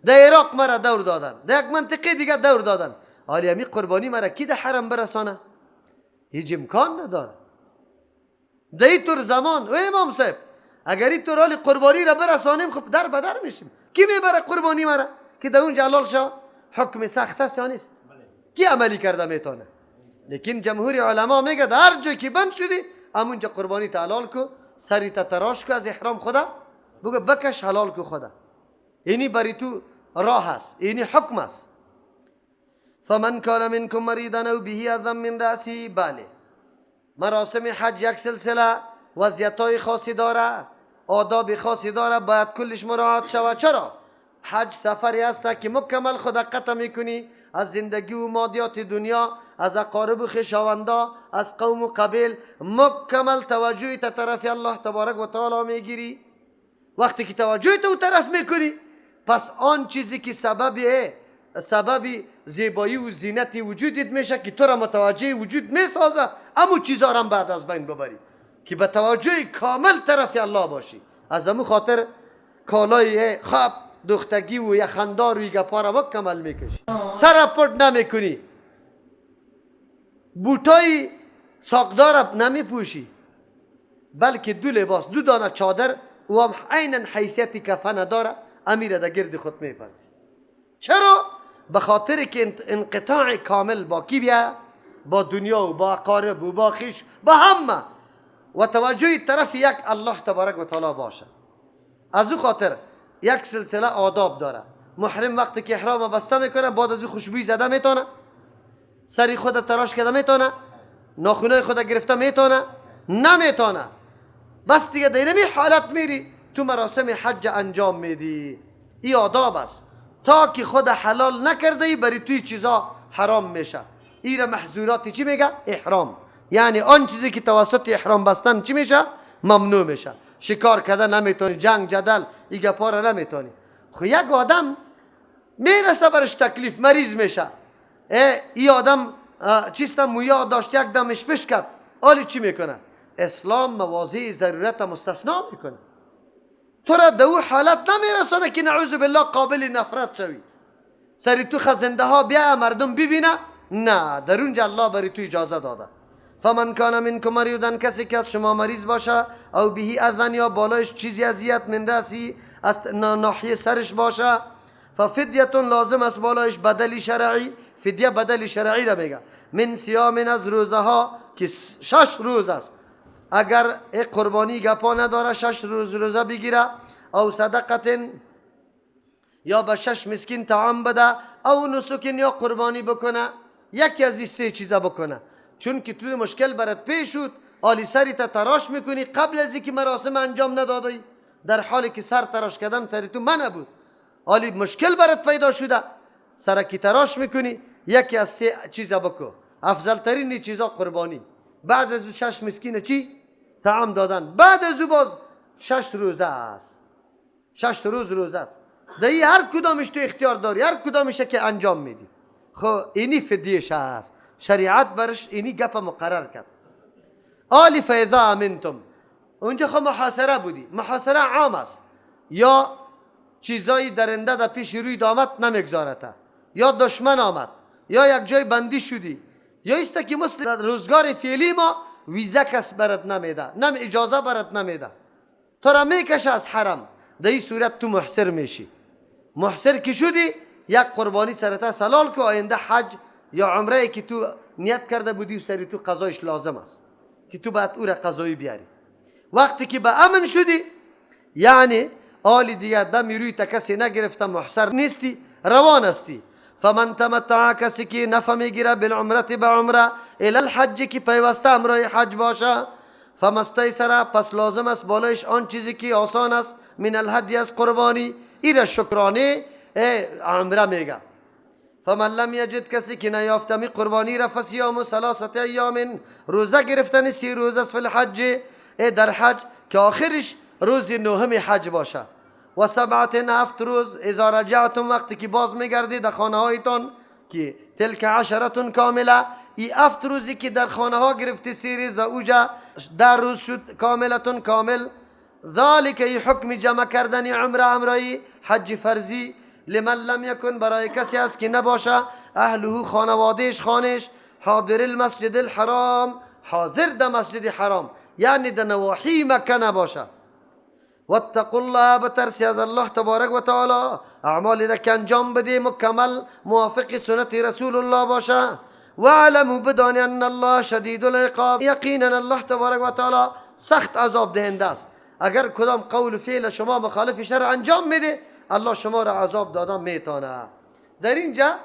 در عراق مرا دور دادن، در یک منطقه دیگه دور دادن، آلی همی قربانی مرا کی در حرم برسانه؟ هیچ امکان نداره. در این طور زمان و امام صاحب اگر این طور آلی قربانی را برسانیم خب در بدر میشیم. کی میبره قربانی مرا که در اونجا حلال شد؟ حکم سخت است یا نیست؟ کی عملی کرده میتونه؟ لیکن جمهوری علما میگه در هر جایی که بند شدی همونجا قربانی تا حلال کو، سری تا تراش کو، از احرام خدا بگو بکش حلال کو خدا. اینی بری تو راه است، اینی حکم است. فمن کان منکم مریضا او به اذى من رأسی، بله مراسم حج یک سلسله وضعیت‌های خاصی داره، آداب خاصی داره، باید کلش مراعات شود. چرا؟ حج سفری است که مکمل خود قطع میکنی از زندگی و مادیات دنیا، از اقارب و خویشاوندا، از قوم و قبیل، مکمل توجه تا طرف الله تبارک و تعالی میگیری. وقتی که توجه تا طرف میکنی پس آن چیزی که سبب زیبایی و زینتی وجودت میشه که تو را متوجه وجود میسازه، امو چیزا را بعد از بین ببری که به توجه کامل طرف الله باشی. از امو خاطر کالای خواب دختگی و یخندار و گپا را مکمل میکشی، سر پرد نمیکنی، بوتای ساقدار نمیپوشی، بلکه 2 لباس 2 دانه چادر و هم عیناً حیثیت کفن داره، امیر در گرد خود میپردی. چرا؟ به خاطر که انقطاع کامل با کی بیا؟ با دنیا و با اقارب و با خویش، با همه، و توجه طرف یک الله تبارک و تعالی باشه. از او خاطر یک سلسله آداب داره. محرم وقتی که احرام بسته میکنه بعد از او خوشبویی زده میتونه، سری خود تراش کرده میتونه، ناخونای خود گرفته میتونه؟ نمیتونه. بس دیگه در این حالت میری تو مراسم حج انجام میدی. این آداب است. تا که خود حلال نکرده ای بری توی چیزا حرام میشه. این محظوراتی چی میگه؟ احرام. یعنی آن چیزی که توسط احرام بستن چی میشه؟ ممنوع میشه. شکار کردن نمیتونی، جنگ جدل این گپا را نمیتونی. خو یک آدم میرسه برش تکلیف، مریض میشه، این آدم چیست مویا داشت یک دمش پیش کرد، حالی چی میکنه؟ اسلام مواضع ضرورت مستثنا میکنه. تو را در او حالت نمیرسونه که نعوذ بالله قابل نفرت شوی، سری تو خزنده ها بیا مردم ببینه. نه، در اونجا الله بری تو اجازه داده. فمن کان منکم مریضا، کسی که از شما مریض باشه، او بهی اذن، یا بالایش چیزی اذیت من رأسی، از ناحیه سرش باشه، ففدیه لازم است بالایش بدلی شرعی. فدیه بدلی شرعی را میگه. من صیام، از روزه ها که 6 روز است، اگر قربانی گپا نداره 6 روز روزه بگیره، او صدقت، یا به 6 مسکین طعام بده، او نسکین، یا قربانی بکنه. یکی از این 3 چیزا بکنه. چون که تو مشکل برات پیش شد، آلی سری تا تراش میکنی قبل از اینکه مراسم انجام ندادی، در حالی که سر تراش کردن سری تو من بود، آلی مشکل برات پیدا شده، سرکی تراش میکنی. یکی از 3 چیزا بکن. افضل ترین چیزا قربانی، بعد از 6 مسکین چی؟ طعام دادن، بعد از باز 6 روزه است. 6 روز روزه است. دایی هر کدامش تو اختیار داری، هر کدامش که انجام میدی. خب اینی فدیش هست. شریعت برش اینی گپ مقرر کرد. آلی فاذا امنتم، اونجا خب محاصره بودی. محاصره عام است، یا چیزایی درنده در پیش روی دامت نمیگذارته، یا دشمن آمد، یا یک جای بندی شدی، یا است که مثل روزگار فعلی ما ویزا کس برات نمیده، نم اجازه برات نمیده، تو را میکشه از حرم. در این صورت تو محصر میشی. محصر که شدی، یک قربانی سرتا سلال که آینده حج یا عمره که تو نیت کرده بودی و سری تو قضایش لازم است که تو باید او را قضایی بیاری. وقتی که به امن شدی، یعنی آلی دیگه دمی روی تا کسی نگرفته، محصر نیستی، روان استی. فمن تمتع، کسی که نفع میگیره بالعمره به عمره، الی الحج، که پیوسته امرای حج باشه، فمستیسر، پس لازم است بالایش آن چیزی که آسان است، من الهدی، از قربانی. این شکرانه عمره میگه. فمن لم یجد، کسی که نیافتمی قربانی را، فصیام 3 ایام، روزه گرفتن 3 روز است، فی الحج، در حج، که آخرش روز 9 حج باشه، و 7 روز اذا رجعتم، وقتی که باز میگردید در خانه هایتان، که تلک 10 کامله، ای 7 روزی که در خانه ها گرفتی 3 روز، اوجا 10 روز شد کاملتون کامل. ذالک، ای حکم جمع کردن عمره، امرای حج فرضی، لمن لم یکن، برای کسی است که نباشه اهله، خانوادهش، خانش، حاضر المسجد الحرام، حاضر در مسجد حرام، یعنی در نواحی مکه نباشه. واتقوا الله، بترسی از الله تبارک و تعالی، اعمالی را که انجام بده مکمل موافق سنت رسول الله باشه. واعلموا، بدانی ان الله شدید العقاب، یقینا الله تبارک و تعالی سخت عذاب دهنده است. اگر کدام قول و فعل شما مخالف شرع انجام میده، الله شما را عذاب دادن میتونه. در اینجا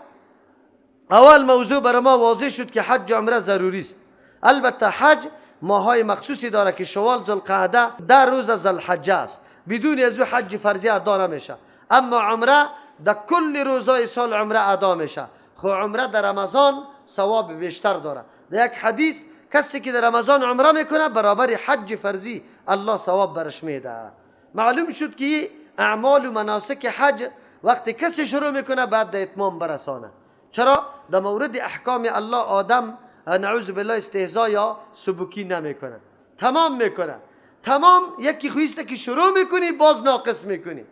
اول موضوع برای ما واضح شد که حج و عمره ضروری است. البته حج ماهای مخصوصی داره که شوال، ذوالقعده، 10 روز از ذوالحجه است، بدون از او حج فرضی ادا نمیشه. اما عمره در کل روزای سال عمره ادا میشه. خو عمره در رمضان ثواب بیشتر داره. در یک حدیث کسی که در رمضان عمره میکنه برابر حج فرضی الله ثواب برش میده. معلوم شد که اعمال و مناسک حج وقتی کسی شروع میکنه بعد در اتمام برسانه. چرا؟ در مورد احکام الله آدم نعوذ بالله استهزا یا سبکی نمیکنه، تمام میکنه. تمام یکی خویسته که شروع میکنی باز ناقص میکنی.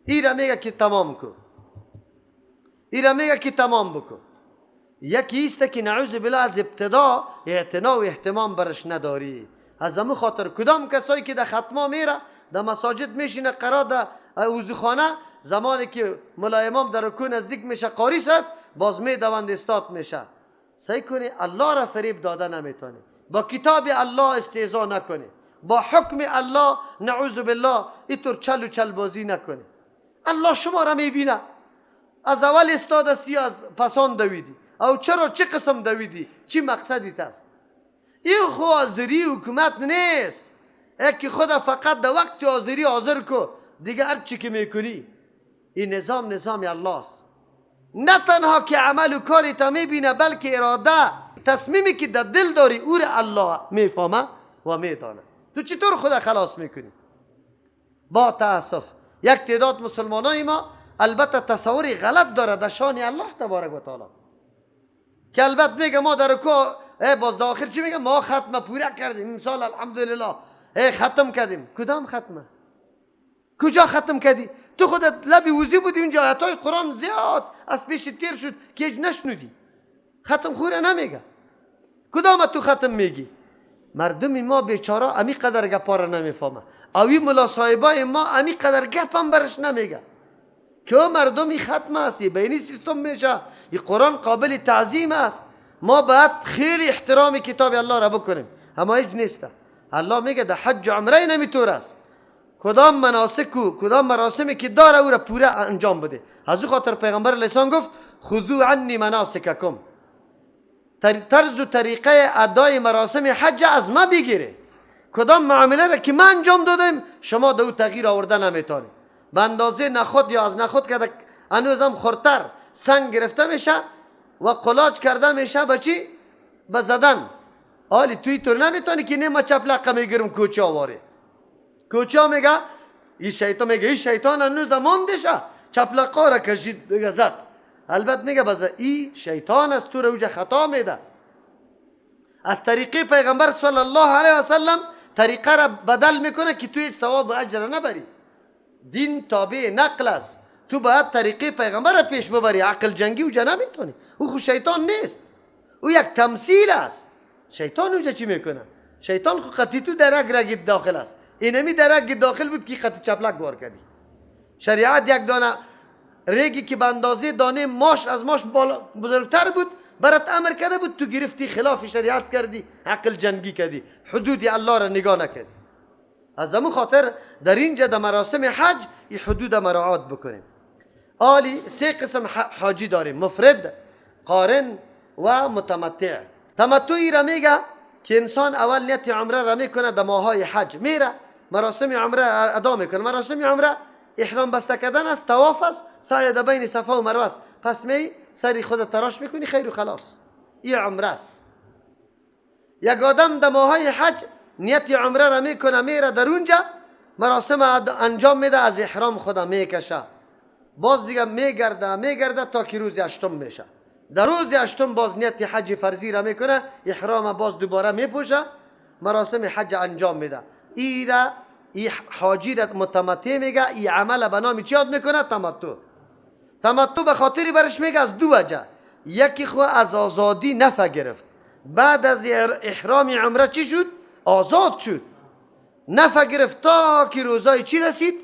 ایرا میگه که تمام کن، ایرا میگه که تمام بکن. یکی ایسته که نعوذ بالله از ابتدا اعتنا و اهتمام برش نداری، از همون خاطر کدام کسایی که در ختما میره در مساجد میشینه قرار در وضوخانه، زمانی که ملا امام در رکوع نزدیک میشه قاری صاحب باز میدوند استاد میشه. سعی کنی الله را فریب داده نمیتونی، با کتاب الله استهزا نکنی، با حکم الله نعوذ بالله اینطور چل و چل بازی نکنی. الله شما را میبینه. از اول استاد هستی از پسان دویدی، او چرا چه قسم دویدی، چی مقصدیت است؟ این خو حاضری حکومت نیست. یکی خدا فقط در وقت حاضری حاضر کو، دیگه هر چی که میکنی این نظام الله است. نه تنها که عمل و کاری تا میبینه بلکه اراده تصمیمی که در دل داری او را الله میفهمه و میدانه. تو چطور خدا خلاص میکنی؟ با تاسف یک تعداد مسلمانای ما البته تصوری غلط داره در شان الله تبارک و تعالی، که البته میگه ما در رکوع باز در آخر چی میگه؟ ما ختم پوره کردیم مثال الحمدلله ختم کردیم. کدام ختمه؟ کجا ختم کردی؟ تو خودت لبی وزی بودی اونجا آیاتای قرآن زیاد از پیش تیر شد که هیچ نشنودی. ختم خوره نمیگه. کدام تو ختم میگی؟ مردم ما بیچاره امی قدر گپا را نمیفهمه، اوی ملا صاحبای ما امی قدر گپ هم برش نمیگه که مردمی ختم هستی به این سیستم میشه. این قرآن قابل تعظیم است، ما باید خیلی احترام کتاب الله را بکنیم. اما هیچ نیسته. الله میگه در حج و عمره نمیطور است، کدام مناسک و کدام مراسمی که داره او را پوره انجام بده. از او خاطر پیغمبر علیه السلام گفت خذوا عنی مناسککم، طرز و طریقه ادای مراسم حج از ما بگیره. کدام معامله را که ما انجام دادیم شما در او تغییر آورده نمیتونی. به اندازه نخود یا از نخود که هنوز هم خورتر سنگ گرفته میشه و قلاج کرده میشه به چی؟ به زدن. حالی توی طور نمیتونی که نه ما چپلقه میگیرم کوچه آواره. کوچه میگه این شیطان، میگه این شیطان هنوز ماندشه چپلقه را کشید بگه زد. البته میگه بذار این شیطان است تو رو اوجه خطا میده. از طریقه پیغمبر صلی الله علیه و سلم طریقه را بدل میکنه که تو هیچ ثواب و اجر نبری. دین تابع نقل است، تو باید طریقه پیغمبر را پیش ببری. عقل جنگی اوجه نمیتونی. او خود شیطان نیست، او یک تمثیل است. شیطان اوجه چی میکنه؟ شیطان خود خطی تو در رگ داخل است. اینمی در رگ داخل بود که خطی چپلک وار کردی. شریعت یک دانه ریگی که به اندازه دانه ماش از ماش بزرگتر بود برات امر کرده بود، تو گرفتی خلاف شریعت کردی، عقل جنگی کردی، حدود الله را نگاه نکردی. از همون خاطر در اینجا در مراسم حج این حدود مراعات بکنیم. آلی سه قسم حاجی داریم: مفرد، قارن و متمتع. تمتعی را میگه که انسان اول نیت عمره را میکنه، در ماهای حج میره مراسم عمره ادا میکنه. مراسم عمره احرام بسته کردن است، طواف است، سعی در بین صفا و مروه است. پس می سری خودت تراش میکنی، خیر و خلاص. این عمره است. یک آدم در ماهای حج نیت عمره را میکنه، میره در اونجا مراسم انجام میده، از احرام خدا میکشه، باز دیگه میگرده تا که روز هشتم میشه. در روز هشتم باز نیت حج فرضی را میکنه، احرام باز دوباره میپوشه، مراسم حج انجام میده. این حاجی را متمتع میگه. این عمل به نام چی یاد میکنه؟ تمتع. تمتع به خاطری برش میگه از دو وجه. یکی خو از آزادی نفع گرفت، بعد از احرام عمره چی شد؟ آزاد شد، نفع گرفت تا که روزای چی رسید؟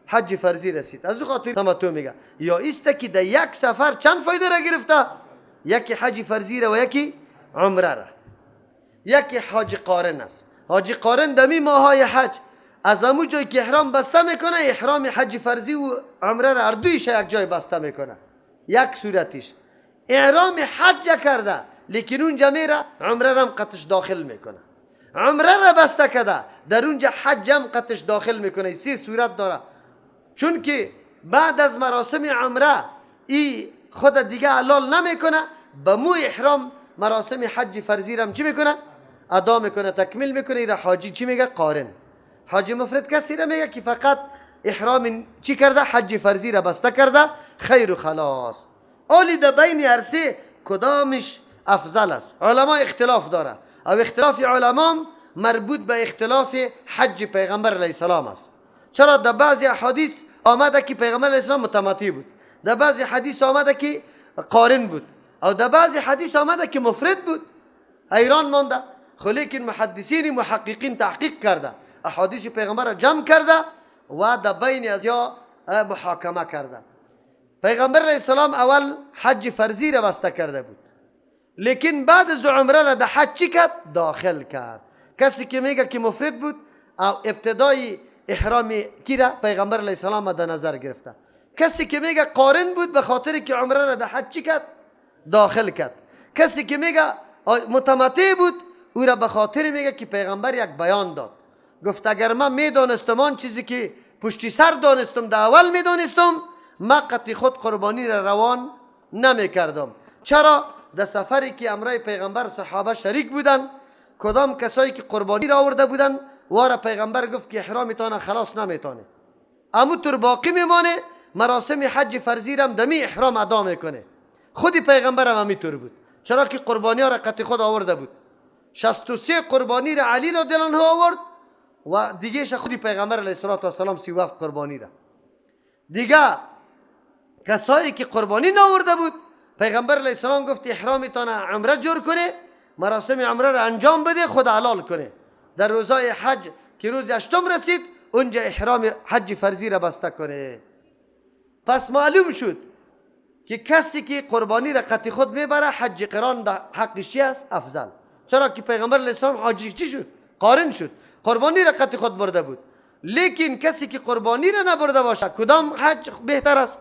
حج فرضی رسید. از او خاطر تمتع میگه. یا ایست که در یک سفر چند فایده را گرفته؟ یکی حج فرضی را و یکی عمره را. یکی حج قارن است. حج قارن دمی ماهای حج از همون جایی که احرام بسته میکنه، احرام حج فرضی و عمره را اردویش یک جای بسته میکنه. یک صورتیش احرام حج کرده لیکن اونجا میره عمره را هم قطش داخل میکنه. عمره را بسته کرده در اونجا حج هم قطش داخل میکنه. سه صورت داره. چون که بعد از مراسم عمره ای خود دیگه حلال نمیکنه، به مو احرام مراسم حج فرضی را هم چی میکنه؟ ادا میکنه، تکمیل میکنه. ایره حاجی چی میگه؟ قارن. حاجی مفرد کسی را میگه که فقط احرام چی کرده؟ حج فرضی را بسته کرده، خیر و خلاص. اولی در بین هر سه کدامش افضل است؟ علما اختلاف داره، او اختلاف علما مربوط به اختلاف حج پیغمبر علیه السلام است. چرا در بعضی حدیث آمده که پیغمبر علیه السلام متمتع بود، در بعضی حدیث آمده که قارن بود، او در بعضی حدیث آمده که مفرد بود. حیران مانده. خو لیکن محدثین محققین تحقیق کرده، احادیث پیغمبر را جمع کرده و در بین از یا محاکمه کرده. پیغمبر علیه السلام اول حج فرضی را بسته کرده بود، لیکن بعد از عمره را در حج چی کرد؟ داخل کرد. کسی که میگه که مفرد بود ابتدای احرام کی را پیغمبر علیه السلام در نظر گرفته. کسی که میگه قارن بود به خاطر که عمره را در حج چی کرد؟ داخل کرد. کسی که میگه متمتع بود او را به خاطر میگه که پیغمبر یک بیان داد، گفت اگر من میدانستم آن چیزی که پشتی سر دانستم در اول میدانستم، من قطع خود قربانی را روان نمیکردم. چرا؟ در سفری که امرای پیغمبر صحابه شریک بودن، کدام کسایی که قربانی را آورده بودن واره پیغمبر گفت که احرامتان خلاص نمیتانه، اما طور باقی میمانه، مراسم حج فرضی را دمی احرام ادا میکنه. خودی پیغمبر هم همینطور بود، چرا که قربانی ها را قطع خود آورده بود. 63 قربانی را علی رضی الله عنه آورد و دیگه خودی پیغمبر علیه السلام 37 قربانی را. دیگه کسایی که قربانی نآورده بود پیغمبر علیه السلام گفت احرامتان عمره جور کنه، مراسم عمره را انجام بده، خود حلال کنه. در روزای حج که روز 8 رسید اونجا احرام حج فرضی را بسته کنه. پس معلوم شد که کسی که قربانی را قطع خود میبره حج قران در حقش است افضل. چرا که پیغمبر علیه السلام حاجی چی شد؟ قارن شد، قربانی را قطع خود برده بود. لیکن کسی که قربانی را نبرده باشه کدام حج بهتر است؟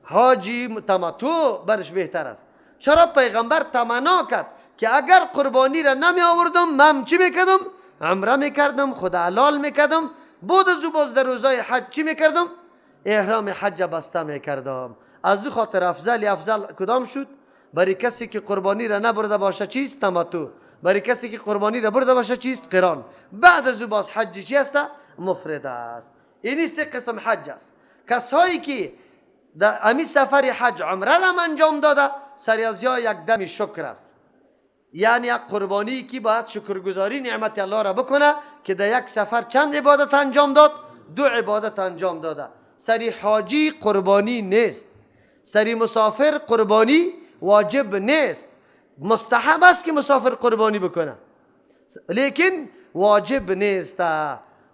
حاجی تمتع برش بهتر است. چرا پیغمبر تمنا کرد که اگر قربانی را نمی آوردم من چی میکردم؟ عمره میکردم، خود حلال میکردم، بود از او باز در روزای حج چی میکردم؟ احرام حج بسته میکردم. از دو خاطر افضل کدام شد؟ برای کسی که قربانی را نبرده باشه چیست؟ تمتع. برای کسی که قربانی را برده باشه چیست؟ قران. بعد از او باز حج چی است؟ مفرد است. اینی 3 قسم حج است. کسایی که در امی سفر حج عمره را انجام داده سر از یک دم شکر است، یعنی یک قربانی که باید شکرگزاری نعمت الله را بکنه که در یک سفر چند عبادت انجام داد؟ 2 عبادت انجام داده. سری حاجی قربانی نیست، سری مسافر قربانی واجب نیست. مستحب است که مسافر قربانی بکنه لیکن واجب نیست.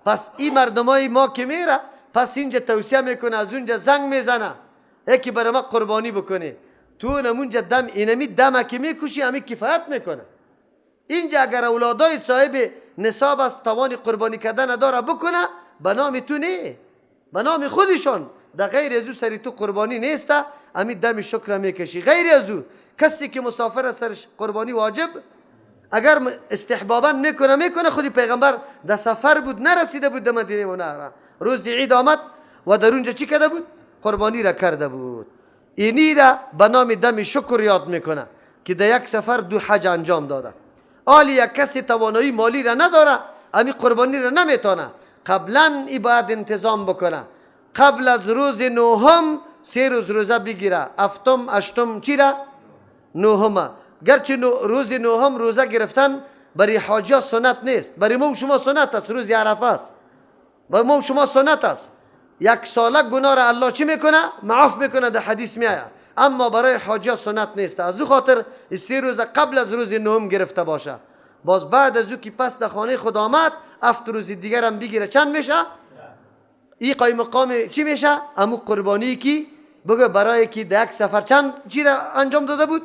پس این مردمای ما که میره پس اینجا توصیه میکنه، از اونجا زنگ میزنه یکی برای ما قربانی بکنه، تو نمونجا دم اینمی دم که میکشی همی کفایت میکنه. اینجا اگر اولادای صاحب نصاب است توان قربانی کردن نداره بکنه به نام تو نه، به نام خودشان. در غیر از او سری تو قربانی نیسته، همی دم شکر میکشی. غیر از او کسی که مسافر است سرش قربانی واجب اگر استحبابا میکنه. خودی پیغمبر در سفر بود نرسیده بود در مدینه منوره، روز عید آمد و در اونجا چی کرده بود؟ قربانی را کرده بود. اینی را به نام دم شکر یاد میکنه که در یک سفر 2 حج انجام داده. آلی یک کسی توانایی مالی را نداره امی قربانی را نمیتونه، قبلا ای باید انتظام بکنه. قبل از روز 9 3 روز روزه بگیره، 7م 8م چی را؟ 9. گرچه روز 9 روزه گرفتن برای حاجی سنت نیست، برای ما و شما سنت است. روز عرفه است، برای ما و شما سنت است. 1 ساله گناه را الله چی میکنه؟ معاف میکنه، در حدیث میآید. اما برای حاجی سنت نیست. از او خاطر 3 روز قبل از روز 9 گرفته باشه، باز بعد از او که پس در خانه خود آمد 7 روز دیگر هم بگیره چند میشه؟ این قایم مقام چی میشه؟ امو قربانی کی بگه برای که در یک سفر چند چی را انجام داده بود؟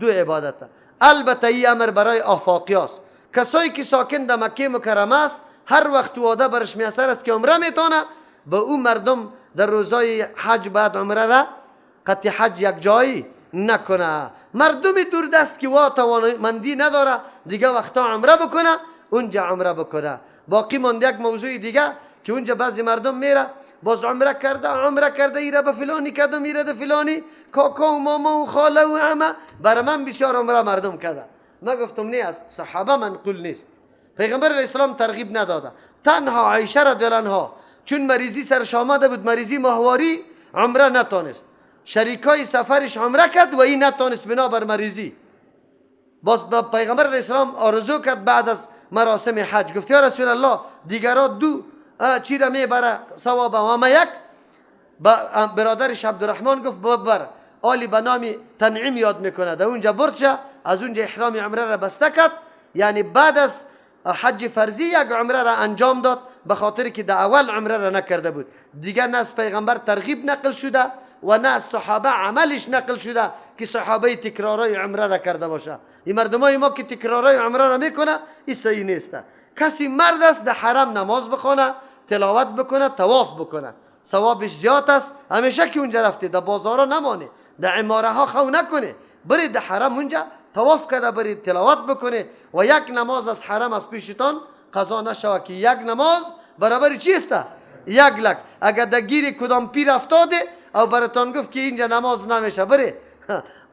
2 عبادت. البته این امر برای آفاقی است. کسایی که ساکن در مکه مکرمه است هر وقت واده برش میسر است که عمره میتونه، به اون مردم در روزای حج بعد عمره را قطع حج یک جایی نکنه. مردم دور دست که وا توانمندی نداره دیگه وقتا عمره بکنه اونجا عمره بکنه. باقی مانده یک موضوع دیگه که اونجا بعضی مردم میره باز عمره کرده ایره به فلانی کردم، ایره ده فلانی کاکا و ماما و خاله و عمه. برای من بسیار عمره مردم کرده. ما گفتم نه، از صحابه منقول نیست. پیغمبر علیه السلام ترغیب نداده. تنها عایشه رضی الله عنها چون مریضی سرش آمده بود، مریضی ماهواری، عمره نتانست. شریکای سفرش عمره کرد و این نتانست بنابر مریضی. باز پیغمبر علیه السلام آرزو کرد بعد از مراسم حج، گفت یا رسول الله دیگرا 2 چی را میبره ثواب و ما یک. برادرش عبدالرحمن گفت ببر. آلی به نام تنعیم یاد میکنه، در اونجا برد شه، از اونجا احرام عمره را بسته کرد. یعنی بعد از حج فرضی یک عمره را انجام داد، به خاطر که در اول عمره را نکرده بود. دیگه نه از پیغمبر ترغیب نقل شده و نه از صحابه عملش نقل شده که صحابه تکرارای عمره را کرده باشه. این مردمای ما که تکرارای عمره را میکنه، این صحیح نیست. کسی مرد است در حرم نماز بخونه، تلاوت بکنه، طواف بکنه، ثوابش زیاد است. همیشه که اونجا رفته در بازارا نمانه، در عماره ها خو نکنه، برید در حرم اونجا طواف کرده، برید تلاوت بکنه و یک نماز از حرم از پیشتان قضا نشوه که یک نماز برابر چیست؟ یک لک. اگر در گیر کدام پیر افتاده او براتان گفت که اینجا نماز نمیشه بره،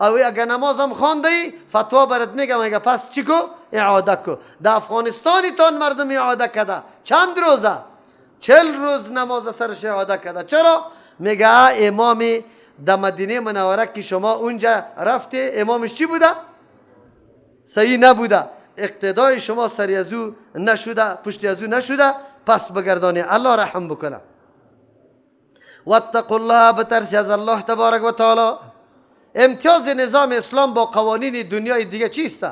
او اگر نماز هم خوانده فتوا برات میگم اگر پس چی کو؟ اعاده کو. در افغانستانی تان مردم اعاده کده چند روزه؟ 40 روز نماز سرش اعاده کده. چرا؟ میگه امام در مدینه منوره که شما اونجا رفته امامش چی بوده؟ صحیح نبوده، اقتدای شما سری ازو نشوده، پشتی ازو نشوده، پس بگردانه. الله رحم بکنه. واتقوا الله، بترسی از الله تبارک و تعالی. امتیاز نظام اسلام با قوانین دنیای دیگه چیست؟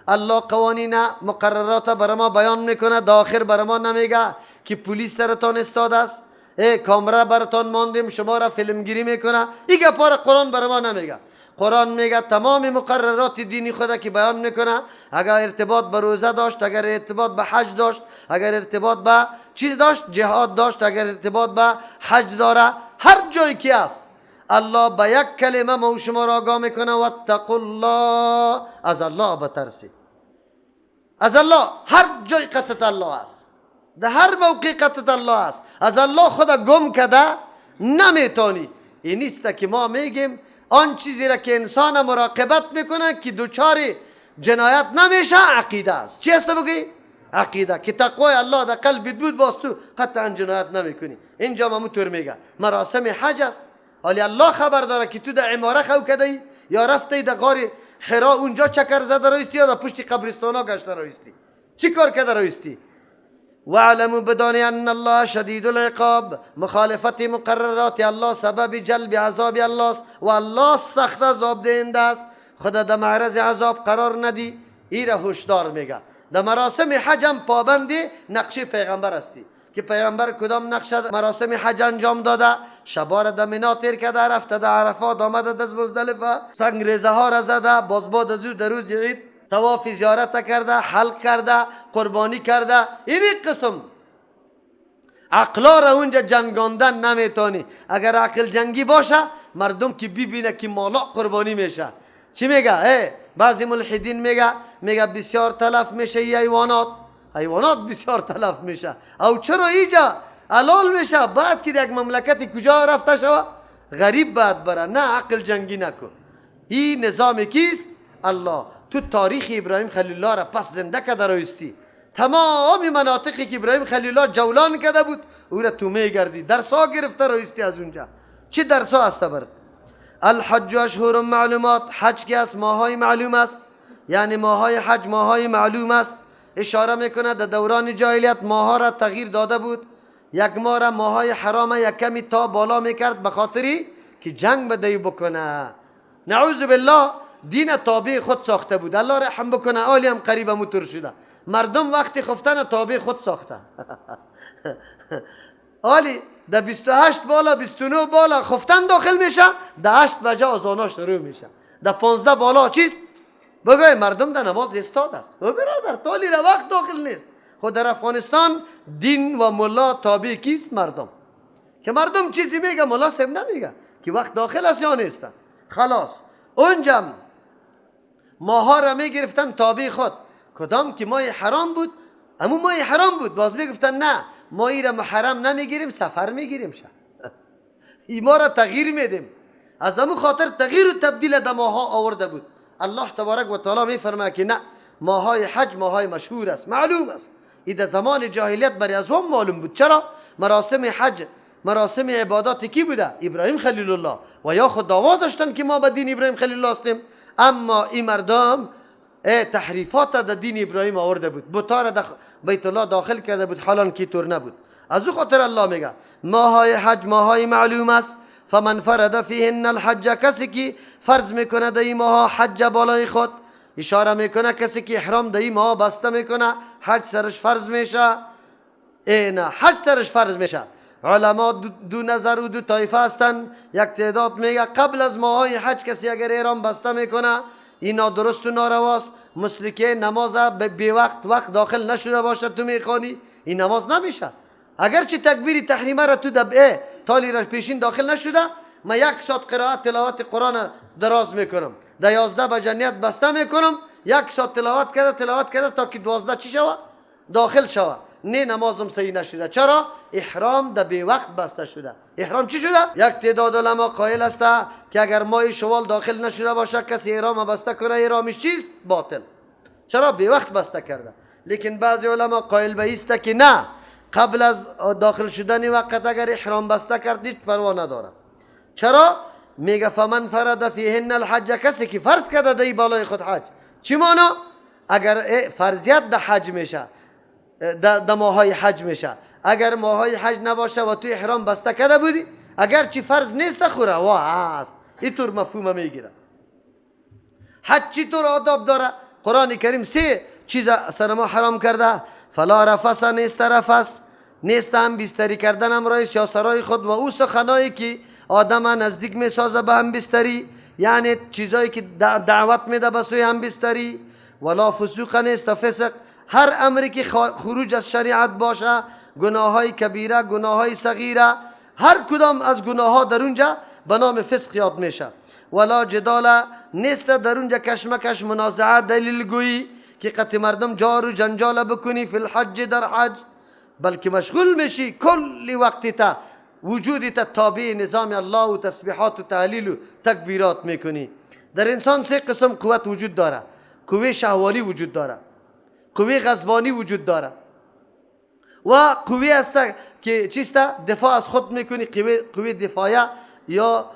الله قوانین مقررات برای ما بیان میکنه، داخل برای ما نمیگه که پلیس سرتان استاده است، کامرا براتان ماندیم شما را فیلمگیری میکنه. ایگه پار قرآن برای ما نمیگه. قرآن میگه تمام مقررات دینی خدا که بیان میکنه، اگر ارتباط به روزه داشت، اگر ارتباط به حج داشت، اگر ارتباط به چیز داشت، جهاد داشت، اگر ارتباط به حج داره، هر جایی که است الله به یک کلمه ما شما را آگاه میکنه واتقوا الله، از الله بترسی. از الله هر جای قطعت الله است، در هر موقع قطعت الله است. از الله خدا گم کده نمیتونی. این نیست که ما میگیم آن چیزی را که انسان مراقبت میکنه که دوچار جنایت نمیشه عقیده است. چی است بگی؟ عقیده. که تقوی الله در قلبت بود باز تو قطعا جنایت نمیکنی. اینجا ما طور میگه مراسم حج است، ولی الله خبر داره که تو در عماره خو کدی یا رفتی در غار حرا اونجا چکر زده رایستی یا در پشت قبرستانا گشته رایستی، چی کار کرده رایستی؟ واعلموا بدانی ان الله شدید العقاب، مخالفت مقررات الله سبب جلب عذاب الله است و الله سخت عذاب دهنده است. خدا در معرض عذاب قرار ندی. این را هشدار میگه. در مراسم حج هم پابند نقشه پیغمبر استی که پیغمبر کدام نقشه مراسم حج انجام داده؟ شبا را در مینا تیر کرده، رفته در عرفات، آمده از مزدلفه، سنگریزه ها را زده، باز بعد از او در روز عید طواف زیارت کرده، حلق کرده، قربانی کرده. این قسم عقلا را اونجا جنگاندن نمیتونی. اگر عقل جنگی باشه مردم که ببینه که مالا قربانی میشه، چی میگه؟ بعضی ملحدین میگه بسیار تلف میشه حیوانات بسیار تلف میشه. او چرا اینجا حلال میشه بعد که یک مملکت کجا رفته شوه غریب بعد بره؟ نه، عقل جنگی نکن. این نظام کیست؟ الله. تو تاریخ ابراهیم خلیل الله را پس زنده کرده رایستی. تمام مناطقی که ابراهیم خلیل الله جولان کرده بود او را تو میگردی، درسا گرفته رایستی از اونجا. چه درسا است برد؟ الحج اشهر معلومات، حج که است ماهای معلوم است، یعنی ماهای حج ماهای معلوم است. اشاره میکنه در دوران جاهلیت ماها را تغییر داده بود. یک ماه را ماهای حرام یک کمی تا بالا میکرد به خاطری که جنگ بدهی بکنه. نعوذ بالله دین تابع خود ساخته بود. الله رحم بکنه آلی هم قریب موتور شده. مردم وقتی خفتن تابع خود ساخته. آلی در 28 بالا 29 بالا خفتن داخل میشه، در 8 بجه آذانا شروع میشه، در 15 بالا چیست؟ بگوی مردم در نماز استاد است. و برادر تالی را وقت داخل نیست. خود در افغانستان دین و ملا تابع کیست؟ مردم. که مردم چیزی میگه ملا سب نمیگه که وقت داخل است یا نیست. خلاص اونجا ماها را میگرفتن تابع خود. کدام که ماه حرام بود، اما ماه حرام بود، باز میگفتن نه ما ای را محرم نمیگیریم، سفر میگیریم. ای ما را تغییر میدیم. از همون خاطر تغییر و تبدیل در ماها آورده بود. الله تبارک و تعالی میفرماید که نه، ماهای حج ماهای مشهور است، معلوم است. این در زمان جاهلیت برای از هم معلوم بود. چرا؟ مراسم حج مراسم عبادات کی بوده؟ ابراهیم خلیل الله. و یا خود دعوا داشتن که ما به دین ابراهیم خلیل الله هستیم، اما این مردم تحریفات در دین ابراهیم آورده بود، بتا را بیت الله داخل کرده بود، حالان که طور نبود. از او خاطر الله میگه ماهای حج ماهای معلوم است. فمن فرد فیهن الحج، کسی که فرض میکنه در این ماها حج بالای خود، اشاره میکنه کسی که احرام در این ماه بسته میکنه حج سرش فرض میشه. نه حج سرش فرض میشه. علما دو نظر و دو طایفه هستن. یک تعداد میگه قبل از ماهای حج کسی اگر احرام بسته میکنه اینا درست و نارواست، مثل که نماز به وقت داخل نشده باشه تو میخوانی، این نماز نمیشه. اگرچه تکبیر تحریمه را تو دبعه تالی را پیشین داخل نشده، من 1 ساعت قرائت تلاوت قرآن دراز میکنم، در 11 بجه نیت بسته میکنم، 1 ساعت تلاوت کرده تا که 12 چی شوه داخل شوه، نه نمازم صحیح نشده. چرا؟ احرام در بی وقت بسته شده. احرام چی شده؟ یک تعداد علما قائل است که اگر ماه شوال داخل نشده باشه کسی احرام بسته کنه احرامش چیست؟ باطل. چرا؟ بی وقت بسته کرده. لیکن بعضی علما قائل به است که نه، قبل از داخل شدن وقت اگر احرام بسته کرد هیچ پروا نداره. چرا؟ میگه فمن فرد فیهن الحج، کسی که فرض کرده در بالای خود حج. چی معنا؟ اگر فرضیت در حج میشه، در ماهای حج میشه، اگر ماهای حج نباشه و تو احرام بسته کرده بودی، اگر چی فرض نیست خوره وا هست، اینطور مفهوم میگیره. حج چی طور آداب داره؟ قرآن کریم 3 چیز سر ما حرام کرده. فلا رفس، نیست رفس، نیست هم بستری کردن امرای سیاسرای خود و او سخنایی که آدم نزدیک میسازه به هم بستری، یعنی چیزایی که دعوت میده به سوی هم بستری. ولا فسوق، نیست فسق، هر امری که خروج از شریعت باشه، گناه های کبیره، گناه های صغیره، هر کدام از گناه ها در اونجا به نام فسق یاد میشه. ولا جدال، نیست در اونجا کشمکش، منازعه، دلیل گویی که قطع مردم جار و جنجال بکنی فی الحج، در حج، بلکه مشغول میشی کل وقت وجودت تابع نظام الله و تسبیحات و تهلیل و تکبیرات میکنی. در انسان 3 قسم قوت وجود داره. قوه شهوانی وجود داره، قوه غضبانی وجود داره و قوه است که چیست دفاع از خود میکنی، قوه دفاعیه یا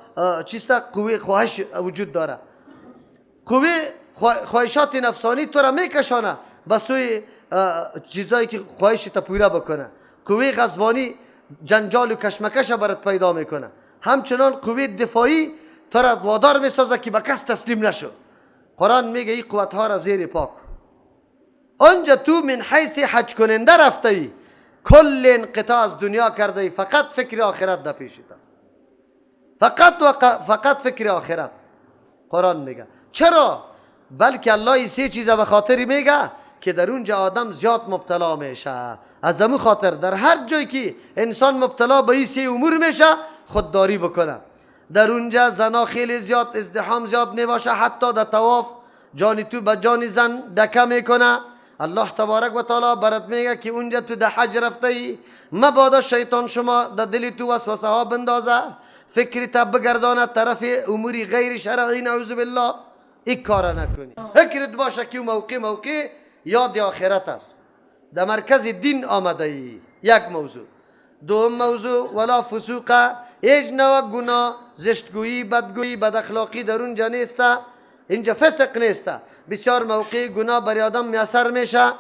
چیست قوه خواهش وجود داره. قوه خواهشات نفسانی تو را میکشانه به سوی چیزایی که خواهش تا پوره بکنه. قوه غضبانی جنجال و کشمکش برات پیدا میکنه. همچنان قوه دفاعی تو را وادار میسازه که به کس تسلیم نشو. قرآن میگه این قوت ها را زیر پاک. آنجا تو من حیث حج کننده رفته ای، کل انقطاع از دنیا کرده ای، فقط فکر آخرت در پیشت است، فقط فکر آخرت. قرآن میگه چرا؟ بلکه الله این 3 چیز به خاطری میگه که در اونجا آدم زیاد مبتلا میشه. از همون خاطر در هر جایی که انسان مبتلا به این 3 امور میشه خودداری بکنه. در اونجا زنا خیلی زیاد، ازدحام زیاد میباشه، حتی در طواف جان تو به جان زن دکه میکنه. الله تبارک و تعالی برات میگه که اونجا تو در حج رفته ای، مبادا شیطان شما در دل تو وسوسه ها بندازه، فکری تا بگردانه طرف اموری غیر شرعی، نعوذ بالله. این کار نکنی. فکرت باشه که موقع یاد آخرت است، در مرکز دین آمده ای. یک موضوع. دوم موضوع، ولا فسوق، هیچ نوع گناه، زشتگویی، بدگویی، بد اخلاقی در اونجا نیست. اینجا فسق نیست. بسیار موقع گناه بر آدم میسر میشه،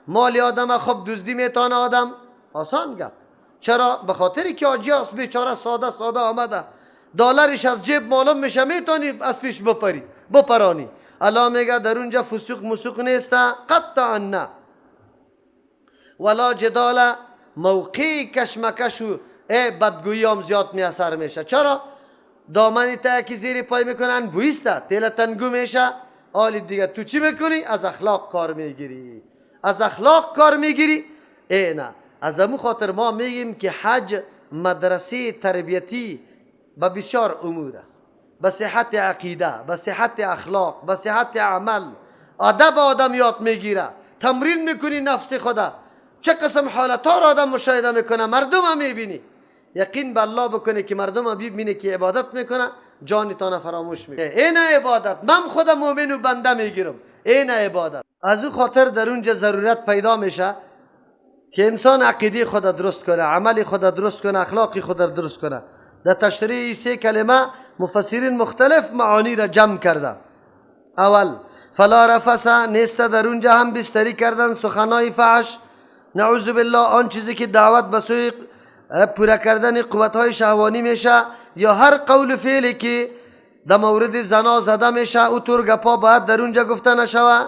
مال آدم خب دزدی میتونه آدم، آسان گپ. چرا؟ به خاطری که آجی است، بیچاره ساده آمده، دلارش از جیب معلوم میشه، میتونی از پیش بپرانی. الله میگه در اونجا فسوق مسوق نیست، قطعا نه. ولا جدال، موقع کشمکش و بدگویی هم زیاد میسر میشه. چرا؟ دامنی تا که زیر پای میکنن بویسته، تیل تنگو میشه. حالی دیگه تو چی میکنی؟ از اخلاق کار میگیری. نه. از همون خاطر ما میگیم که حج مدرسه تربیتی به بسیار امور است، به صحت عقیده، به صحت اخلاق، به صحت عمل. ادب آدم یاد میگیره، تمرین میکنی نفس خدا. چه قسم حالت ها را آدم مشاهده میکنه، مردم هم میبینی. یقین به الله بکنه که مردم هم ببینه که عبادت میکنه، جانتان فراموش میکنه. این عبادت، من خودم مؤمن و بنده میگیرم، این عبادت. از او خاطر در اونجا ضرورت پیدا میشه که انسان عقیده خود درست کنه، عمل خود درست کنه، اخلاقی خود درست کنه. در تشریح 3 کلمه مفسرین مختلف معانی را جمع کرده. اول، فلا رفس، نیست در اونجا هم بستری کردن، سخنای فحش، نعوذ بالله، آن چیزی که دعوت به سوی پورا کردن قوتهای شهوانی میشه، یا هر قول فعلی که در مورد زنا زده میشه، او طور گپا باید در اونجا گفته نشوه.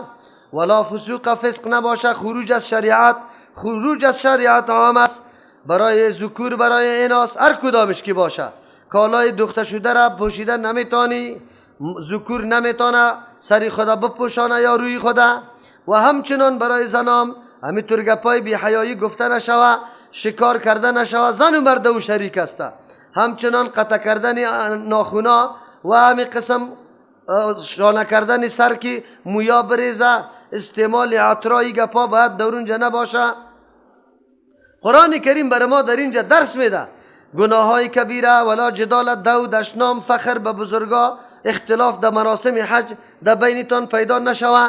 ولا فسوق فسق نباشه، خروج از شریعت. خروج از شریعت عام است برای ذکور، برای اناث، هر کدامش که باشه. کالای دخته شده را پوشیده نمیتانی، ذکور نمیتونه سری خدا بپوشانه یا روی خدا. و همچنان برای زنام همینطور گپای بی حیایی گفته نشوه، شکار کرده نشوه، زن و مرد او شریک است. همچنان قطع کردن ناخونا و همین قسم شانه کردن سر که مویا بریزه، استعمال عطرایی گپا باید در اونجا نباشه. قرآن کریم بر ما در اینجا درس میده گناه های کبیره. ولا جدال دو دشنام، فخر به بزرگا، اختلاف در مراسم حج در بینتان پیدا نشوه.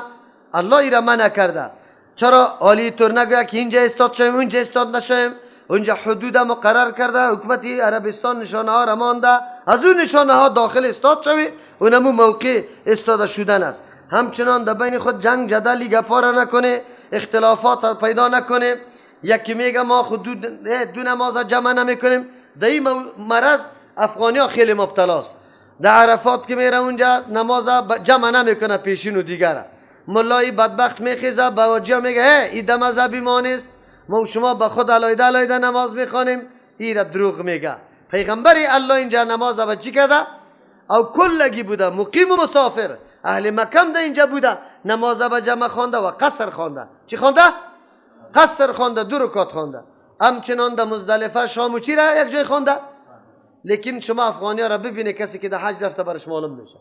الله ای را منع کرده. چرا عالی طور نگوید که اینجا استاد شویم اونجا استاد نشویم؟ اونجا حدود مقرر کرده، حکومت عربستان نشانه ها را مانده، از اون نشانه ها داخل استاد شوی، اونمو موقع استاد شدن است. همچنان در بین خود جنگ جدلی گپا را نکنه، اختلافات پیدا نکنه. یکی میگه ما خود دو نماز جمع نمیکنیم. در این مرض افغانی ها خیلی مبتلاست. در عرفات که میره اونجا نماز جمع نمیکنه پیشین و دیگره. ملای بدبخت میخیزه به وجه میگه این ده مذهبی ما نیست، ما و شما به خود علایده علایده نماز میخوانیم. این را دروغ میگه. پیغمبری الله اینجا نماز با چی کرده؟ او کلگی بوده، مقیم و مسافر، اهل مکم ده اینجا بوده، نماز با جمع خوانده و قصر خوانده. چی خوانده؟ قصر خوانده، 2 رکعت خوانده. همچنان در مزدلفه شام و چی را یک جای خوانده. لیکن شما افغانی ها را ببینه، کسی که در حج رفته برش معلوم میشه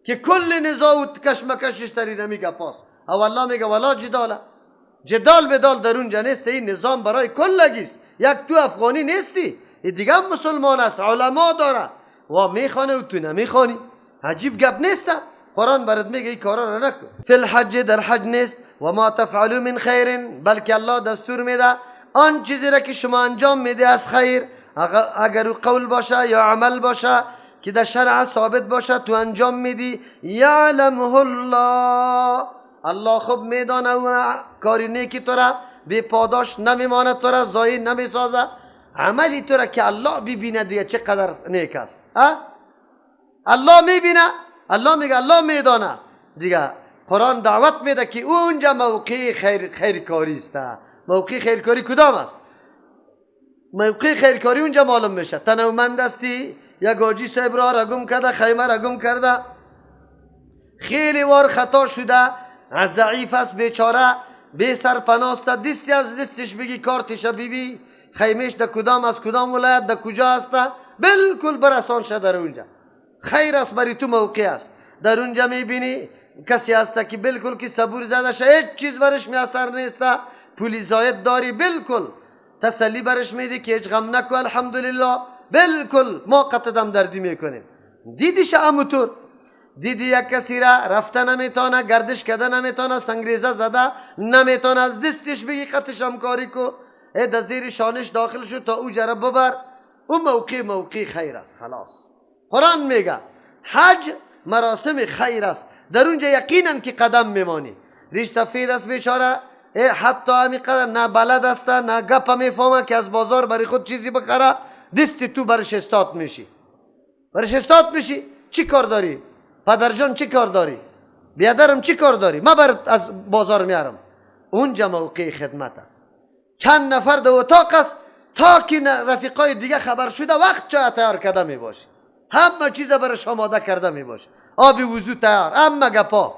که کل نزاع و کشمکشش در این میگه پاس. او الله میگه ولا جدال، جدال بدال در اونجا نیست. این نظام برای کلگیست. یک تو افغانی نیستی، این دیگه هم مسلمان است، علما داره و میخوانه و تو نمیخوانی. عجیب گپ نیست؟ قرآن برات میگه این کارا را نکن. فی الحج، در حج نیست. و ما تفعلوا من خیر، بلکه الله دستور میده آن چیزی را که شما انجام میده از خیر، اگر قول باشه یا عمل باشه که در شرع ثابت باشه تو انجام میدی، یعلمه الله، الله خوب میدانه و کاری نیکی تو را بی پاداش نمیمانه، تو را ضایع نمیسازه. عملی تو را که الله ببینه دیگه چقدر نیک است. الله میبینه، الله میگه الله میدانه دیگه. قرآن دعوت میده که اونجا موقع خیرکاری است. موقع خیرکاری کدام است؟ موقع خیرکاری اونجا معلوم میشه. تنومند استی، یک آجی صاحب را گم کرده، خیمه را گم کرده، خیلی وار خطا شده، از ضعیف است بیچاره، بی سرپناست، دستی از دستش بگی کارتش ببی خیمهش در کدام از کدام ولایت در کجا است، بالکل برسان شده در اونجا. خیر است برای تو موقع است. در اونجا میبینی کسی هست که بالکل که صبور زده شه، هیچ چیز برش میاثر نیست، پولی زاید داری، بالکل تسلی برش میدی که هیچ غم نکو، الحمدلله، بالکل ما قطعدم دردی میکنیم. دیدیش همونطور، دیدی یک کسی را رفته نمیتونه، گردش کده نمیتونه، سنگریزه زده نمیتونه، از دستش بگی خطش همکاری کو، در زیر شانش داخل شد تا او جره ببر، اون موقع خیر است. خلاص قرآن میگه حج مراسم خیر است، در اونجا یقینا که قدم میمانی. ریش سفید است بیچاره، حتی همینقدر نه بلد است نه گپ میفهمه که از بازار برای خود چیزی بخره، دستی تو برش استاد میشی، برش استاد میشی. چی کار داری؟ پدرجان چی کار داری؟ بیادرم چی کار داری؟ ما برات از بازار میارم. اونجا موقع خدمت است. چند نفر در اتاق است، تا که رفیقای دیگه خبر شده وقت چای تیار کرده میباشی، همه چیز برش آماده کرده میباشی، آبی وضو تیار، همه گپا.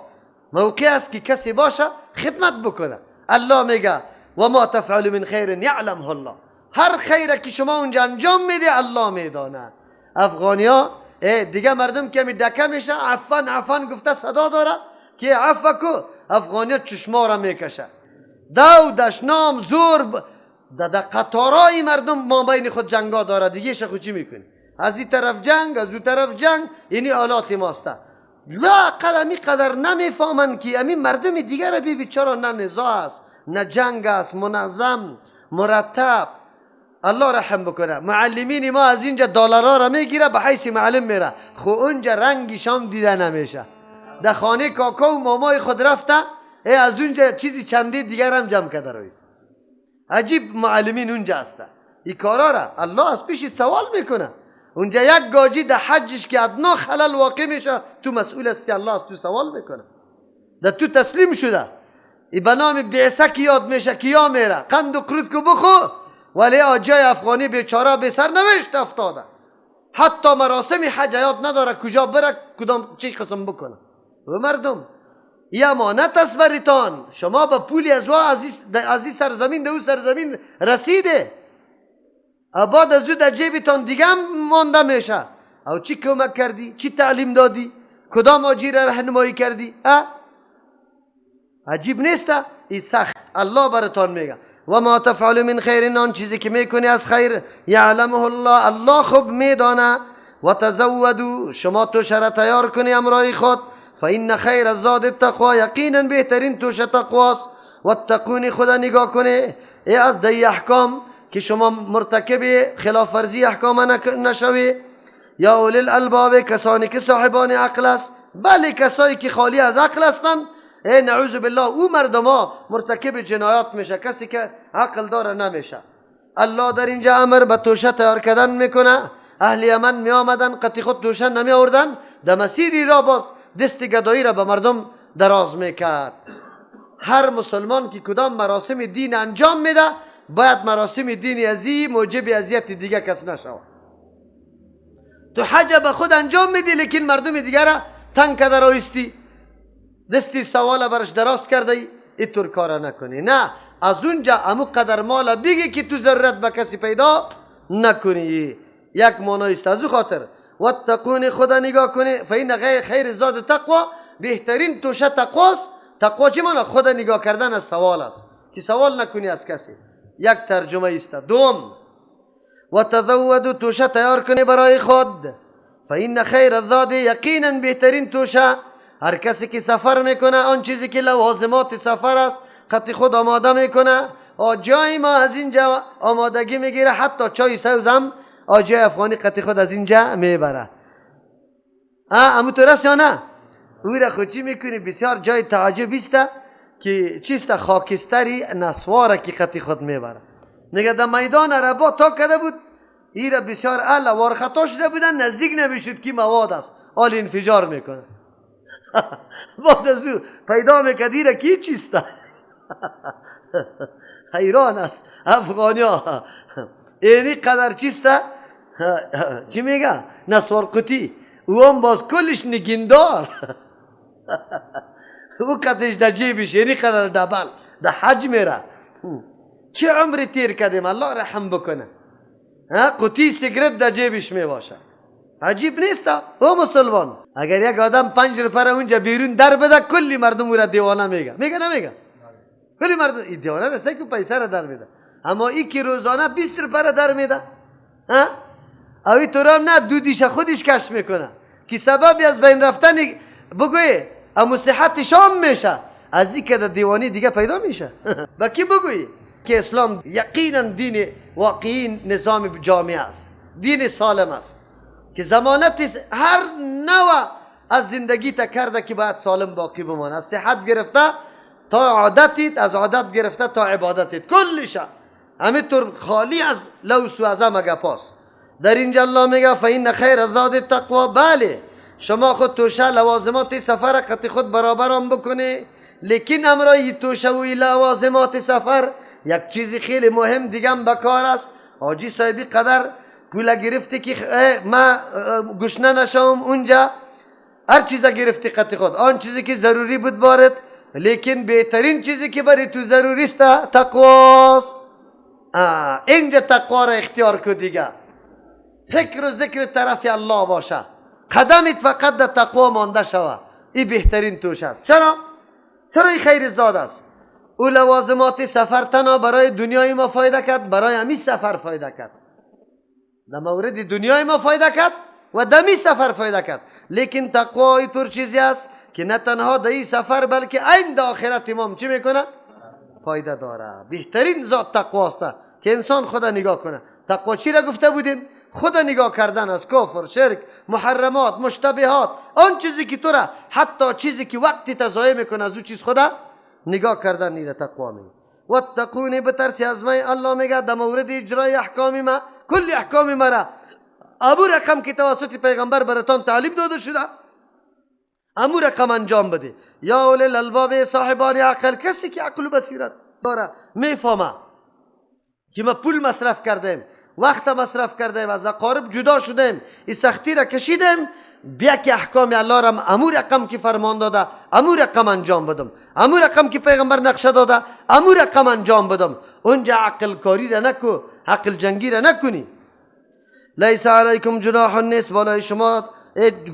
موقع است که کسی باشه خدمت بکنه. الله میگه و ما تفعل من خیر یعلمه الله، هر خیره که شما اونجا انجام میده الله میدانه. افغانیا دیگه مردم که می دکه میشه، عفان گفته صدا داره که عفو کو، افغانیا چشما را میکشه، دو دشنام زور در قطارای مردم ما بین خود جنگا داره دیگه. شخو چی میکنی؟ از این طرف جنگ، از اون طرف جنگ، اینی حالات ماسته. لا قلمی قدر نمیفهمن که امی مردم دیگر را ببین چرا نه نزاع است نه جنگ است، منظم مرتب. الله رحم بکنه. معلمین ما از اینجا دلارا را میگیره به حیث معلم میره، خو اونجا رنگش هم دیده نمیشه. در خانه کاکا و مامای خود رفته، از اونجا چیزی چندی دیگر هم جمع کرده رویست. عجیب معلمین اونجا هسته. این کارا را الله از پیشت سوال میکنه. اونجا یک گاجی در حجش که ادنا خلل واقع میشه، تو مسئول هستی، الله از تو سوال میکنه. در تو تسلیم شده، ای به نام بعثه که یاد میشه که یا میره قند و قرود که بخو، ولی آجای افغانی بیچاره به سر نوشت افتاده، حتی مراسم حج یاد نداره کجا بره کدام چی قسم بکنه. و مردم ای امانت است بریتان، شما به پولی از این سرزمین در اون سرزمین رسیده، بعد از او در جیبتان دیگه هم مانده میشه. او چی کمک کردی؟ چی تعلیم دادی؟ کدام آجی را رهنمایی کردی؟ عجیب نیست؟ این سخت. الله براتان میگه و ما تفعل من خیر، آن چیزی که میکنی از خیر یعلمه الله، الله خوب میدانه. و تزودوا، شما توشه را تیار کنی امرای خود، فإن خیر الزاد التقوا، یقینا بهترین توشه تقواست. واتقونی، خدا نگاه کنه ای از دی احکام که شما مرتکب خلاف ورزی احکام نشوی. یا اولی الالباب، کسانی که صاحبان عقل است، بله کسایی که خالی از عقل هستند، ای نعوذ بالله او مردما مرتکب جنایات میشه، کسی که عقل داره نمیشه. الله در اینجا امر به توشه تیار کردن میکنه. اهل یمن می آمدن قطی خود توشه نمی آوردن، در مسیری را باز دست گدایی را به مردم دراز میکرد. هر مسلمان که کدام مراسم دین انجام میده باید مراسم دینی ازی موجب اذیت دیگه کس نشود. تو حج به خود انجام میدی لیکن مردم دیگر را تنگ کرده رایستی، دستی سوال برش دراز کرده، اینطور کار نکنی. نه، از اونجا امو قدر مال بگی که تو ضرورت به کسی پیدا نکنی. یک معنی است. از او خاطر واتقونی، خدا نگاه کنی، فإن خیر زاد تقوا، بهترین توشه تقواست. تقوا چی معنی؟ خدا نگاه کردن از سوال است، که سوال نکنی از کسی. یک ترجمه است. دوم و تزودوا، توشه تیار کنی برای خود، فإن خیر الزاد، یقینا بهترین توشه. هر کسی که سفر میکنه آن چیزی که لوازمات سفر است خط خود آماده میکنه. جای ما از اینجا آمادگی میگیره، حتی چای سبز هم آجای افغانی قطع خود از اینجا میبره. امو تو رست یا نه؟ اوی را خود چی میکنی؟ بسیار جای تعجب است که چیست خاکستری نسواره که قطع خود میبره. میگه در میدان عربا تا کده بود، ای را بسیار اهل وارخطا شده بودن، نزدیک نمیشد که مواد است، حال انفجار میکنه. بعد از او پیدا میکرد ای را کی چیست؟ حیران است افغانی ها، اینی قدر چیسته؟ چی میگه؟ نسوار قطی، او هم باز کلش نگیندار. او قطعش در جیبش، اینی قدر دبل در حج میره. چه عمری تیر کردیم، الله رحم بکنه. قطی سیگرت در جیبش میباشه. عجیب نیست؟ او مسلمان اگر یک آدم 5 روپیه را اونجا بیرون در بده، کلی مردم او را دیوانه میگه. میگه نمیگه؟ کلی مردم ای دیوانه رسه که پیسه را در میده، اما ای که روزانه 20 روپیه را در میده، اوی تو را نه دودیش خودش کش میکنه که سببی از بین رفتن بگوی اما صحتش هم میشه، از این که در دیوانی دیگه پیدا میشه. با کی بگوی که اسلام یقینا دین واقعی نظام جامع است، دین سالم است که ضمانت هر نوع از زندگی تا کرده که باید سالم باقی بمانه، از صحت گرفته تا عادتیت، از عادت گرفته تا عبادتیت، کلش همینطور خالی از لوس و ازم گپاست. در اینجا الله میگه فإن خیر الزاد التقوا، بله شما خود توشه لوازمات سفر قطع خود برابر هم بکنی، لیکن امرای توشه و لوازمات سفر یک چیزی خیلی مهم دیگه هم بکار است. حاجی صاحبی قدر پول گرفتی که ما گشنه نشم اونجا، هر چیز گرفتی قطع خود، آن چیزی که ضروری بود بارد، لیکن بهترین چیزی که برای تو ضروری است تقواست. اینجا تقوا را اختیار کن دیگه، فکر و ذکر طرف الله باشه، قدمت فقط در تقوا مانده شوه، این بهترین توش است. چرا این خیر زاد است. او لوازمات سفر تنها برای دنیای ما فایده کرد، برای همی سفر فایده کرد، در مورد دنیای ما فایده کرد و دمی سفر فایده کرد، لیکن تقوا اینطور چیزی است که نه تنها در این سفر بلکه این در آخرت ما چی میکنه؟ فایده داره. بهترین ذات تقوا است که انسان خدا نگاه کنه. تقوا چی را گفته بودیم؟ خدا نگاه کردن از کفر، شرک، محرمات، مشتبهات، آن چیزی که تو را حتی چیزی که وقتی تضایع میکنه از اون چیز خدا نگاه کردن، این تقوا میگه. واتقونی، بترسی از من، الله میگه در مورد اجرای احکام ما، کل احکام ما را ابو رقم که توسط پیغمبر براتان تعلیم داده شده امو رقم انجام بده. یا اولی الالباب صاحبان عقل، کسی که عقل و بصیرت داره میفهمه که ما پول مصرف کردیم، وقت مصرف کردیم، از اقارب جدا شدیم، این سختی را کشیدیم، بیا که احکام الله را امو رقم که فرمان داده امو رقم انجام بدم، امو رقم که پیغمبر نقشه داده امو رقم انجام بدم. اونجا عقل کاری را نکو، عقل جنگی را نکنی. لیس علیکم جناح نیست بالای شما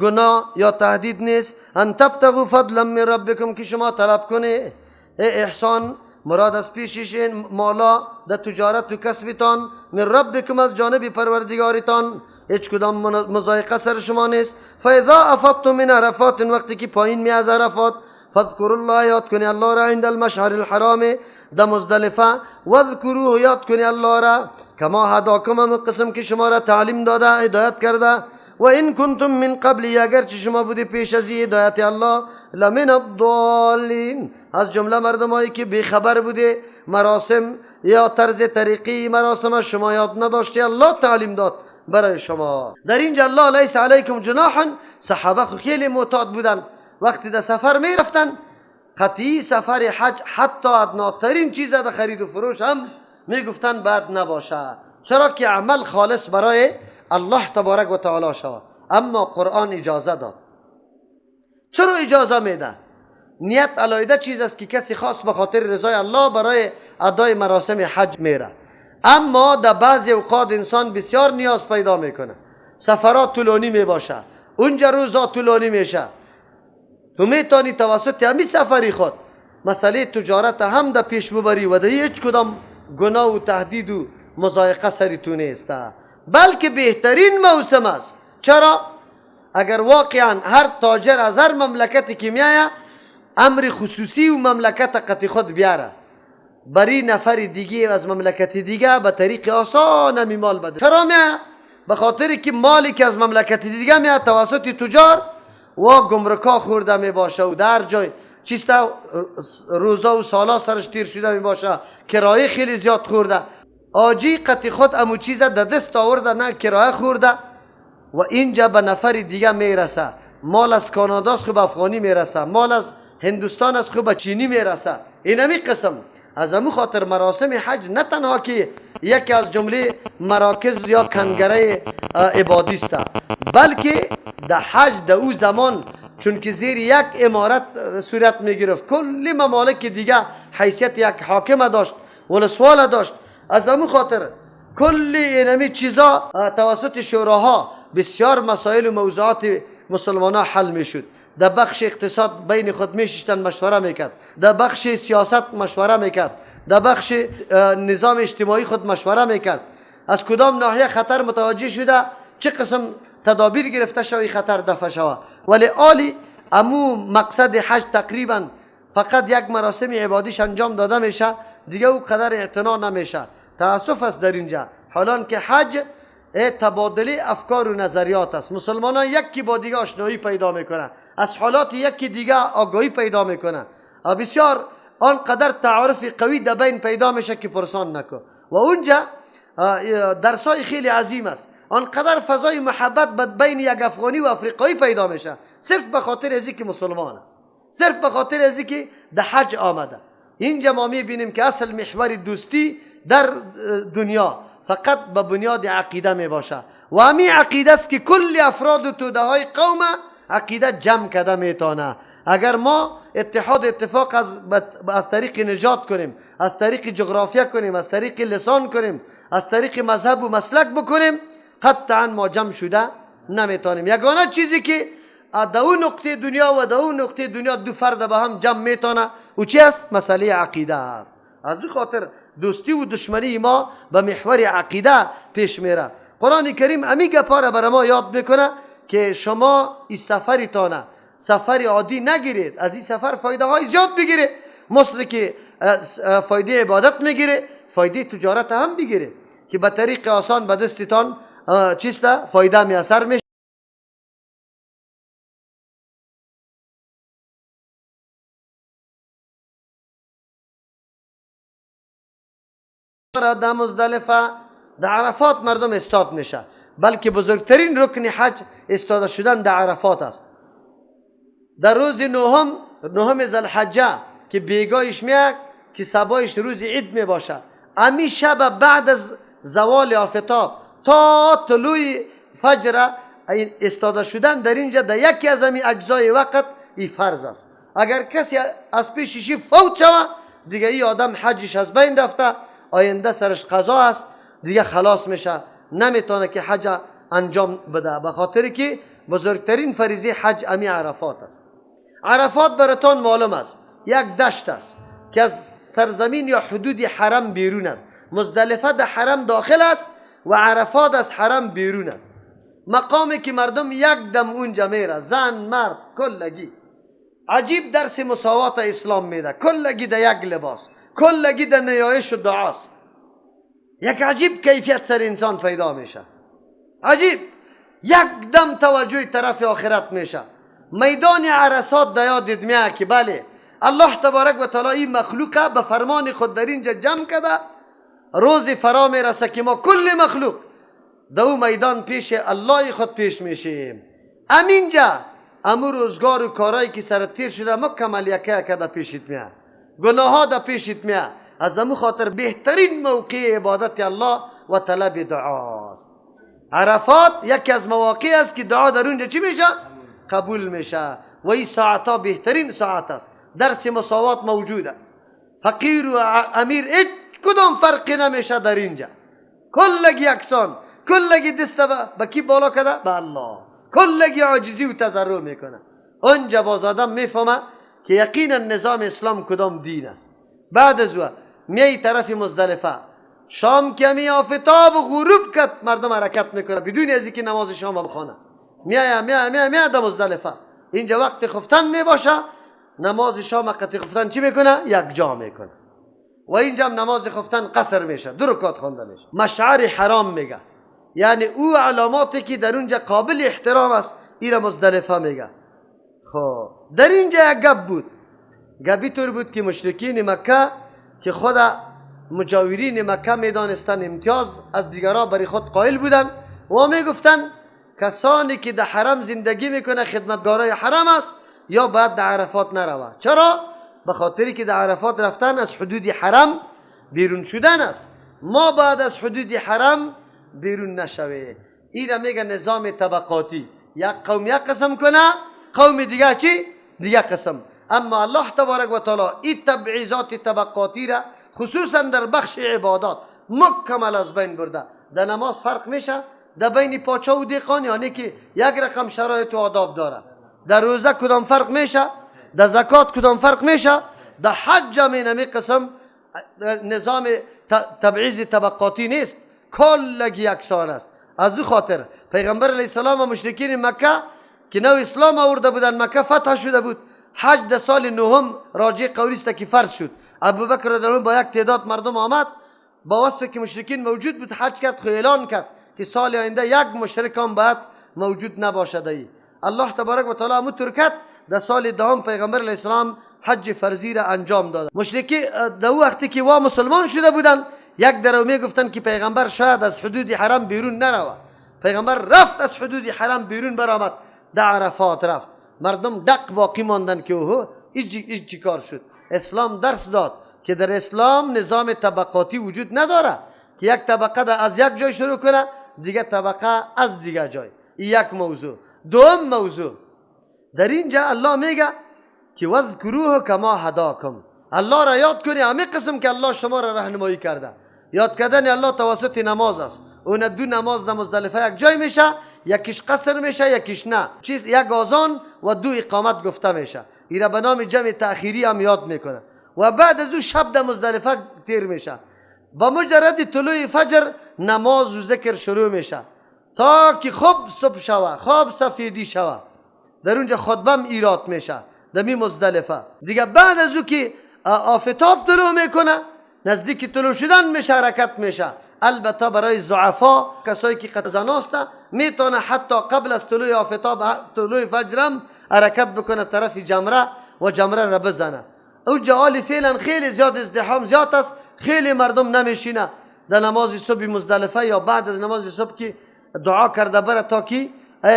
گناه یا تهدید نیست ان تبتغوا فضلا من ربکم که شما طلب کنه احسان مراد از پیشش مالا در تجارت و کسبتان، من ربکم از جانب پروردگارتان، هیچ کدام مضایقه سر شما نیست. فاذا افضتم من عرفات، وقتی که پایین می از عرفات، فاذکروا الله، یاد کنی الله را عند المشعر الحرام در مزدلفه، واذکروه، یاد کنی الله را کما هداکم، هم قسم که شما را تعلیم داده هدایت کرده. و این کنتم من قبل، اگر چه شما بودی پیش از هدایت الله، لمن الضالین، از جمله مردمایی که بیخبر بوده، مراسم یا طرز طریقی مراسم شما یاد نداشتی، الله تعلیم داد برای شما. در اینجا الله لیس علیکم جناح، صحابه خیلی معتاد بودن، وقتی در سفر می رفتن قطعی سفر حج حتی ادناترین چیز در خرید و فروش هم می گفتن بد نباشه، چرا که عمل خالص برای الله تبارک و تعالی شود. اما قرآن اجازه داد. چرا اجازه میده؟ نیت علایده چیز است که کسی خاص به خاطر رضای الله برای ادای مراسم حج میره، اما در بعضی اوقات انسان بسیار نیاز پیدا میکنه، سفرات طولانی میباشه، اونجا روزا طولانی میشه، تو میتونی توسط همین سفری خود مسئله تجارت هم در پیش ببری و در هیچ کدام گناه و تهدید و مضایقه سری تو نیست، بلکه بهترین موسم است. چرا؟ اگر واقعا هر تاجر از هر مملکتی که میایه امر خصوصی و مملکت قطع خود بیاره، بری نفر دیگه از مملکت دیگه به طریق آسان می مال بده. چرا میایه؟ به خاطر که مالی که از مملکت دیگه میاد توسط تجار و گمرکا خورده می باشه و در جای چیستا روزا و سالا سرش تیر شده می باشه، کرایه خیلی زیاد خورده، آجی قطع خود امو چیز در دست آورده نه کرایه خورده و اینجا به نفر دیگه میرسه، مال از کانادا خوب افغانی میرسه، مال از هندوستان از خوب چینی میرسه. اینمی قسم از امو خاطر مراسم حج نه تنها که یکی از جمله مراکز یا کنگره عبادی است، بلکه در حج در او زمان چون که زیر یک امارت صورت میگرفت، کل ممالک دیگه حیثیت یک حاکم داشت ولی سوال داشت، از امو خاطر کل اینمی چیزا توسط شوراها بسیار مسائل و موضوعات مسلمانان حل میشد. در بخش اقتصاد بین خود میششتن مشوره میکرد، در بخش سیاست مشوره میکرد، در بخش نظام اجتماعی خود مشوره میکرد، از کدام ناحیه خطر متوجه شده چه قسم تدابیر گرفته شوی خطر دفع شود. ولی آلی امو مقصد حج تقریبا فقط یک مراسم عبادیش انجام داده میشه، دیگه او قدر اعتنا نمیشه. تاسف است در اینجا، حالان که حج تبادله افکار و نظریات است، مسلمانان یکی با دیگه آشنایی پیدا میکنن، از حالات یکی دیگه آگاهی پیدا میکنن، بسیار آنقدر تعارف قوی در بین پیدا میشه که پرسان نکن و اونجا درسای خیلی عظیم است، آنقدر فضای محبت بین یک افغانی و افریقایی پیدا میشه، صرف به خاطر ازی که مسلمان است، صرف به خاطر ازی که در حج آمده. اینجا ما میبینیم که اصل محور دوستی در دنیا فقط به بنیاد عقیده می باشه و همین عقیده است که کل افراد و توده های قوم عقیده جمع کرده میتونه. اگر ما اتحاد اتفاق از طریق نجات کنیم، از طریق جغرافیا کنیم، از طریق لسان کنیم، از طریق مذهب و مسلک بکنیم، قطعا ما جمع شده نمیتونیم. یگانه چیزی که در اون نقطه دنیا و در اون نقطه دنیا دو فرد به هم جمع میتونه و چی است؟ مسئله عقیده است. از این خاطر دوستی و دشمنی ما به محور عقیده پیش میره. قرآن کریم امی گپا برای ما یاد میکنه که شما این سفرتانه سفر عادی نگیرید، از این سفر فایده های زیاد بگیرید، مثل که فایده عبادت میگیره، فایده تجارت هم بگیره که به طریق آسان به دستتان چیسته فایده میسر میشه. در مزدلفه در عرفات مردم استاد میشه، بلکه بزرگترین رکن حج استاده شدن در عرفات است. در روز نهم ذوالحجه که بیگاهش میاد که صباحش روز عید می باشه، امی شب بعد از زوال آفتاب تا طلوع فجر استاده شدن در اینجا در یکی از امی اجزای وقت ای فرض است. اگر کسی از پیششی فوت شود دیگه ای آدم حجش از بین رفته، آینده سرش قضا است، دیگه خلاص میشه، نمیتونه که حج انجام بده، به خاطر که بزرگترین فریضه حج امی عرفات است. عرفات براتون معلوم است یک دشت است که از سرزمین یا حدود حرم بیرون است. مزدلفه در حرم داخل است و عرفات از حرم بیرون است. مقامی که مردم یک دم اونجا میره، زن مرد کلگی. عجیب درس مساوات اسلام میده، کلگی در یک لباس، کلگی در نیایش و دعاست. یک عجیب کیفیت سر انسان پیدا میشه، عجیب یک دم توجه طرف آخرت میشه. میدان عرصات در یادت میاد که بله الله تبارک و تعالی این مخلوق به فرمان خود در اینجا جمع کرده، روز فرا میرسه که ما کل مخلوق در او میدان پیش الله خود پیش میشیم. امینجا امو روزگار و کارایی که سر تیر شده مکمل یکه در پیشت میاد، گناه ها در پیشت میاد. از امو خاطر بهترین موقع عبادت الله و طلب دعاست. عرفات یکی از مواقع است که دعا در اونجا چی میشه؟ قبول میشه و این ساعت ها بهترین ساعت است. درس مساوات موجود است. فقیر و امیر هیچ کدام فرقی نمیشه در اینجا، کلگی یکسان، کلگی دست به کی بالا کرده؟ به الله. کلگی عاجزی و تضرع میکنه. اونجا باز آدم میفهمه که یقینا نظام اسلام کدام دین است. بعد از او میای طرف مزدلفه، شام که می آفتاب و غروب کرد مردم حرکت میکنه بدون از اینکه نماز شام بخونه. میای در مزدلفه، اینجا وقت خفتن میباشه، نماز شام وقت خفتن چی میکنه؟ یک جا میکنه و اینجا هم نماز خفتن قصر میشه، 2 رکعت خوانده میشه. مشعر حرام میگه، یعنی او علاماتی که در اونجا قابل احترام است ایرا مزدلفه میگه. خب در اینجا یک گپ بود، گپی طور بود که مشرکین مکه که خود مجاورین مکه میدانستن امتیاز از دیگران برای خود قائل بودن و میگفتن کسانی که در حرم زندگی میکنه خدمتگارای حرم است یا باید در عرفات نروه. چرا؟ به خاطری که در عرفات رفتن از حدود حرم بیرون شدن است. ما بعد از حدود حرم بیرون نشوه. اینا میگه نظام طبقاتی، یک قوم یک قسم کنه، قوم دیگه چی؟ دیگه قسم. اما الله تبارک و تعالی این تبعیضات طبقاتی را خصوصا در بخش عبادات مکمل از بین برده. در نماز فرق میشه در بین پاچا و دیقان، یعنی که یک رقم شرایط و آداب داره. در روزه کدام فرق میشه، در زکات کدام فرق میشه، در حج می قسم نظام تبعیض طبقاتی نیست، کلگی یکسان است. از او خاطر پیغمبر علیه السلام و مشرکین مکه که نو اسلام آورده بودن، مکه فتح شده بود، حج در سال 9 راجع قولی است که فرض شد. ابوبکر رضی الله با یک تعداد مردم آمد، با وصفی که مشرکین موجود بود حج کرد، خو اعلان کرد که سال آینده یک مشرک هم باید موجود نباشد. الله تبارک و تعالی همونطور کرد، در سال 10 پیغمبر علیه السلام حج فرضی را انجام داد. مشرکی در وقتی که وا مسلمان شده بودن یک درو میگفتن که پیغمبر شاید از حدود حرم بیرون نروه. پیغمبر رفت از حدود حرم بیرون برآمد، در عرفات رفت. مردم دق باقی ماندن که اوه این چی کار شد. اسلام درس داد که در اسلام نظام طبقاتی وجود نداره که یک طبقه از یک جای شروع کنه دیگه طبقه از دیگه جای. این یک موضوع. دوم موضوع در اینجا الله میگه که وذکروه کما هداکم، الله را یاد کنی همین قسم که الله شما را راهنمایی کرده. یاد کردن الله توسط نماز است. اون 2 نماز در مزدلفه یک جای میشه، یکیش قصر میشه یکیش نه، یک آذان و 2 اقامت گفته میشه. اینا به نام جمع تأخیری هم یاد میکنه. و بعد از اون شب در مزدلفه تیر میشه. با مجرد طلوع فجر نماز و ذکر شروع میشه تا که خوب صبح شوه، خوب سفیدی شوه. در اونجا خطبه هم ایراد میشه در می مزدلفه. دیگه بعد از اون که آفتاب طلوع میکنه، نزدیک طلوع شدن میشه، حرکت میشه. البته برای ضعفا، کسایی که قد زناسته، میتونه حتی قبل از طلوع آفتاب طلوع فجرم حرکت بکنه طرف جمره و جمره را بزنه. او جعال فعلا خیلی زیاد ازدحام زیاد است، خیلی مردم نمیشینه در نماز صبح مزدلفه یا بعد از نماز صبح که دعا کرده بره تا که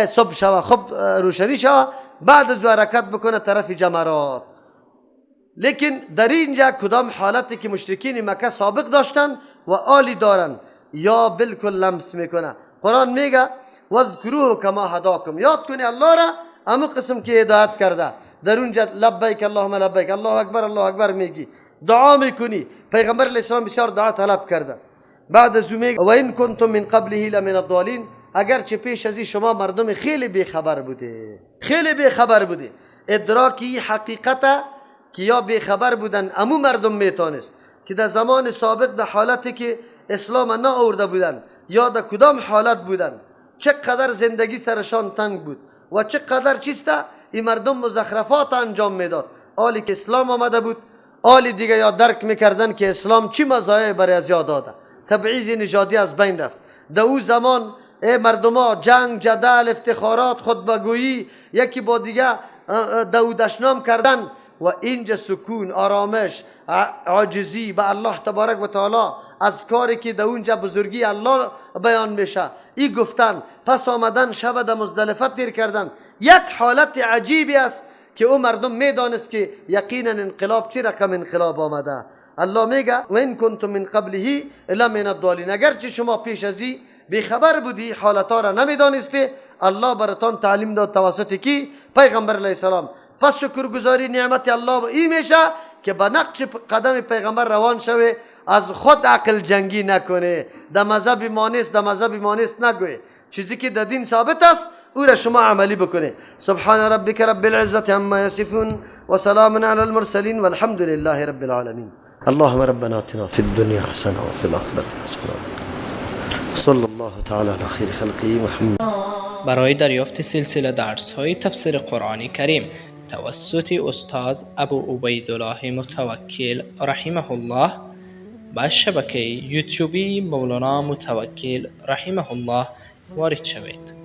صبح شوه، خب روشنی شوه، بعد از حرکت بکنه طرف جمرات. لیکن در اینجا کدام حالتی که مشرکین مکه سابق داشتن و آلی دارن یا بالکل لمس میکنه. قرآن میگه وذکروه کما هداکم، یاد کنی الله را امو قسم که هدایت کرده. در اونجا لبیک اللهم لبیک، الله اکبر میگی، دعا میکنی. پیغمبر علیه السلام بسیار دعا طلب کرده. بعد از اون میگه و این کنتم من قبله لمن الضالین، اگرچه پیش از این شما مردم خیلی بیخبر بوده، خیلی بیخبر بوده. ادراکی حقیقت که یا بیخبر بودن امو مردم میتونست که در زمان سابق در حالتی که اسلام نه آورده بودن یا در کدام حالت بودن، چقدر زندگی سرشان تنگ بود و چقدر چیسته این مردم مزخرفات انجام میداد. حالی که اسلام آمده بود، حالی دیگه یا درک میکردن که اسلام چی مزایای برای از یاد داده. تبعیض نژادی از بین رفت. در او زمان مردم جنگ، جدل، افتخارات، خطبه‌گویی یکی با دیگه دودشنام کردن و اینجا سکون، آرامش، عاجزی به الله تبارک و تعالی از کاری که در اونجا بزرگی الله بیان میشه ای گفتن. پس آمدن شب در مزدلفه تیر کردن. یک حالت عجیبی است که او مردم میدانست که یقینا انقلاب چی رقم انقلاب آمده. الله میگه و این کنتم من قبله لمن الضالین، اگرچه شما پیش ازی بیخبر بودی، حالتا را نمیدانستی، الله براتان تعلیم داد توسط کی؟ پیغمبر علیه السلام. پس شکرگزاری نعمت الله این میشه که به نقش قدم پیغمبر روان شوه، از خود عقل جنگی نکنه، در مذهب ما نیست، در مذهب ما نیست نگوه، چیزی که در دین ثابت است او را شما عملی بکنه. سبحان ربک رب العزة عما یصفون و سلام علی المرسلین والحمد لله رب العالمین. اللهم ربنا آتنا في الدنيا حسنة وفي الآخرة حسنة صلی الله تعالی علی خیر خلقه محمد. برای دریافت سلسله درس‌های تفسیر قرآن کریم توسط استاد ابو عبیدالله متوکل رحمه الله با شبکه یوتیوبی مولانا متوکل رحمه الله وارد شوید.